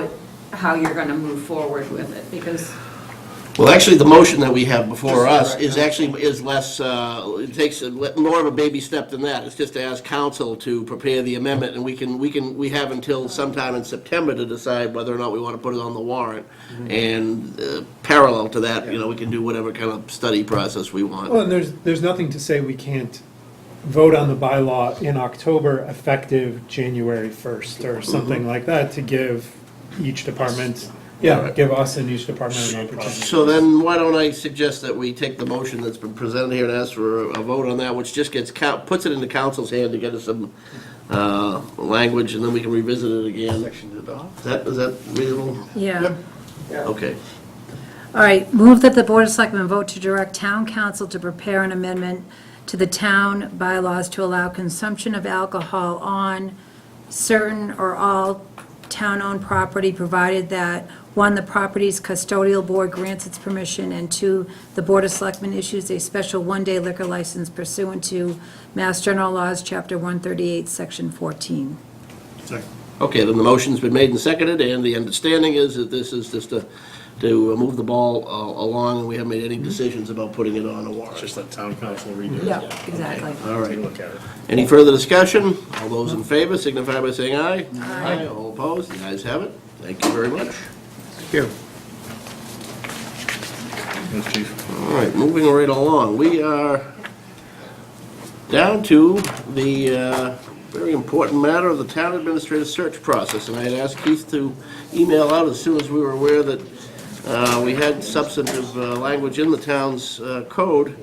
you're gonna move forward with it, because Well, actually, the motion that we have before us is less, it takes more of a baby step than that. It's just to ask council to prepare the amendment, and we have until sometime in September to decide whether or not we want to put it on the warrant. And parallel to that, you know, we can do whatever kind of study process we want. Well, and there's nothing to say we can't vote on the bylaw in October effective January 1st or something like that to give each department, give us and each department an opportunity. So then, why don't I suggest that we take the motion that's been presented here and ask for a vote on that, which just puts it into council's hand to get us some language, and then we can revisit it again. Is that reasonable? Yeah. Okay. All right, move that the Board of Selectmen vote to direct town council to prepare an amendment to the town bylaws to allow consumption of alcohol on certain or all town-owned property, provided that, 1, the property's custodial board grants its permission, and 2, the Board of Selectmen issues a special one-day liquor license pursuant to Mass General Laws, Chapter 138, Section 14. Okay, then the motion's been made and seconded, and the understanding is that this is just to move the ball along, and we haven't made any decisions about putting it on a warrant. Just let town council redo it. Yeah, exactly. All right. Take a look at it. Any further discussion? All those in favor signify by saying aye. Aye. All opposed? The ayes have it. Thank you very much. Thank you. Thanks, Chief. All right, moving right along. We are down to the very important matter of the town administrative search process, and I had asked Keith to email out as soon as we were aware that we had substantive language in the town's code,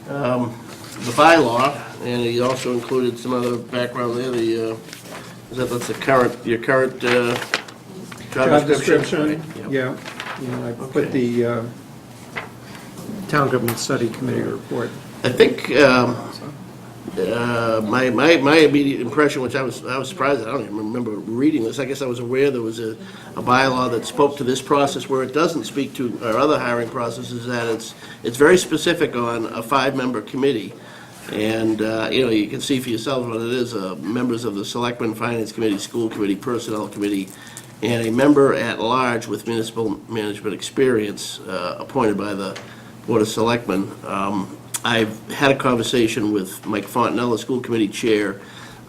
the bylaw, and he also included some other background there, that's your current job description? Right? Yeah, I put the Town Government Study Committee report. I think my immediate impression, which I was surprised, I don't even remember reading this, I guess I was aware there was a bylaw that spoke to this process. Where it doesn't speak to our other hiring processes, that it's very specific on a 5-member committee. And, you can see for yourselves what it is, members of the Selectmen, Finance Committee, School Committee, Personnel Committee, and a member at large with municipal management experience appointed by the Board of Selectmen. I've had a conversation with Mike Fontanella, School Committee Chair,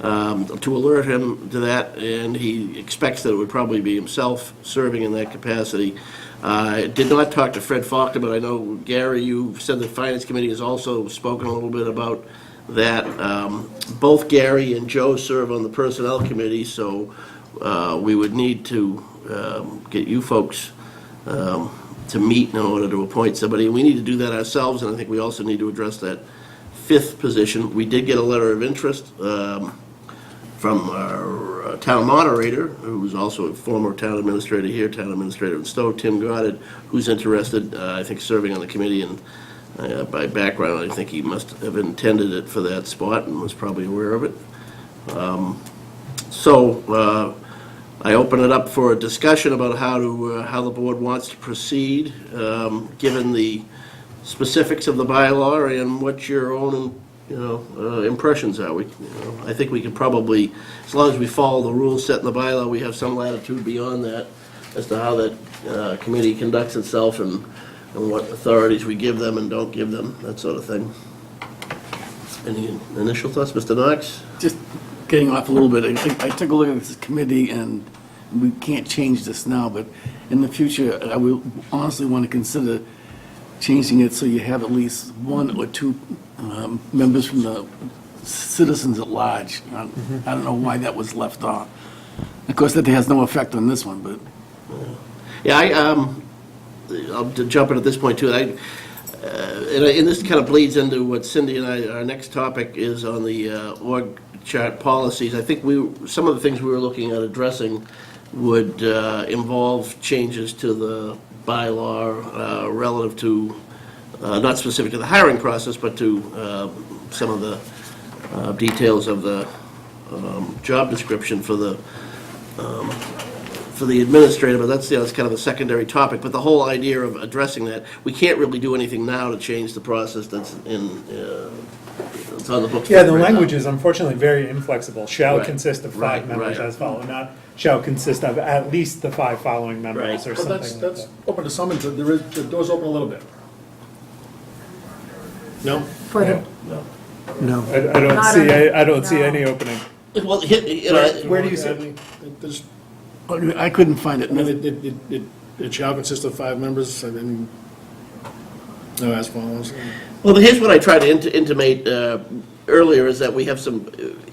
to alert him to that, and he expects that it would probably be himself serving in that capacity. I did not talk to Fred Faulkner, but I know, Gary, you said the Finance Committee has also spoken a little bit about that. Both Gary and Joe serve on the Personnel Committee, so we would need to get you folks to meet in order to appoint somebody. We need to do that ourselves, and I think we also need to address that 5th position. We did get a letter of interest from our town moderator, who's also a former town administrator here, town administrator in Stowe, Tim Goddard, who's interested, I think, serving on the committee, and by background, I think he must have intended it for that spot and was probably aware of it. I open it up for a discussion about how the board wants to proceed, given the specifics of the bylaw and what your own, impressions are. I think we can probably, as long as we follow the rules set in the bylaw, we have some latitude beyond that as to how that committee conducts itself and what authorities we give them and don't give them, that sort of thing. Any initial thoughts, Mr. Knox? Just getting off a little bit, I took a look at this committee, and we can't change this now, but in the future, I will honestly want to consider changing it so you have at least 1 or 2 members from the citizens at large. I don't know why that was left off. Of course, that has no effect on this one, but... Yeah, I'll jump in at this point, too. And this kind of bleeds into what Cindy and I, our next topic is on the org chart policies. I think some of the things we were looking at addressing would involve changes to the bylaw relative to not specific to the hiring process, but to some of the details of the job description for the administrator, but that's, that's kind of a secondary topic. But the whole idea of addressing that, we can't really do anything now to change the process that's it's on the books. Yeah, the right now. language is unfortunately very inflexible. Shall Right. consist of Right, five members right. as follows, not shall consist of at least the five following members or But something that's, like that's that. open to some, the door's open a little bit. No? For the, No. I don't Not see, on- I don't see no. any opening. Well, Where do you see it? There's, I couldn't find it. I mean, it shall consist of 5 members, and then, no, as follows. Well, here's what I tried to intimate earlier, is that we have some,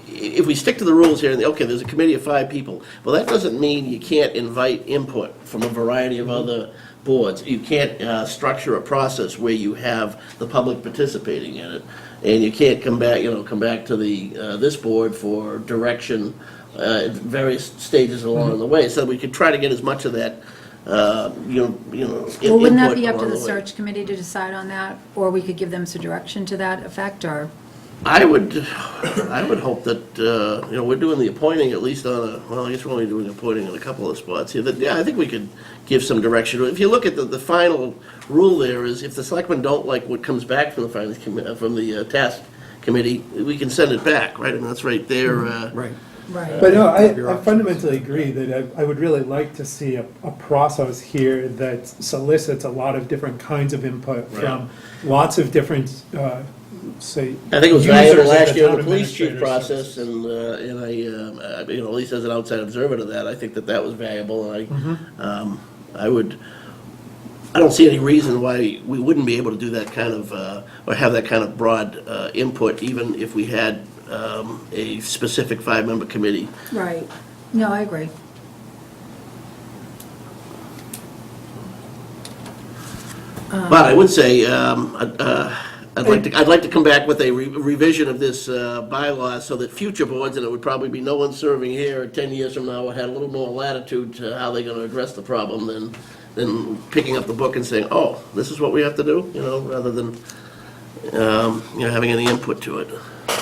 if we stick to the rules here, and, okay, there's a committee of 5 people, well, that doesn't mean you can't invite input from a variety of other boards. You can't structure a process where you have the public participating in it, and you can't come back to the, this board for direction at various stages along the way. So we could try to get as much of that, well, wouldn't that be input up to along the the way. search committee to decide on that? Or we could give them some direction to that effect, or? I would hope that, we're doing the appointing at least on I guess we're only doing appointing in a couple of spots here. Yeah, I think we could give some direction. If you look at the final rule there is, if the selectmen don't like what comes back from the finance from the task committee, we can send it back, right? I mean, that's right there. Right. Right. But no, I fundamentally agree that I would really like to see a process here that solicits a lot of different kinds of input from lots of different, say, I think it was users valuable of last year in town the police chief administrators. process, and I, at least as an outside observer to that, I think that was valuable, and I don't see any reason why we wouldn't be able to do that kind of, or have that kind of broad input, even if we had a specific 5-member committee. Right. No, I agree. But I would say, I'd like to come back with a revision of this bylaw so that future boards, and it would probably be no one serving here 10 years from now, had a little more latitude to how they're going to address the problem than picking up the book and saying, oh, this is what we have to do, rather than, having any input to it.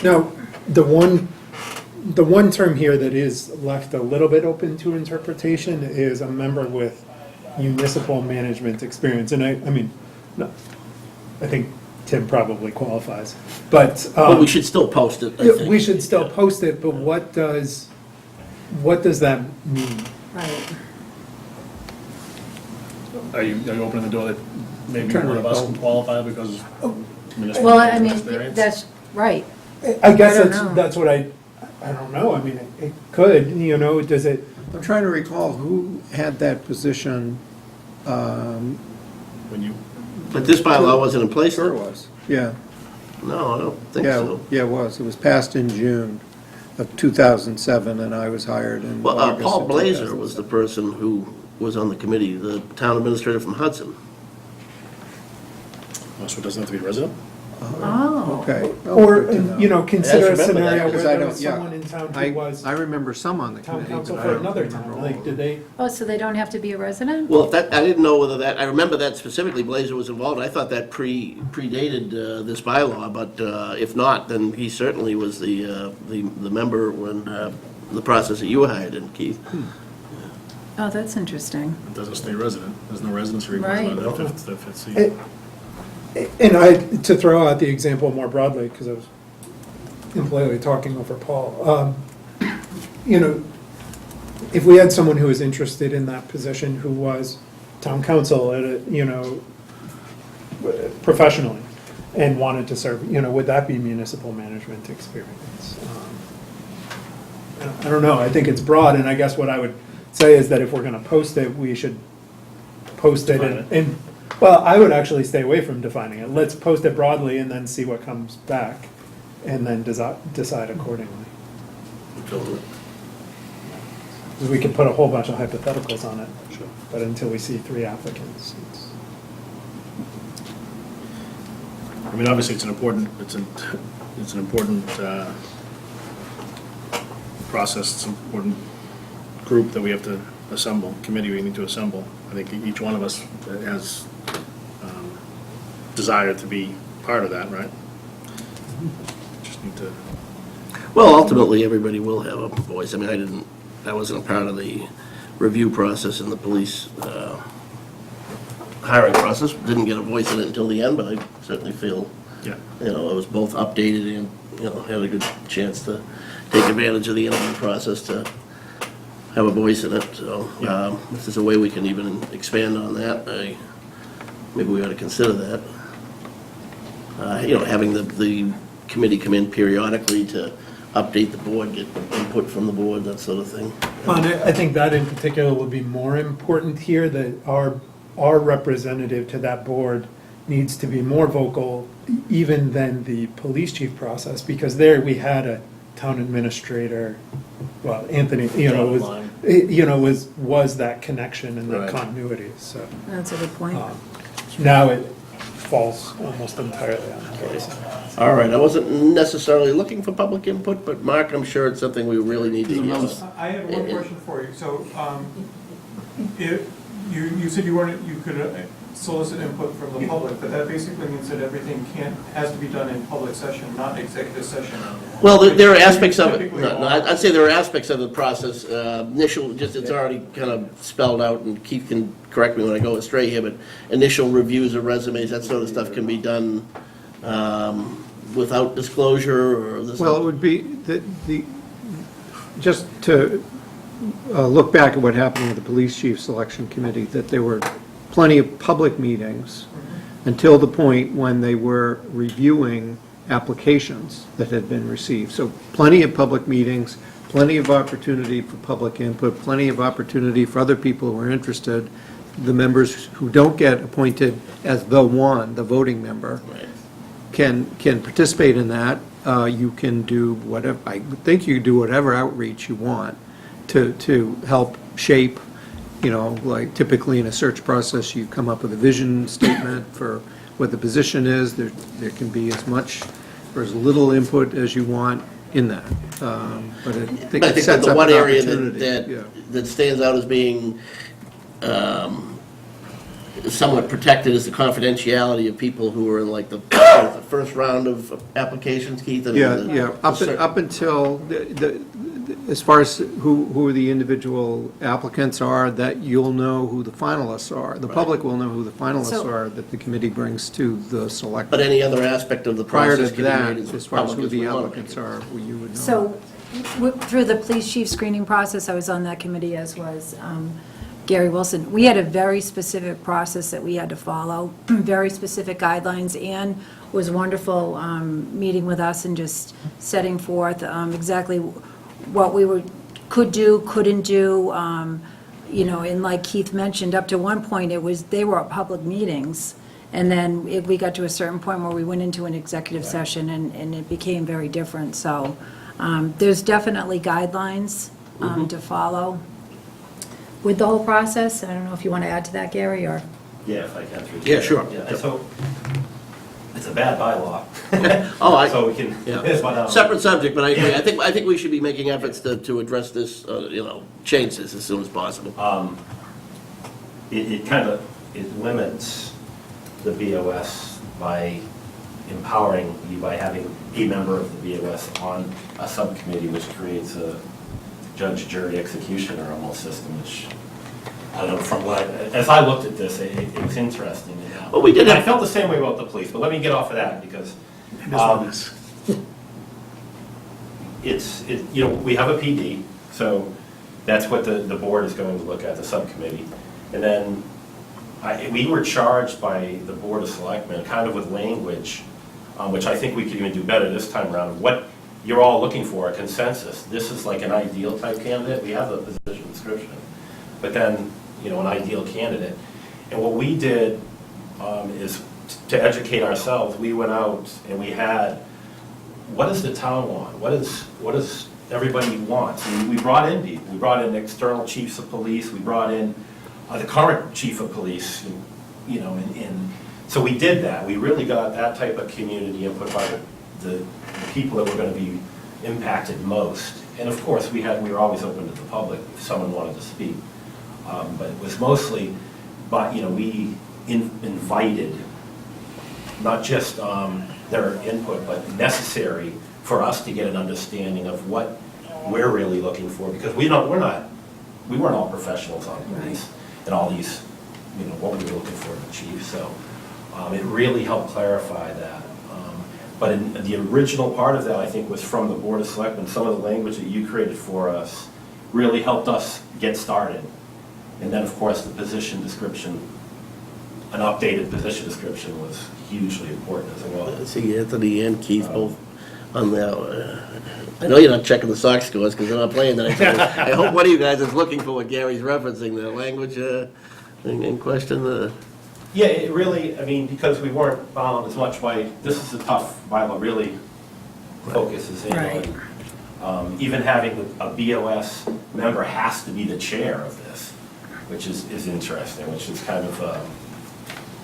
Now, the one term here that is left a little bit open to interpretation is a member with municipal management experience, and I mean, no, I think Tim probably qualifies, but. But we should still post it, I think. We should still post it, but what does that mean? Right. Are you opening the door that maybe trying to one of us recall. can qualify because municipal Well, I mean, experience? that's right. I guess I don't know. that's what I don't know, I mean, it could, does it, I'm trying to recall who had that position. When you, But this bylaw wasn't in place Sure then? was. Yeah. No, I don't think Yeah, so. yeah, it was. It was passed in June of 2007, and I was hired in Well, August Paul of Blazer was 2007. the person who was on the committee, the town administrator from Hudson. so it doesn't have to be a resident? Oh. Okay. or, Good to know. consider a remember that, scenario where because I there don't- was yeah. someone in town who was I remember some on the town committee, council but I for don't another remember town, all like, of did them. they? Oh, so they don't have to be a resident? Well, I didn't know whether that, I remember that specifically Blazer was involved. I thought that predated this bylaw, but if not, then he certainly was the member when the process that you were hired in, Keith. Oh, that's interesting. It doesn't stay resident, there's no residency Right. requirement if it's the fifth seat. And to throw out the example more broadly, because I was completely talking over Paul, if we had someone who was interested in that position, who was town council at professionally, and wanted to serve, would that be municipal management experience? I don't know, I think it's broad, and I guess what I would say is that if we're gonna post it, we should post it Define it. and, well, I would actually stay away from defining it. Let's post it broadly and then see what comes back, and then decide accordingly. Because we could put a whole bunch of hypotheticals on it, but until we see 3 applicants, it's. I mean, obviously, it's an important process, it's an important group that we have to assemble, committee we need to assemble. I think each one of us has desire to be part of that, right? Just need to. Well, ultimately, everybody will have a voice. I mean, I wasn't a part of the review process in the police hiring process, didn't get a voice in it until the end, but I certainly feel, Yeah. you know, I was both updated and, you know, had a good chance to take advantage of the interview process to have a voice in it. So if there's a way we can even expand on that, maybe we ought to consider that. You know, having the committee come in periodically to update the board, get input from the board, that sort of thing. And I think that in particular would be more important here, that our representative to that board needs to be more vocal even than the police chief process, because there we had a town administrator, well, Anthony, was that connection and that Right. continuity, so. That's a good point. Now it falls almost entirely on the police. All right, I wasn't necessarily looking for public input, but Mark, I'm sure it's something we really need to hear. I have one question for you. So, you said you could solicit input from the public, but that basically means that everything has to be done in public session, not executive session. Well, there are aspects of it, Typically no, I'd say there are aspects of the process, it's already kind of spelled out, and Keith can correct me when I go astray here, but initial reviews of resumes, that sort of stuff can be done without disclosure, or this. Well, it would be, just to look back at what happened with the police chief selection committee, that there were plenty of public meetings until the point when they were reviewing applications that had been received. So plenty of public meetings, plenty of opportunity for public input, plenty of opportunity for other people who are interested. The members who don't get appointed as the voting member, can participate in that. You can do whatever, I would think you do whatever outreach you want to help shape, you know, like typically in a search process, you come up with a vision statement for what the position is. There can be as much or as little input as you want in that. But I think it sets the up one an area opportunity. that stands out as being somewhat protected is the confidentiality of people who are in like the first round of applications, Keith. I mean, Yeah. Up until, as far as who the individual applicants are, that you'll know who the finalists are. The public will know who the finalists So- are that the committee brings to the select. But any other aspect of the Prior process to can be that, made as far as public who as the we want. applicants are, you would know. So, through the police chief screening process, I was on that committee, as was Gary Wilson. We had a very specific process that we had to follow, very specific guidelines. Ann was wonderful meeting with us and just setting forth exactly what we could do, couldn't do. You know, and like Keith mentioned, up to one point, they were public meetings. And then we got to a certain point where we went into an executive session, and it became very different. So there's definitely guidelines to follow with the whole process. I don't know if you want to add to that, Gary, or? Yeah, if I can. Yeah, sure. Yeah, so, it's a bad bylaw. So we can, Yeah. Separate subject, but I agree. I think we should be making efforts to address this, you know, change this as soon as possible. It limits the BOS by empowering you by having a member of the BOS on a subcommittee, which creates a judge, jury, executioner almost system, which, I don't know, from what, as I looked at this, it was interesting. Well, we did I have- felt the same way about the police, but let me get off of that, because you know, we have a PD, so that's what the board is going to look at, the subcommittee. And then we were charged by the Board of Selectmen kind of with language, which I think we could even do better this time around, what you're all looking for, a consensus. This is like an ideal type candidate. We have the position description, but then, you know, an ideal candidate. And what we did is to educate ourselves, we went out and we had, what does the town want? What does everybody want? And we brought in people. We brought in external chiefs of police. We brought in the current chief of police, you know, and so we did that. We really got that type of community input by the people that were going to be impacted most. And of course, we were always open to the public if someone wanted to speak. But it was mostly, but you know, we invited not just their input, but necessary for us to get an understanding of what we're really looking for, because we weren't all professionals on police and all these, what we were looking for in the chief. So it really helped clarify that. But in the original part of that, I think, was from the Board of Selectmen. Some of the language that you created for us really helped us get started. And then, of course, the position description, an updated position description was hugely important as well. See, Anthony and Keith both on the, I know you're not checking the Sox scores because they're not playing tonight. So I hope one of you guys is looking for what Gary's referencing, the language in question. Yeah, it really, because we weren't bound as much by, this is a tough bylaw, really focuses in on, even having a BOS member has to be the chair of this, which is interesting, which is kind of,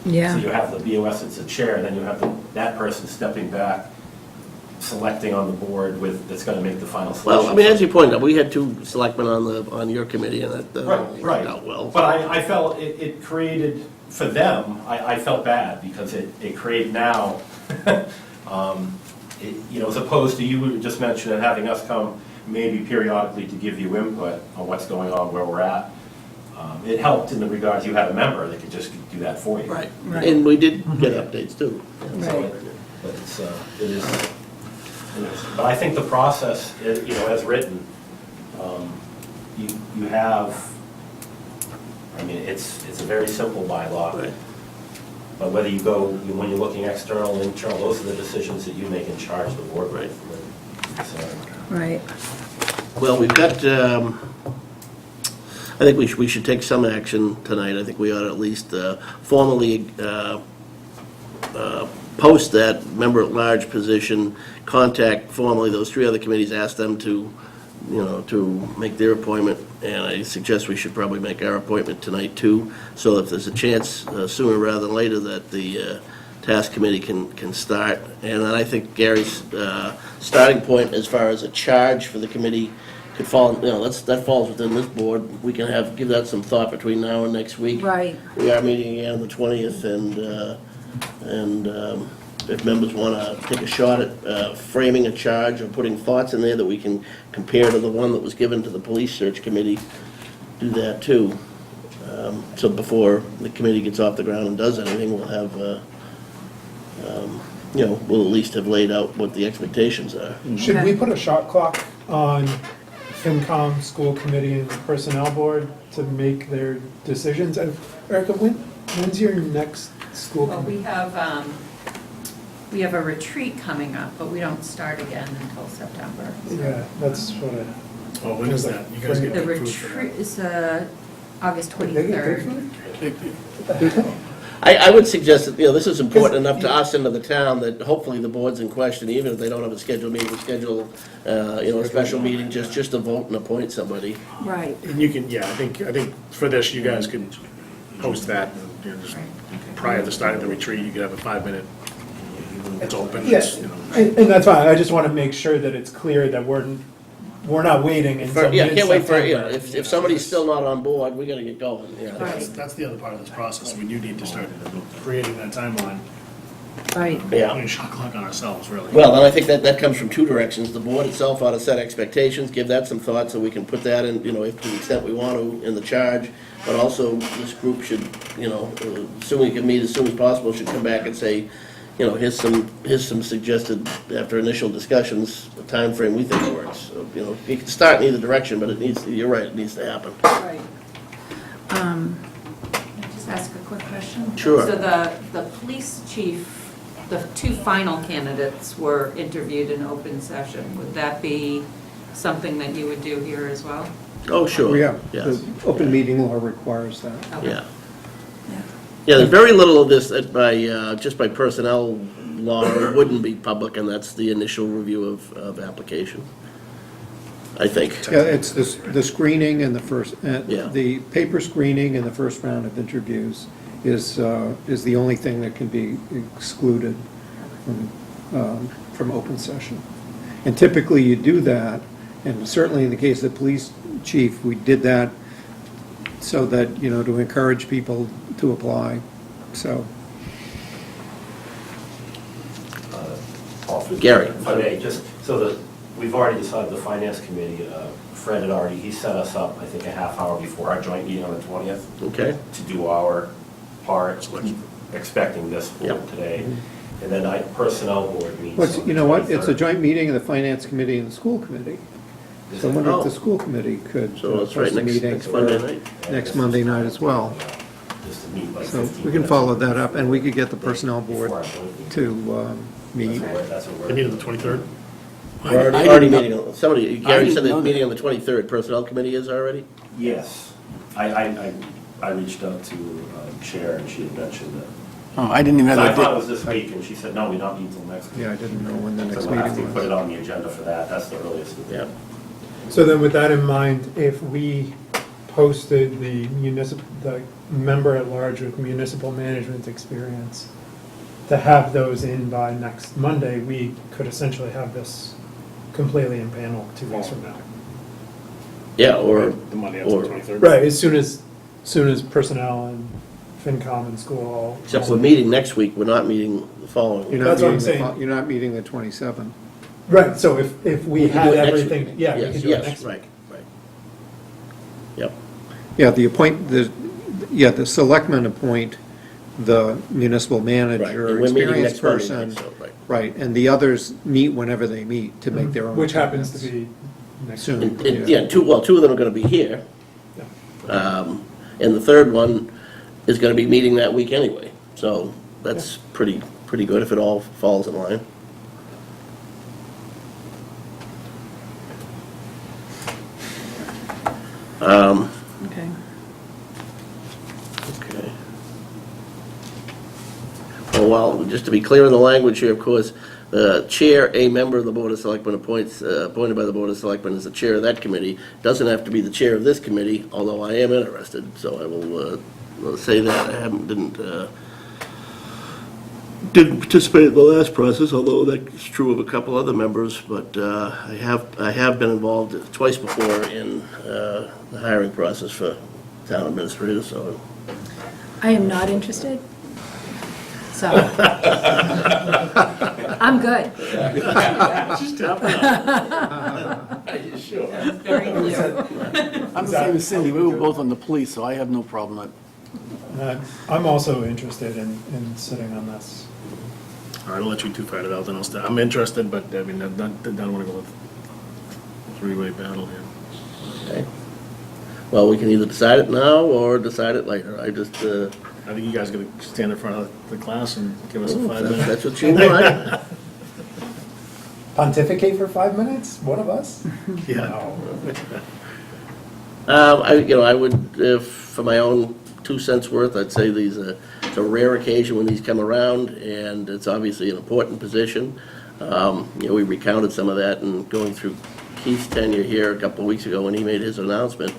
so you have the BOS as a chair, and then you have that person stepping back, selecting on the board that's going to make the final selection. Well, as you pointed out, we had 2 selectmen on your committee, and that Right. worked out well. But I felt it created, for them, I felt bad, because it created now, as opposed to you were just mentioning having us come maybe periodically to give you input on what's going on, where we're at. It helped in the regards you had a member that could just do that for you. Right. And we did get updates too. So but it is. But I think the process, as written, you have, it's a very simple bylaw. Right. But whether you go, when you're looking external, internal, those are the decisions that you make and charge the board with. Right. Well, we've got, I think we should take some action tonight. I think we ought to at least formally post that member-at-large position, contact formally those 3 other committees, ask them to, to make their appointment, and I suggest we should probably make our appointment tonight too, so if there's a chance sooner rather than later that the task committee can start. And then I think Gary's starting point as far as a charge for the committee could fall, that falls within this board. We can give that some thought between now and next week. Right. We are meeting again on the 20th, and if members want to take a shot at framing a charge or putting thoughts in there that we can compare to the one that was given to the police search committee, do that too. So before the committee gets off the ground and does anything, we'll have, we'll at least have laid out what the expectations are. Should we put a shot clock on FinCom, school committee, and personnel board to make their decisions? Erica, when's your next school Well, committee? we have a retreat coming up, but we don't start again until September. Yeah, that's what I. Oh, when is that? You guys get The food for that? retreat is August They get good 23rd. food? I would suggest that, this is important enough to us and to the town that hopefully the boards in question, even if they don't have a scheduled meeting, schedule, a special meeting just to vote and appoint somebody. Right. And you can, I think for this, you guys can post that, and just prior to starting the retreat, you could have a 5-minute, it's open, Yes, and that's fine, I just want to make sure that it's clear that we're not waiting until Yeah, can't wait for, mid-September. if somebody's still not on board, we gotta get going, That's the other part of this process, we do need to start creating that timeline, Right. Yeah. putting a shot clock on ourselves, really. Well, and I think that comes from 2 directions. The board itself ought to set expectations, give that some thought so we can put that in, if to the extent we want to, in the charge. But also, this group should, assuming we can meet as soon as possible, should come back and say, here's some suggested, after initial discussions, a timeframe we think works. So, you can start in either direction, but you're right, it needs to happen. Right. Can I just ask a quick question? Sure. So the police chief, the 2 final candidates were interviewed in open session. Would that be something that you would do here as well? Oh, sure. Yeah, Yes. the open meeting law requires that. Okay. Yeah. Yeah, there's very little of this that just by personnel law, it wouldn't be public, and that's the initial review of application, I think. Yeah, it's the screening and the first, Yeah. the paper screening and the first round of interviews is the only thing that can be excluded from open session. And typically you do that, and certainly in the case of the police chief, we did that so that, to encourage people to apply, so. Gary. If I may, just so that, we've already decided, the finance committee, Fred had already, he set us up, I think, a half hour before our joint meeting on the 20th. Okay. To do our part, expecting this vote today. And then personnel board meets. Well, on you the know what, it's a 23rd. joint meeting of the finance committee and the school committee. Is So I it? wonder if Oh. the school committee could So it's right post a next- meeting next for Monday night? next Monday night as well. Just to meet like So 15 we can minutes follow that up, and we could get the personnel board before our joint meeting. to meet. That's what They meet on the 23rd? We're I already didn't meeting, know- somebody, I Gary didn't said the know meeting that. on the 23rd, Personnel Committee is already? Yes. I reached out to Chair, and she had mentioned that. Oh, I didn't even have So I that. thought it was this week, and she said, no, we don't meet till next week. Yeah, I didn't know when the next So we'll have to meeting put it was. on the agenda for that, that's the earliest. Yeah. So then with that in mind, if we posted the member at large with municipal management experience to have those in by next Monday, we could essentially have this completely in panel 2 weeks from now. Yeah, or, The Monday after or, the 23rd? Right, as soon as personnel and FinCom and school all. except we're meeting next week, we're not meeting the following. You're week. not That's what I'm meeting the saying. You're not meeting the 27th. Right, so if we can had do it next everything, week. yeah, we Yes, can do it yes, next week. right. Yep. Yeah, the selectmen appoint the municipal Right, and manager, we're meeting experienced next Monday person. night, so, right. Right, and the others meet whenever they meet to make their own. Which happens to appointments. be next Soon. week. Yeah, two of them are gonna be here. And the third one is gonna be meeting that week anyway, so that's pretty good if it all falls in line. Okay. Okay. Well, just to be clear in the language here, of course, the chair, a member of the Board of Selectmen appointed by the Board of Selectmen as the chair of that committee, doesn't have to be the chair of this committee, although I am interested, so I will say that. I didn't participate in the last process, although that's true of a couple other members, but I have been involved twice before in the hiring process for town administrators, so. I am not interested. So. I'm good. Just tap it up. Are you sure? Very clear. I'm the same as Cindy, we were both on the police, so I have no problem. I'm also interested in sitting on this. All right, I'll let you two fight it out, then I'll stay. I'm interested, but I mean, I don't want to go with three-way battle here. Okay. Well, we can either decide it now or decide it later. I just, I think you guys are going to stand in front of the class and give us a 5-minute. that's what you want. Pontificate for 5 minutes? One of us? Yeah. I would, for my own 2 cents worth, I'd say it's a rare occasion when these come around, and it's obviously an important position. We recounted some of that in going through Keith's tenure here a couple of weeks ago when he made his announcement.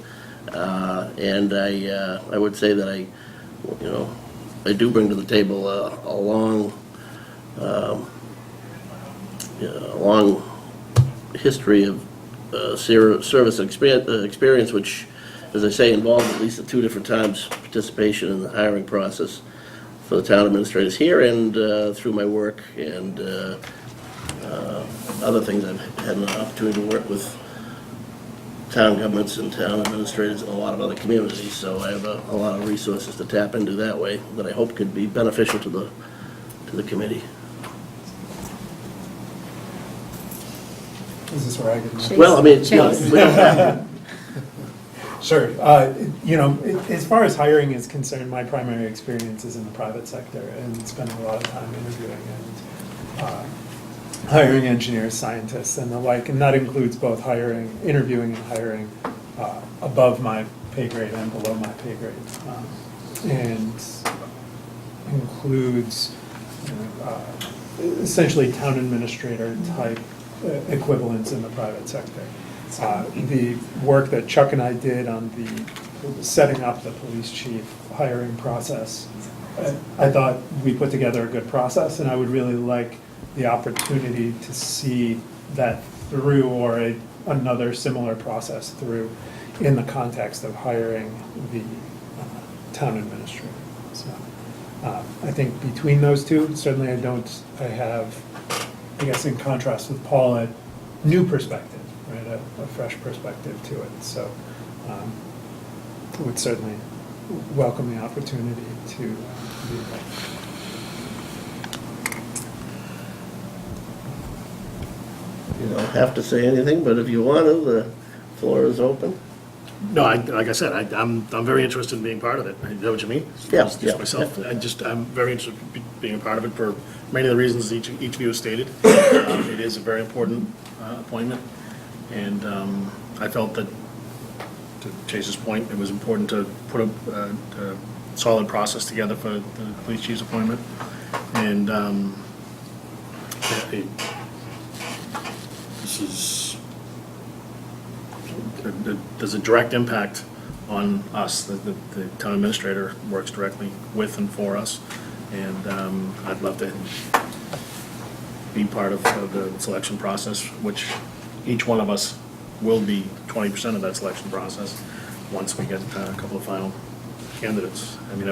And I would say that I do bring to the table a long history of service experience, which, as I say, involved at least at 2 different times participation in the hiring process for the town administrators here and through my work and other things. I've had an opportunity to work with town governments and town administrators in a lot of other communities, so I have a lot of resources to tap into that way that I hope could be beneficial to the committee. Is this where I get my... Well, I mean, Chase. we don't have to. Sure. As far as hiring is concerned, my primary experience is in the private sector and spending a lot of time interviewing and hiring engineers, scientists, and the like, and that includes both interviewing and hiring above my pay grade and below my pay grade, and includes essentially town administrator type equivalents in the private sector. The work that Chuck and I did on the setting up the police chief hiring process, I thought we put together a good process, and I would really like the opportunity to see that through, or another similar process through, in the context of hiring the town administrator. So I think between those two, certainly I have I guess in contrast with Paul, a new perspective, right, a fresh perspective to it. So would certainly welcome the opportunity to do that. You don't have to say anything, but if you want to, the floor is open. No, like I said, I'm very interested in being part of it. Is that what you mean? Yeah, Just yeah. myself. I'm very interested in being a part of it for many of the reasons each of you has stated. It is a very important appointment, and I felt that, to Chase's point, it was important to put a solid process together for the police chief's appointment, and this is, there's a direct impact on us. The town administrator works directly with and for us, and I'd love to be part of the selection process, which each one of us will be 20% of that selection process once we get a couple of final candidates. I mean,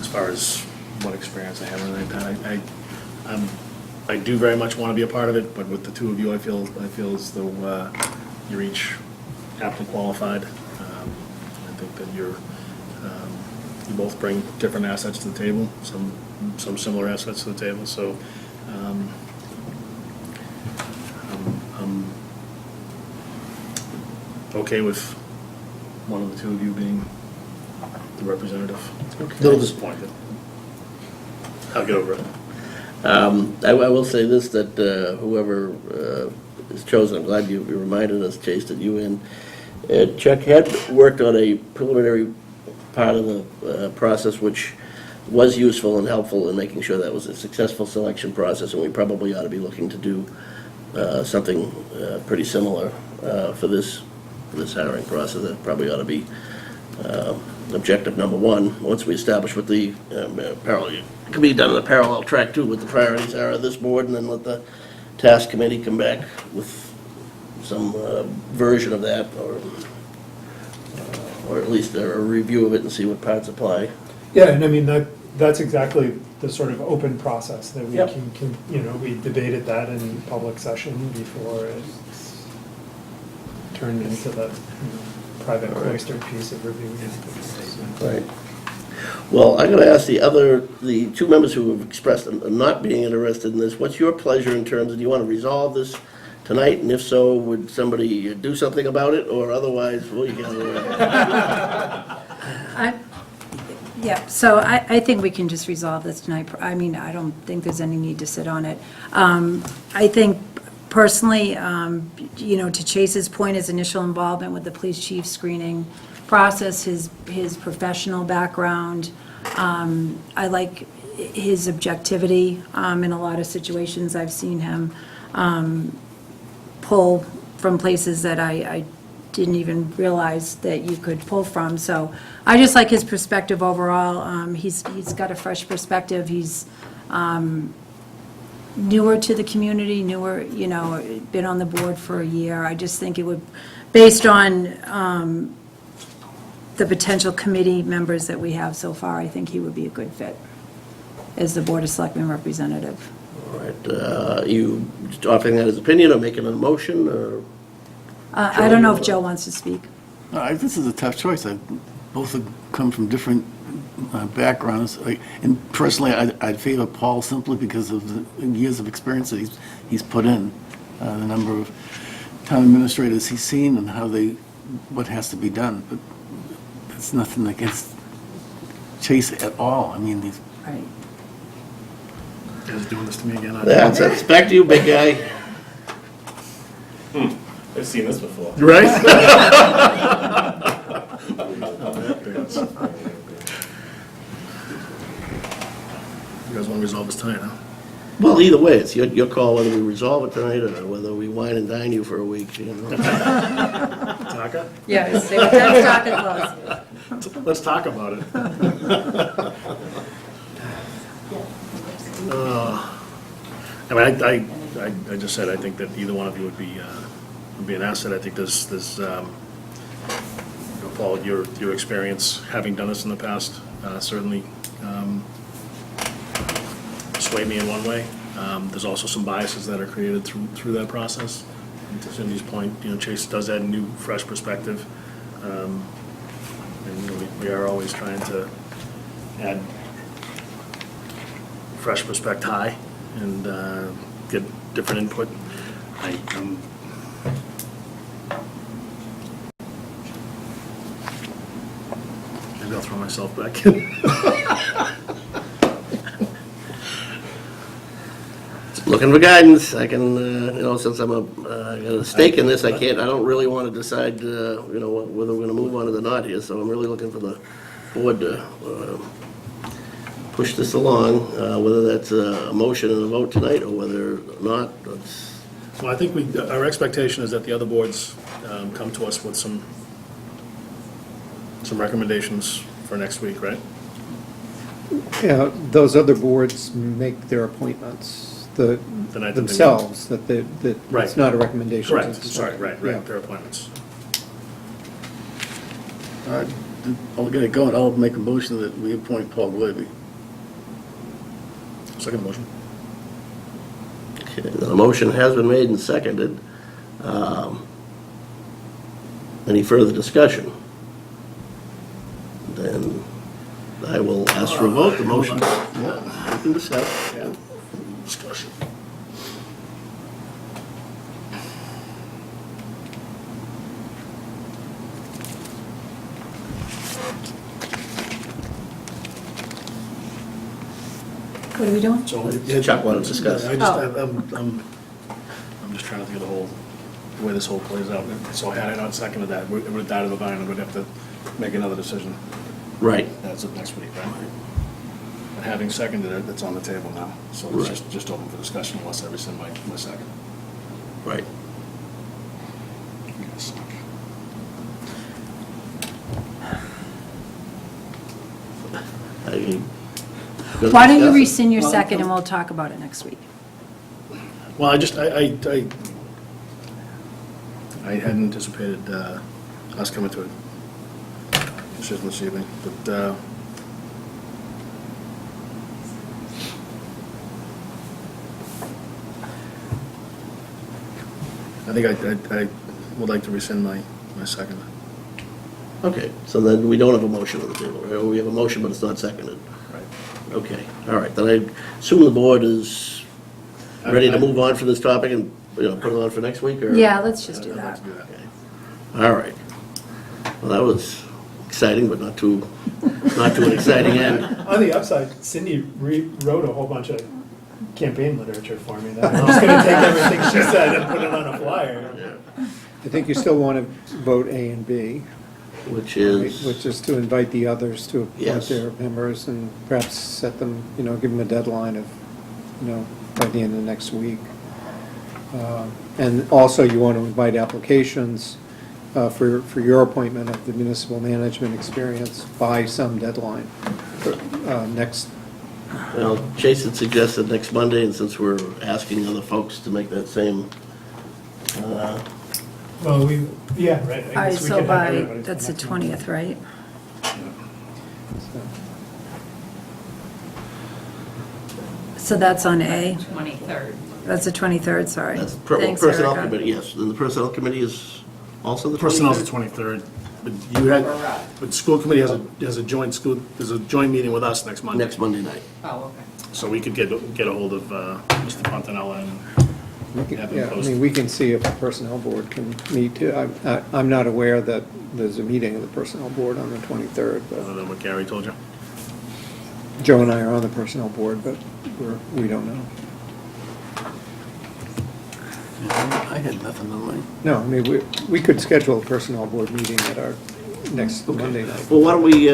as far as what experience I have in that, I do very much want to be a part of it, but with the two of you, I feel as though you're each aptly qualified. I think that you both bring different assets to the table, some similar assets to the table. So I'm okay with one of the two of you being the representative. A little disappointed. I'll get over it. I will say this, that whoever is chosen, I'm glad you reminded us, Chase, that you and Chuck had worked on a preliminary part of the process which was useful and helpful in making sure that was a successful selection process, and we probably ought to be looking to do something pretty similar for this hiring process. That probably ought to be objective number one. Once we establish what the parallel, it can be done in a parallel track too, what the priorities are of this board, and then let the task committee come back with some version of that, or at least a review of it and see what parts apply. Yeah, and I mean, that's exactly the sort of open process that we Yep. can, we debated that in public session before it's turned into the private cloistered piece of review. Right. Well, I'm going to ask the two members who have expressed not being interested in this, what's your pleasure in terms of, do you want to resolve this tonight? And if so, would somebody do something about it, or otherwise, well, you got Yeah, so I think we can just resolve this tonight. I mean, I don't think there's any need to sit on it. I think personally, to Chase's point, his initial involvement with the police chief screening process, his professional background, I like his objectivity. In a lot of situations, I've seen him pull from places that I didn't even realize that you could pull from. So I just like his perspective overall. He's got a fresh perspective. He's newer to the community, been on the board for a year. I just think it would, based on the potential committee members that we have so far, I think he would be a good fit as the Board of Selectmen representative. All right. You just offering that as opinion, or making a motion, or? I don't know if Joe wants to speak. This is a tough choice. Both have come from different backgrounds. And personally, I'd favor Paul simply because of the years of experience that he's put in, the number of town administrators he's seen and what has to be done. But it's nothing against Chase at all. I mean, he's... Right. You guys doing this to me again? That's back to you, big guy. I've seen this before. Right? You guys want to resolve this tonight, huh? Well, either way, it's your call whether we resolve it tonight or whether we wine and dine you for a week, Taka? Yeah, stay with that Taka clause. Let's talk about it. I mean, I just said I think that either one of you would be an asset. I think there's Paul, your experience having done this in the past certainly sway me in one way. There's also some biases that are created through that process. And to Cindy's point, Chase does add a new, fresh perspective. And we are always trying to add fresh perspective high and get different input. Maybe I'll throw myself back in. Looking for guidance. I can, since I'm got a stake in this, I don't really want to decide, whether we're going to move on it or not here, so I'm really looking for the board to push this along, whether that's a motion and a vote tonight, or whether or not, it's... Well, I think our expectation is that the other boards come to us with some recommendations for next week, right? Yeah, those other boards make their appointments themselves, that Right. it's not a recommendation. Correct, sorry, right, Yeah. their appointments. I'll get it going. I'll make a motion that we appoint Paul Glavy. Second motion. Okay, the motion has been made and seconded. Any further discussion? Then I will ask for a vote. The motion, yeah, we can discuss. Yeah. Discussion. What are we doing? So, Chuck wanted to discuss. I'm just trying to think of the way this whole plays out. So had I not seconded that, it would have died of the vine, and we'd have to make another decision. Right. That's it next week, right? And having seconded it, it's on the table now, so Right. it's just open for discussion unless I rescind my second. Right. Yes. Why don't you rescind your second and we'll talk about it next week? Well, I hadn't anticipated us coming to a decision this evening, but I think I would like to rescind my second. Okay, so then we don't have a motion on the table, right? We have a motion, but it's not seconded. Right. Okay, all right, then I assume the board is ready to move on from this topic and, put it on for next week, or? Yeah, let's just do I'd like that. to do that. All right. Well, that was exciting, but not to an exciting end. On the upside, Cindy wrote a whole bunch of campaign literature for me. That I'm just going to take everything she said and put it on a flyer. I think you still want to vote A and B. Which right, is, which is to invite the others to appoint Yes. their members and perhaps set them, give them a deadline of, by the end of next week. And also you want to invite applications for your appointment of the municipal management experience by some deadline for next. well, Jason suggested next Monday, and since we're asking other folks to make that same, Well, right. All right, so that's the 20th, right? So that's on A. 23rd. That's the 23rd, sorry. that's Thanks, Personnel Erica. Committee, yes. Then the Personnel Committee is also the 23rd? Personnel's the 23rd, but school committee has a joint there's a joint meeting with us next Monday. Next Monday night. Oh, okay. So we could get a hold of Mr. Fontanella and have him Yeah, I post. mean, we can see if the personnel board can meet too. I'm not aware that there's a meeting of the personnel board on the 23rd, but Other than what Gary told you. Joe and I are on the personnel board, but we don't know. I had nothing on mine. No, I mean, we could schedule a personnel board meeting at our next Monday night. Well, why don't we,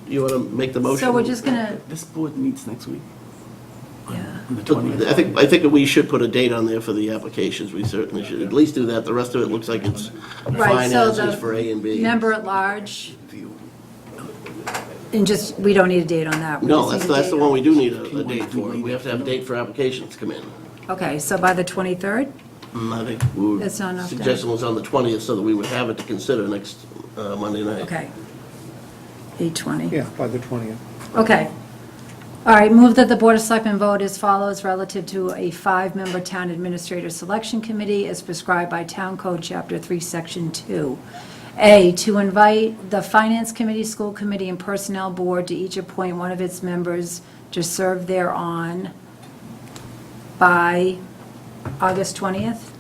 you want to make the motion? So we're just gonna, This board meets next week. yeah. On the 20th. I think that we should put a date on there for the applications. We certainly should at least do that. The rest of it looks like it's Right, fine so as is the for A and B. member at large, and just, we don't need a date on that. We No, just need a that's date the on- one we do need a date for. We have to have a date for applications to come in. Okay, so by the 23rd? I think we were That's not enough time. suggestion was on the 20th so that we would have it to consider next Monday night. Okay. 8:20. Yeah, by the 20th. Okay. All right, move that the Board of Selectmen vote as follows relative to a 5-member Town Administrator Selection Committee as prescribed by Town Code, Chapter 3, Section 2. A, to invite the Finance Committee, School Committee, and Personnel Board to each appoint one of its members to serve thereon by August 20th,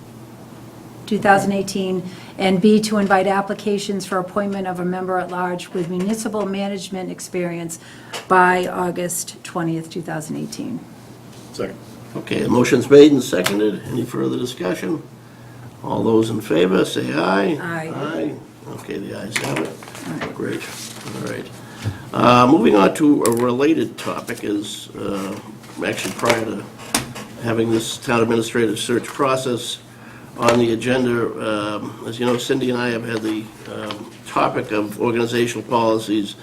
2018, and B, to invite applications for appointment of a member at large with municipal management experience by August 20th, 2018. Second. Okay, the motion's made and seconded. Any further discussion? All those in favor, say aye. Aye. Aye. Okay, the ayes have it. Great, all right. Moving on to a related topic is, actually prior to having this town administrative search process on the agenda, as you know, Cindy and I have had the topic of organizational policies,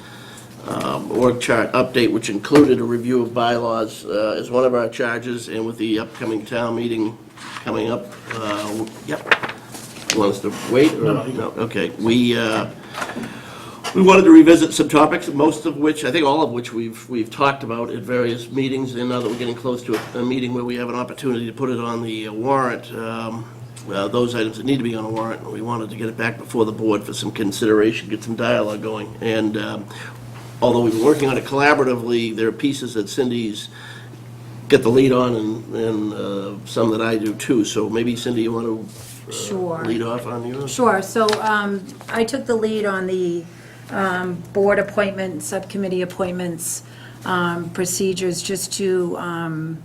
org chart update, which included a review of bylaws as one of our charges, and with the upcoming town meeting coming up, yep. You want us to wait? Or no? Okay. We wanted to revisit some topics, most of which, I think all of which we've talked about at various meetings, and now that we're getting close to a meeting where we have an opportunity to put it on the warrant, those items that need to be on a warrant, we wanted to get it back before the board for some consideration, get some dialogue going. And although we've been working on it collaboratively, there are pieces that Cindy's get the lead on and some that I do too. So maybe, Cindy, you want to Sure. lead off on yours? Sure. So I took the lead on the board appointment, subcommittee appointments, procedures, just to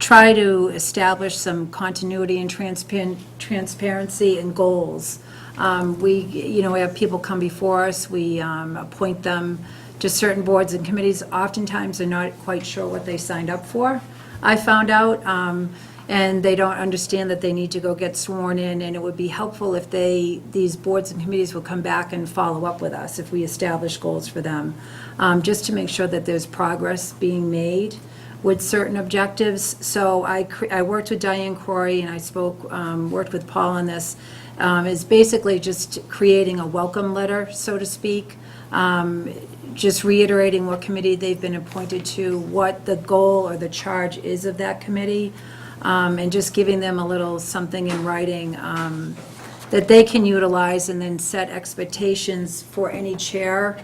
try to establish some continuity and transparency and goals. We have people come before us, we appoint them to certain boards and committees. Oftentimes, they're not quite sure what they signed up for, I found out, and they don't understand that they need to go get sworn in, and it would be helpful if these boards and committees will come back and follow up with us if we establish goals for them, just to make sure that there's progress being made with certain objectives. So I worked with Diane Corey, and I worked with Paul on this, is basically just creating a welcome letter, so to speak, just reiterating what committee they've been appointed to, what the goal or the charge is of that committee, and just giving them a little something in writing that they can utilize, and then set expectations for any chair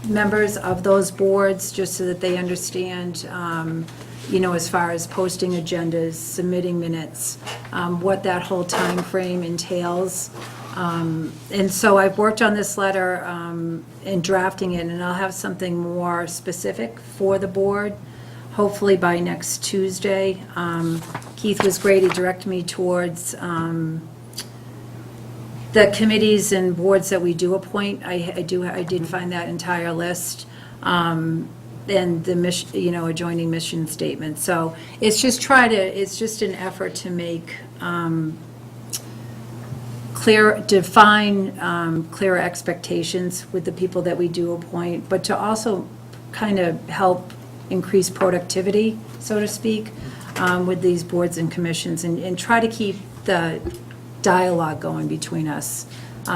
members of those boards, just so that they understand, as far as posting agendas, submitting minutes, what that whole time frame entails. And so I've worked on this letter and drafting it, and I'll have something more specific for the board, hopefully by next Tuesday. Keith was great, he directed me towards the committees and boards that we do appoint. I did find that entire list, and the mission, adjoining mission statement. So it's just an effort to make define clearer expectations with the people that we do appoint, but to also kind of help increase productivity, so to speak, with these boards and commissions, and try to keep the dialogue going between us.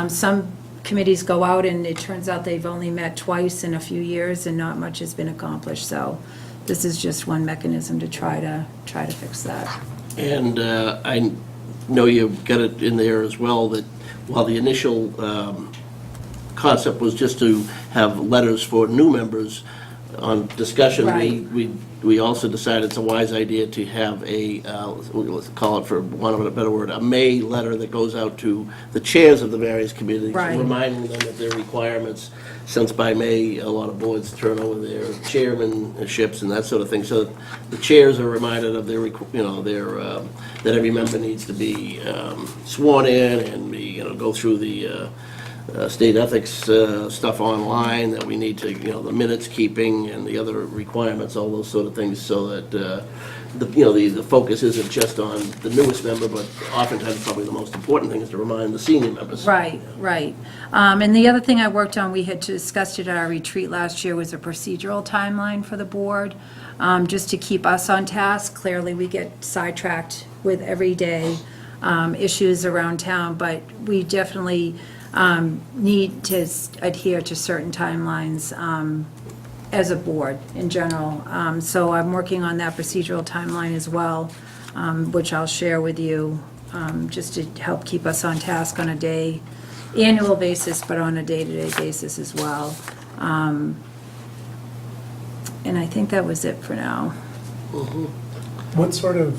Some committees go out and it turns out they've only met twice in a few years and not much has been accomplished. So this is just one mechanism to try to fix that. And I know you've got it in there as well, that while the initial concept was just to have letters for new members on discussion, Right. we also decided it's a wise idea to have let's call it, for want of a better word, a May letter that goes out to the chairs of the various committees, Right. reminding them of their requirements, since by May, a lot of boards turn over their chairmanships and that sort of thing. So the chairs are reminded of their, that every member needs to be sworn in and go through the state ethics stuff online, that we need to, the minutes keeping and the other requirements, all those sort of things, so that the focus isn't just on the newest member, but oftentimes probably the most important thing is to remind the senior members. Right. And the other thing I worked on, we had discussed it at our retreat last year, was a procedural timeline for the board, just to keep us on task. Clearly, we get sidetracked with everyday issues around town, but we definitely need to adhere to certain timelines as a board in general. So I'm working on that procedural timeline as well, which I'll share with you, just to help keep us on task on a annual basis, but on a day-to-day basis as well. And I think that was it for now. What sort of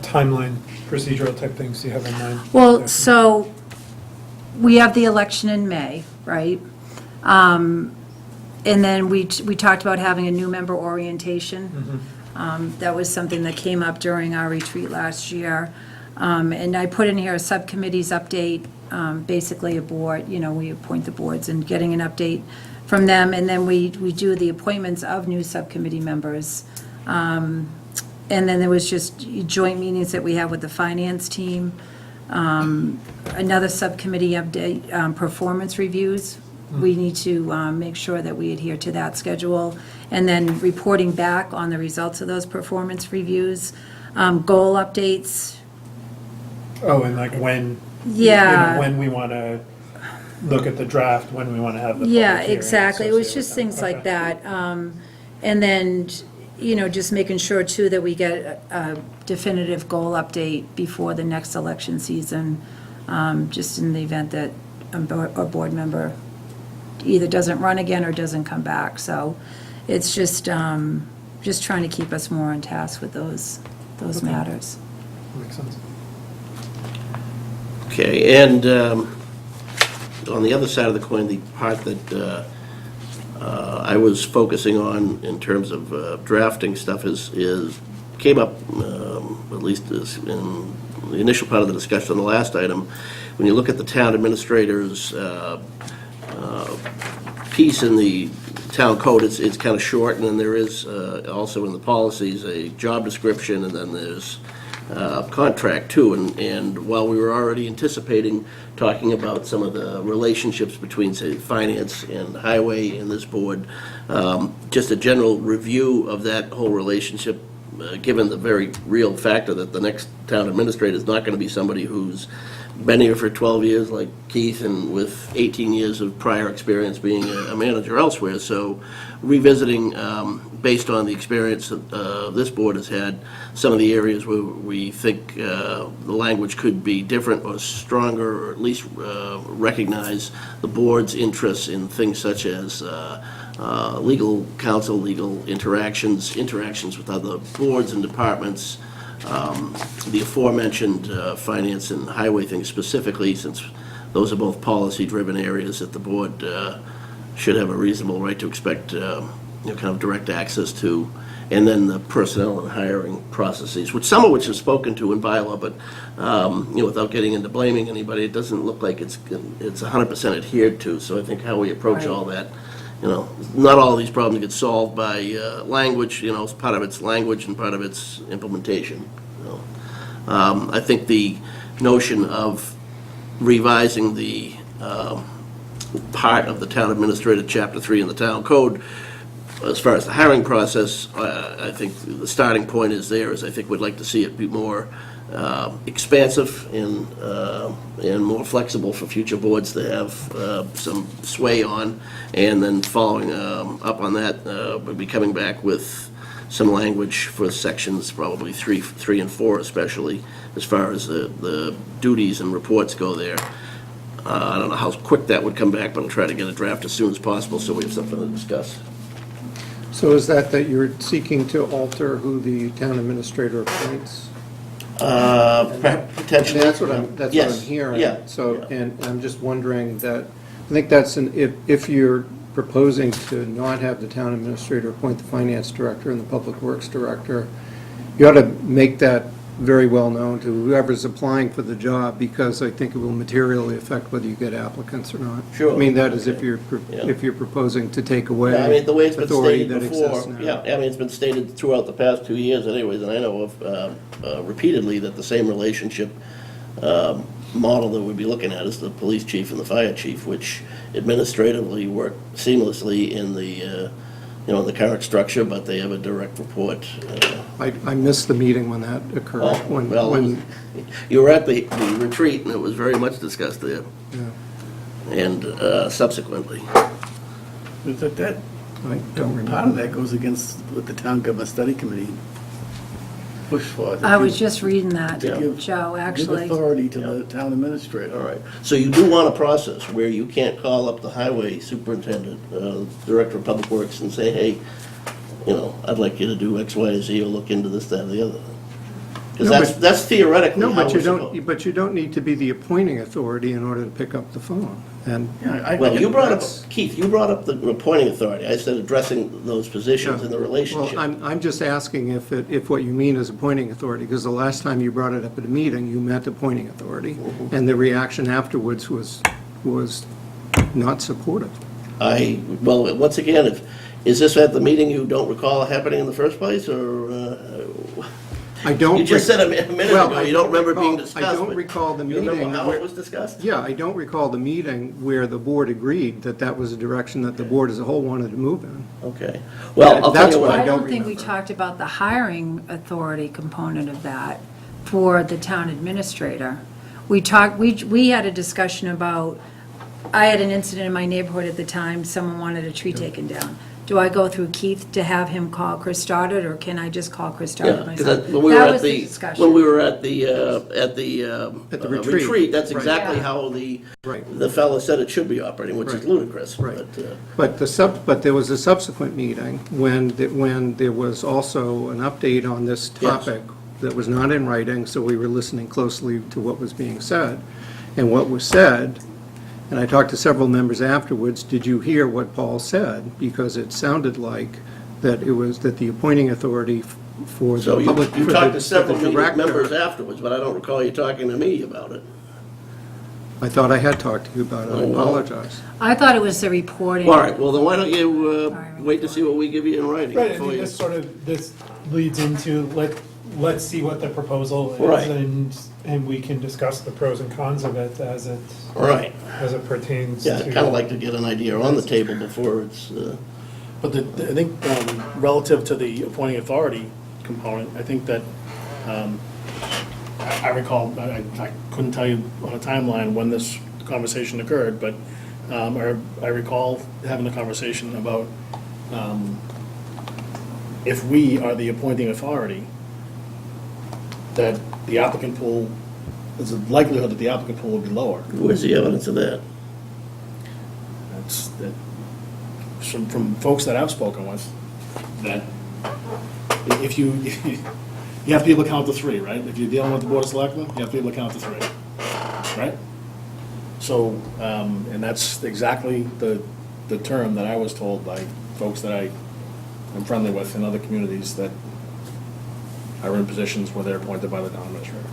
timeline, procedural type things do you have in mind? Well, so we have the election in May, right? And then we talked about having a new member orientation. That was something that came up during our retreat last year. And I put in here a subcommittees update, basically a board, we appoint the boards and getting an update from them. And then we do the appointments of new subcommittee members. And then there was just joint meetings that we have with the finance team. Another subcommittee update, performance reviews. We need to make sure that we adhere to that schedule. And then reporting back on the results of those performance reviews. Goal updates. Oh, and like when? Yeah. When we want to look at the draft, when we want to have the Yeah, public hearing exactly. It was associated just with things them. like that. And then, just making sure too that we get a definitive goal update before the next election season, just in the event that a board member either doesn't run again or doesn't come back. So it's just trying to keep us more on task with those matters. Makes sense. Okay, and on the other side of the coin, the part that I was focusing on in terms of drafting stuff came up, at least in the initial part of the discussion on the last item. When you look at the town administrator's piece in the town code, it's kind of short, and then there is also in the policies a job description, and then there's contract too. And while we were already anticipating talking about some of the relationships between, say, finance and highway and this board, just a general review of that whole relationship, given the very real factor that the next town administrator is not going to be somebody who's been here for 12 years like Keith and with 18 years of prior experience being a manager elsewhere. So revisiting, based on the experience that this board has had, some of the areas where we think the language could be different or stronger, or at least recognize the board's interests in things such as legal counsel, legal interactions with other boards and departments, the aforementioned finance and highway things specifically, since those are both policy-driven areas that the board should have a reasonable right to expect kind of direct access to, and then the personnel and hiring processes, some of which is spoken to in bylaw, but without getting into blaming anybody, it doesn't look like it's 100% adhered to. So I think how we approach all that, not all of these problems get solved by language. Part of it's language and part of it's implementation. I think the notion of revising the part of the town administrator, Chapter 3 in the town code, as far as the hiring process, I think the starting point is I think we'd like to see it be more expansive and more flexible for future boards to have some sway on, and then following up on that, we'll be coming back with some language for sections, probably 3 and 4 especially, as far as the duties and reports go there. I don't know how quick that would come back, but I'll try to get a draft as soon as possible so we have something to discuss. So is that you're seeking to alter who the town administrator appoints? Potentially. That's what I'm hearing. Yeah. So, and I'm just wondering I think that's if you're proposing to not have the town administrator appoint the finance director and the public works director, you ought to make that very well known to whoever's applying for the job, because I think it will materially affect whether you get applicants or not. Sure. I mean, that is if you're proposing to take away Yeah, I mean, the way it's been authority stated that before, exists now. yeah, I mean, it's been stated throughout the past 2 years anyways, and I know of repeatedly that the same relationship model that we'd be looking at is the police chief and the fire chief, which administratively work seamlessly in the the current structure, but they have a direct report. I missed the meeting when that occurred. when You were at the retreat, and it was very much discussed there, yeah. and subsequently. That, I don't remember. part of that goes against what the town government study committee pushed for. I was just reading that, To give- Joe, Give actually. authority to the town administrator. All right, so you do want a process where you can't call up the highway superintendent, director of public works, and say, hey, you know, I'd like you to do X, Y, Z, or look into this, that, or the other. Because No, that's theoretically No, how but we're you supposed. don't, you don't need to be the appointing authority in order to pick up the phone. And Well, you brought up, Keith, you brought up the appointing authority. I said addressing those positions in the Well, relationship. I'm just asking if what you mean is appointing authority, because the last time you brought it up at a meeting, you meant appointing authority, and the reaction afterwards was not supportive. Well, once again, is this at the meeting you don't recall happening in the first place, or? I don't. You just said a minute Well, ago, you don't remember being discussed. I don't but recall the you meeting. remember how where- it was discussed? Yeah, I don't recall the meeting where the board agreed that that was a direction that the board as a whole wanted to move in. Okay. Well, I'll tell That's you what what. I don't think we talked about the hiring authority component of that for the town administrator. We had a discussion about, I had an incident in my neighborhood at the time, someone wanted a tree taken down. Do I go through Keith to have him call Chris Stoddard, or can I just call Chris Yeah, Stoddard myself? because when we were That at was the the, discussion. when we were at the retreat. retreat, that's Right. exactly Yeah. how Right. the fellow said it should be operating, which is Right. ludicrous. Right. But, But there was a subsequent meeting when there was also an update on this topic that was not in writing, so we were listening closely to what was being said. And what was said, and I talked to several members afterwards, did you hear what Paul said? Because it sounded like that it was, that the appointing authority for So the you public. you for talked the- to several for the meeting director. members afterwards, but I don't recall you talking to me about it. I thought I had talked to you about it, I Oh, well. apologize. I thought it was the reporting. All right, well, then why don't you wait to see what we give you in writing? Right, I before think you- this leads into, let's see what the proposal Right. is, and we can discuss the pros and cons of it Right. as it pertains Yeah, to. I'd kind of like to get an idea on the table before it's, But I think relative to the appointing authority component, I think that, I recall, I couldn't tell you on a timeline when this conversation occurred, but I recall having a conversation about if we are the appointing authority, that the applicant pool, there's a likelihood that the applicant pool will be lower. where's the evidence of that? That's, that, from folks that I've spoken with, that if you have to be able to count to three, right? If you're dealing with the Board of Selectmen, you have to be able to count to three, right? So, and that's exactly the term that I was told by folks that I am friendly with in other communities that are in positions where they're appointed by the town administrator.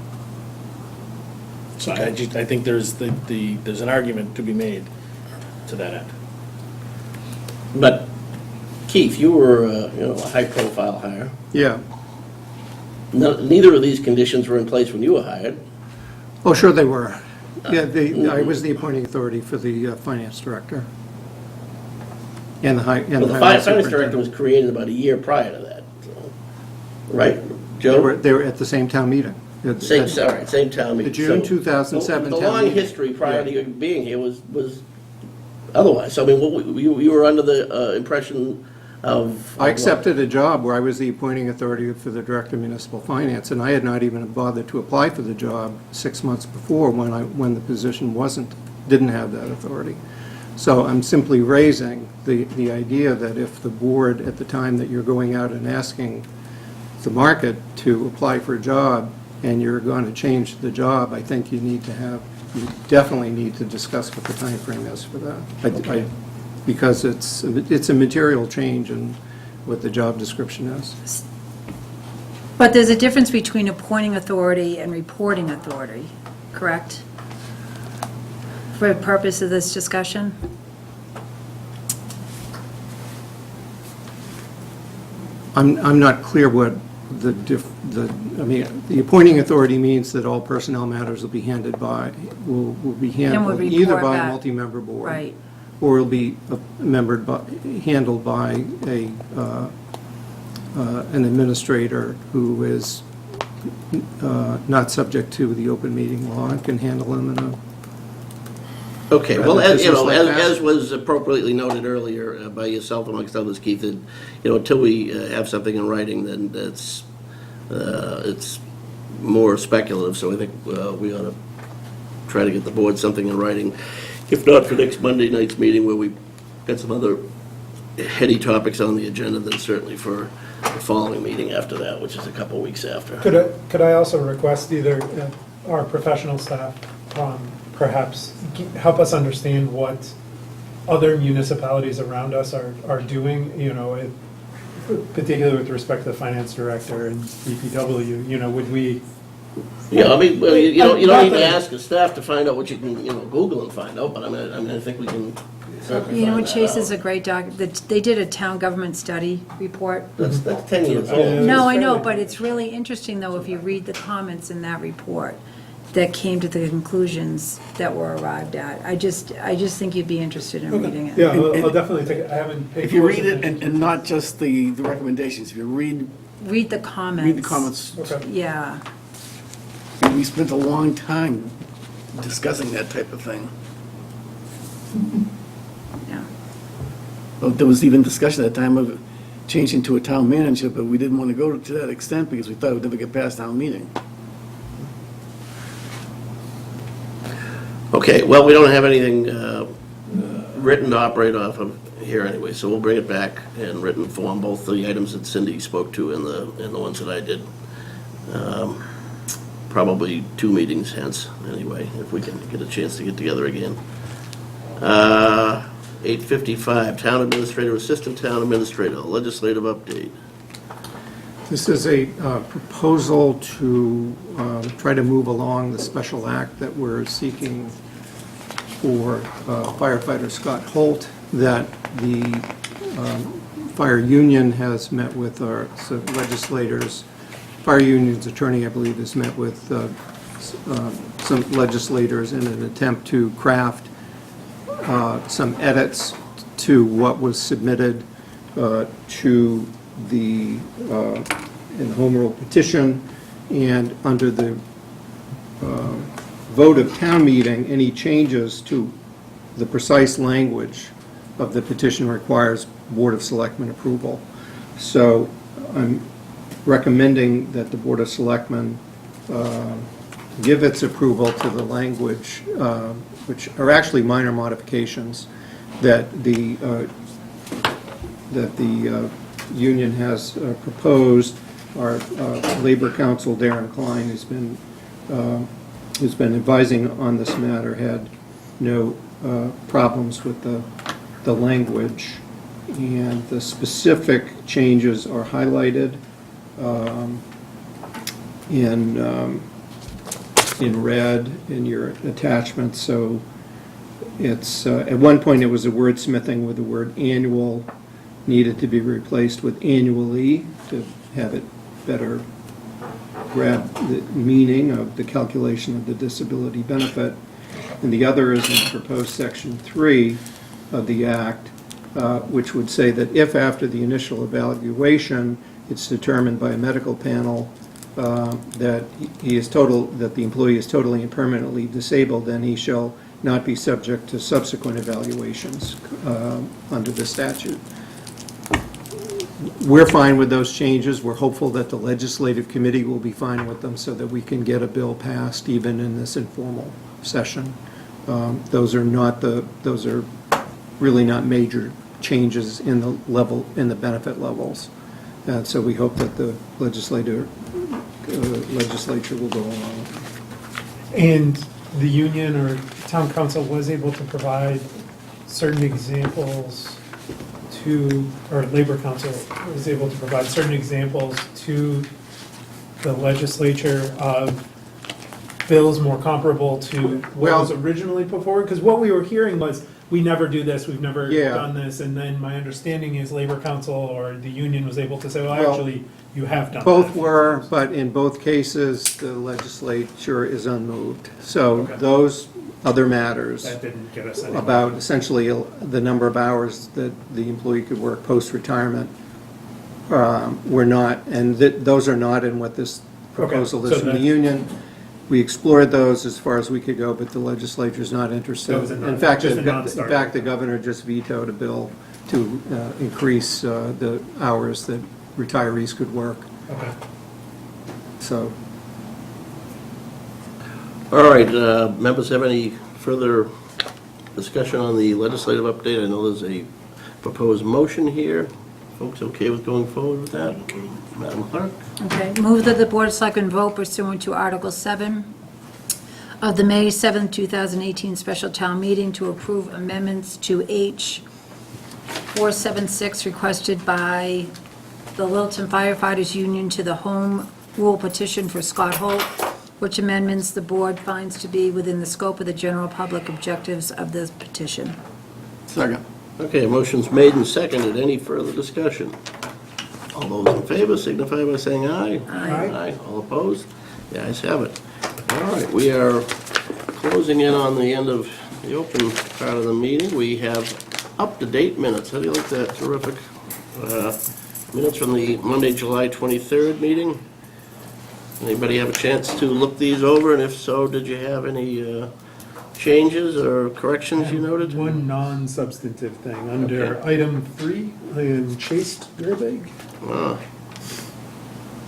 So I think there's there's an argument to be made to that end. But Keith, you were, a high-profile hire. Yeah. Neither of these conditions were in place when you were hired. Oh, sure they were. Yeah, I was the appointing authority for the finance director. And the Well, the highway finance director superintendent. was created about a year prior to that, so- right, They were Joe? at the same town meeting. Same town meeting. The June So, 2007 The town long meeting. history prior to you being here was otherwise. So, I mean, you were under the impression of... I accepted a job where I was the appointing authority for the director of municipal finance, and I had not even bothered to apply for the job 6 months before when the position didn't have that authority. So I'm simply raising the idea that if the board, at the time that you're going out and asking the market to apply for a job, and you're going to change the job, I think you definitely need to discuss what the time frame is for that. Because it's a material change in what the job description is. But there's a difference between appointing authority and reporting authority, correct? For the purpose of this discussion? I'm not clear what the appointing authority means that all personnel matters will be will be handled report either by a back. multi-member board. Right. Or will be handled by an administrator who is not subject to the open meeting law and can handle them Okay, well, Rather as, you know, business like that? as was appropriately noted earlier by yourself amongst others, Keith, that, you know, until we have something in writing, then it's more speculative, so I think we ought to try to get the board something in writing. If not for next Monday night's meeting, where we've got some other heady topics on the agenda, then certainly for the following meeting after that, which is a couple weeks after. Could I also request either our professional staff perhaps help us understand what other municipalities around us are doing, you know, particularly with respect to the finance director and DPW, you know, would we? Yeah, I mean, well, you don't need to ask the staff to find out what you can, you know, Google and find out, but I mean, I think we can certainly You know, find that Chase out. is a great they did a town government study report. That's 10 years old. No, I know, but it's really interesting, though, if you read the comments in that report that came to the conclusions that were arrived at. I just think you'd be interested in reading it. Yeah, I'll definitely take it. I haven't. If you read it, and not just the recommendations, if you read Read the comments. Read the comments. Okay. Yeah. We spent a long time discussing that type of thing. Yeah. Well, there was even discussion at the time of changing to a town manager, but we didn't want to go to that extent because we thought it would never get past town meeting. Okay, well, we don't have anything written to operate off of here anyway, so we'll bring it back in written form, both the items that Cindy spoke to and the ones that I did. Probably 2 meetings hence, anyway, if we can get a chance to get together again. 8:55, Town Administrator, Assistant Town Administrator, Legislative Update. This is a proposal to try to move along the special act that we're seeking for firefighter Scott Holt, that the fire union has met with our legislators. Fire union's attorney, I believe, has met with some legislators in an attempt to craft some edits to what was submitted to the in the home rule petition, and under the vote of town meeting, any changes to the precise language of the petition requires Board of Selectmen approval. So I'm recommending that the Board of Selectmen give its approval to the language, which are actually minor modifications that the union has proposed. Our Labor Counsel, Darren Klein, who's been advising on this matter, had no problems with the language, and the specific changes are highlighted in red in your attachment. So it's at one point it was a wordsmithing with the word annual needed to be replaced with annually to have it better grab the meaning of the calculation of the disability benefit. And the other is in proposed section 3 of the act, which would say that if after the initial evaluation it's determined by a medical panel that the employee is totally and permanently disabled, then he shall not be subject to subsequent evaluations under the statute. We're fine with those changes. We're hopeful that the legislative committee will be fine with them so that we can get a bill passed even in this informal session. Those are really not major changes in the benefit levels. And so we hope that the legislature will go along with it. And the union or town council was able to provide certain examples to, or labor council was able to provide certain examples to the legislature of bills more comparable to what was originally put forward? Because what we were hearing was, we never do this, we've never done this, and then my understanding is labor council or the union was able to say, well, actually, you have done that. Both were, but in both cases, the legislature is unmoved. So those other matters That didn't get us anywhere. about essentially the number of hours that the employee could work post-retirement were not, and those are not in what this proposal is So from the that- union. We explored those as far as we could go, but the legislature's not interested. Those are not- In fact, just a in non-starter. fact, the governor just vetoed a bill to increase the hours that retirees could work. Okay. So, All right, members have any further discussion on the legislative update? I know there's a proposed motion here. Folks okay with going forward with that? Madam Clerk? Okay, move that the Board of Selectmen vote pursuant to Article 7 of the May 7, 2018 special town meeting to approve amendments to H 476 requested by the Littleton Firefighters Union to the Home Rule petition for Scott Holt, which amendments the board finds to be within the scope of the general public objectives of this petition. Second. Okay, motion's made and seconded. Any further discussion? All those in favor signify by saying aye. Aye. All opposed? The ayes have it. All right, we are closing in on the end of the open part of the meeting. We have up-to-date minutes. How do you like that? Terrific. Minutes from the Monday, July 23rd meeting. Anybody have a chance to look these over? And if so, did you have any changes or corrections you noted? One non-substantive thing, under item 3, I am Chase Gerbig.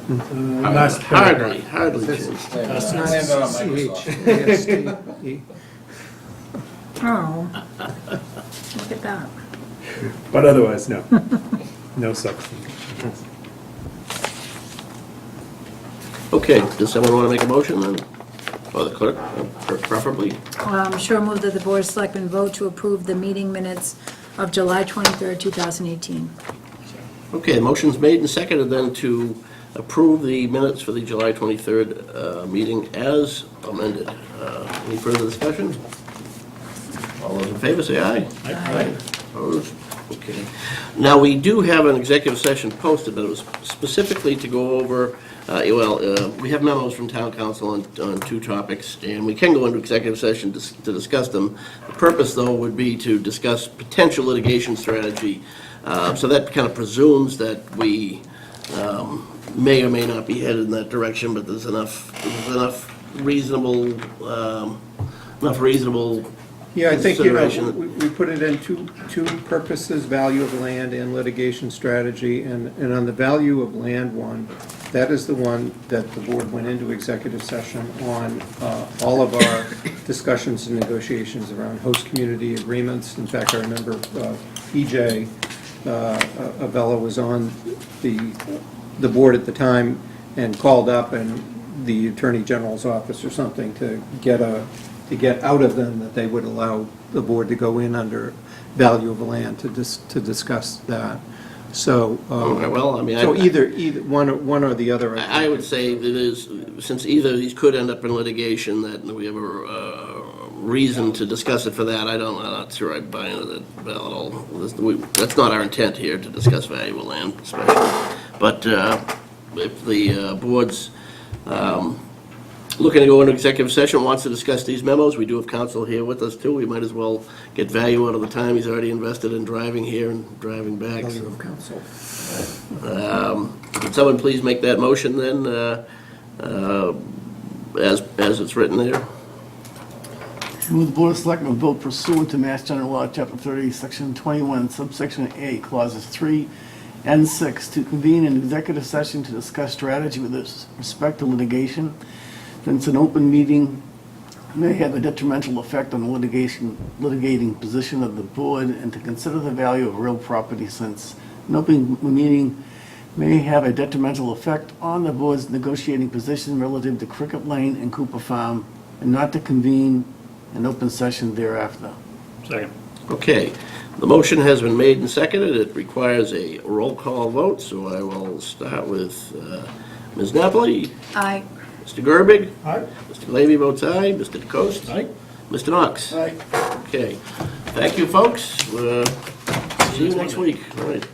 Last paragraph. Hardly changed. it's not C-H-A-S-T-E. Oh, look at that. But otherwise, no. No substance. Okay, does someone want to make a motion then? Or the clerk, preferably? Sure, move that the Board of Selectmen vote to approve the meeting minutes of July 23rd, 2018. Okay, motion's made and seconded then to approve the minutes for the July 23rd meeting as amended. Any further discussion? All those in favor say aye. Aye. Opposed? Okay. Now, we do have an executive session posted, but it was specifically to go over, we have memos from town council on two topics, and we can go into executive session to discuss them. The purpose, though, would be to discuss potential litigation strategy. So that kind of presumes that we may or may not be headed in that direction, but there's enough reasonable Yeah, I think, consideration. we put it in two purposes, value of land and litigation strategy, and on the value of land one, that is the one that the board went into executive session on all of our discussions and negotiations around host community agreements. In fact, I remember PJ Avella was on the board at the time and called up and the Attorney General's office or something to get out of them that they would allow the board to go in under value of land to discuss that. So, Well, I mean, so either one or the other. I would say that is, since either of these could end up in litigation, that we have a reason to discuss it for that. I'm not sure I buy into that at all. That's not our intent here, to discuss value of land especially. But if the board's looking to go into executive session, wants to discuss these memos, we do have counsel here with us too. We might as well get value out of the time he's already invested in driving here and driving back. Value of counsel. Could someone please make that motion then, as it's written there? Move the Board of Selectmen vote pursuant to Mass General Law, Chapter 30, Section 21, subsection A, Clauses 3 and 6, to convene an executive session to discuss strategy with respect to litigation. Since an open meeting may have a detrimental effect on the litigating position of the board, and to consider the value of real property, since an open meeting may have a detrimental effect on the board's negotiating position relative to Cricket Lane and Cooper Farm, and not to convene an open session thereafter. Second. Okay, the motion has been made and seconded. It requires a roll call vote, so I will start with Ms. Napoli. Aye. Mr. Gerbig? Aye. Mr. Glavy votes aye. Mr. DeCoste? Aye. Mr. Knox? Aye. Okay. Thank you, folks. See you next week. All right.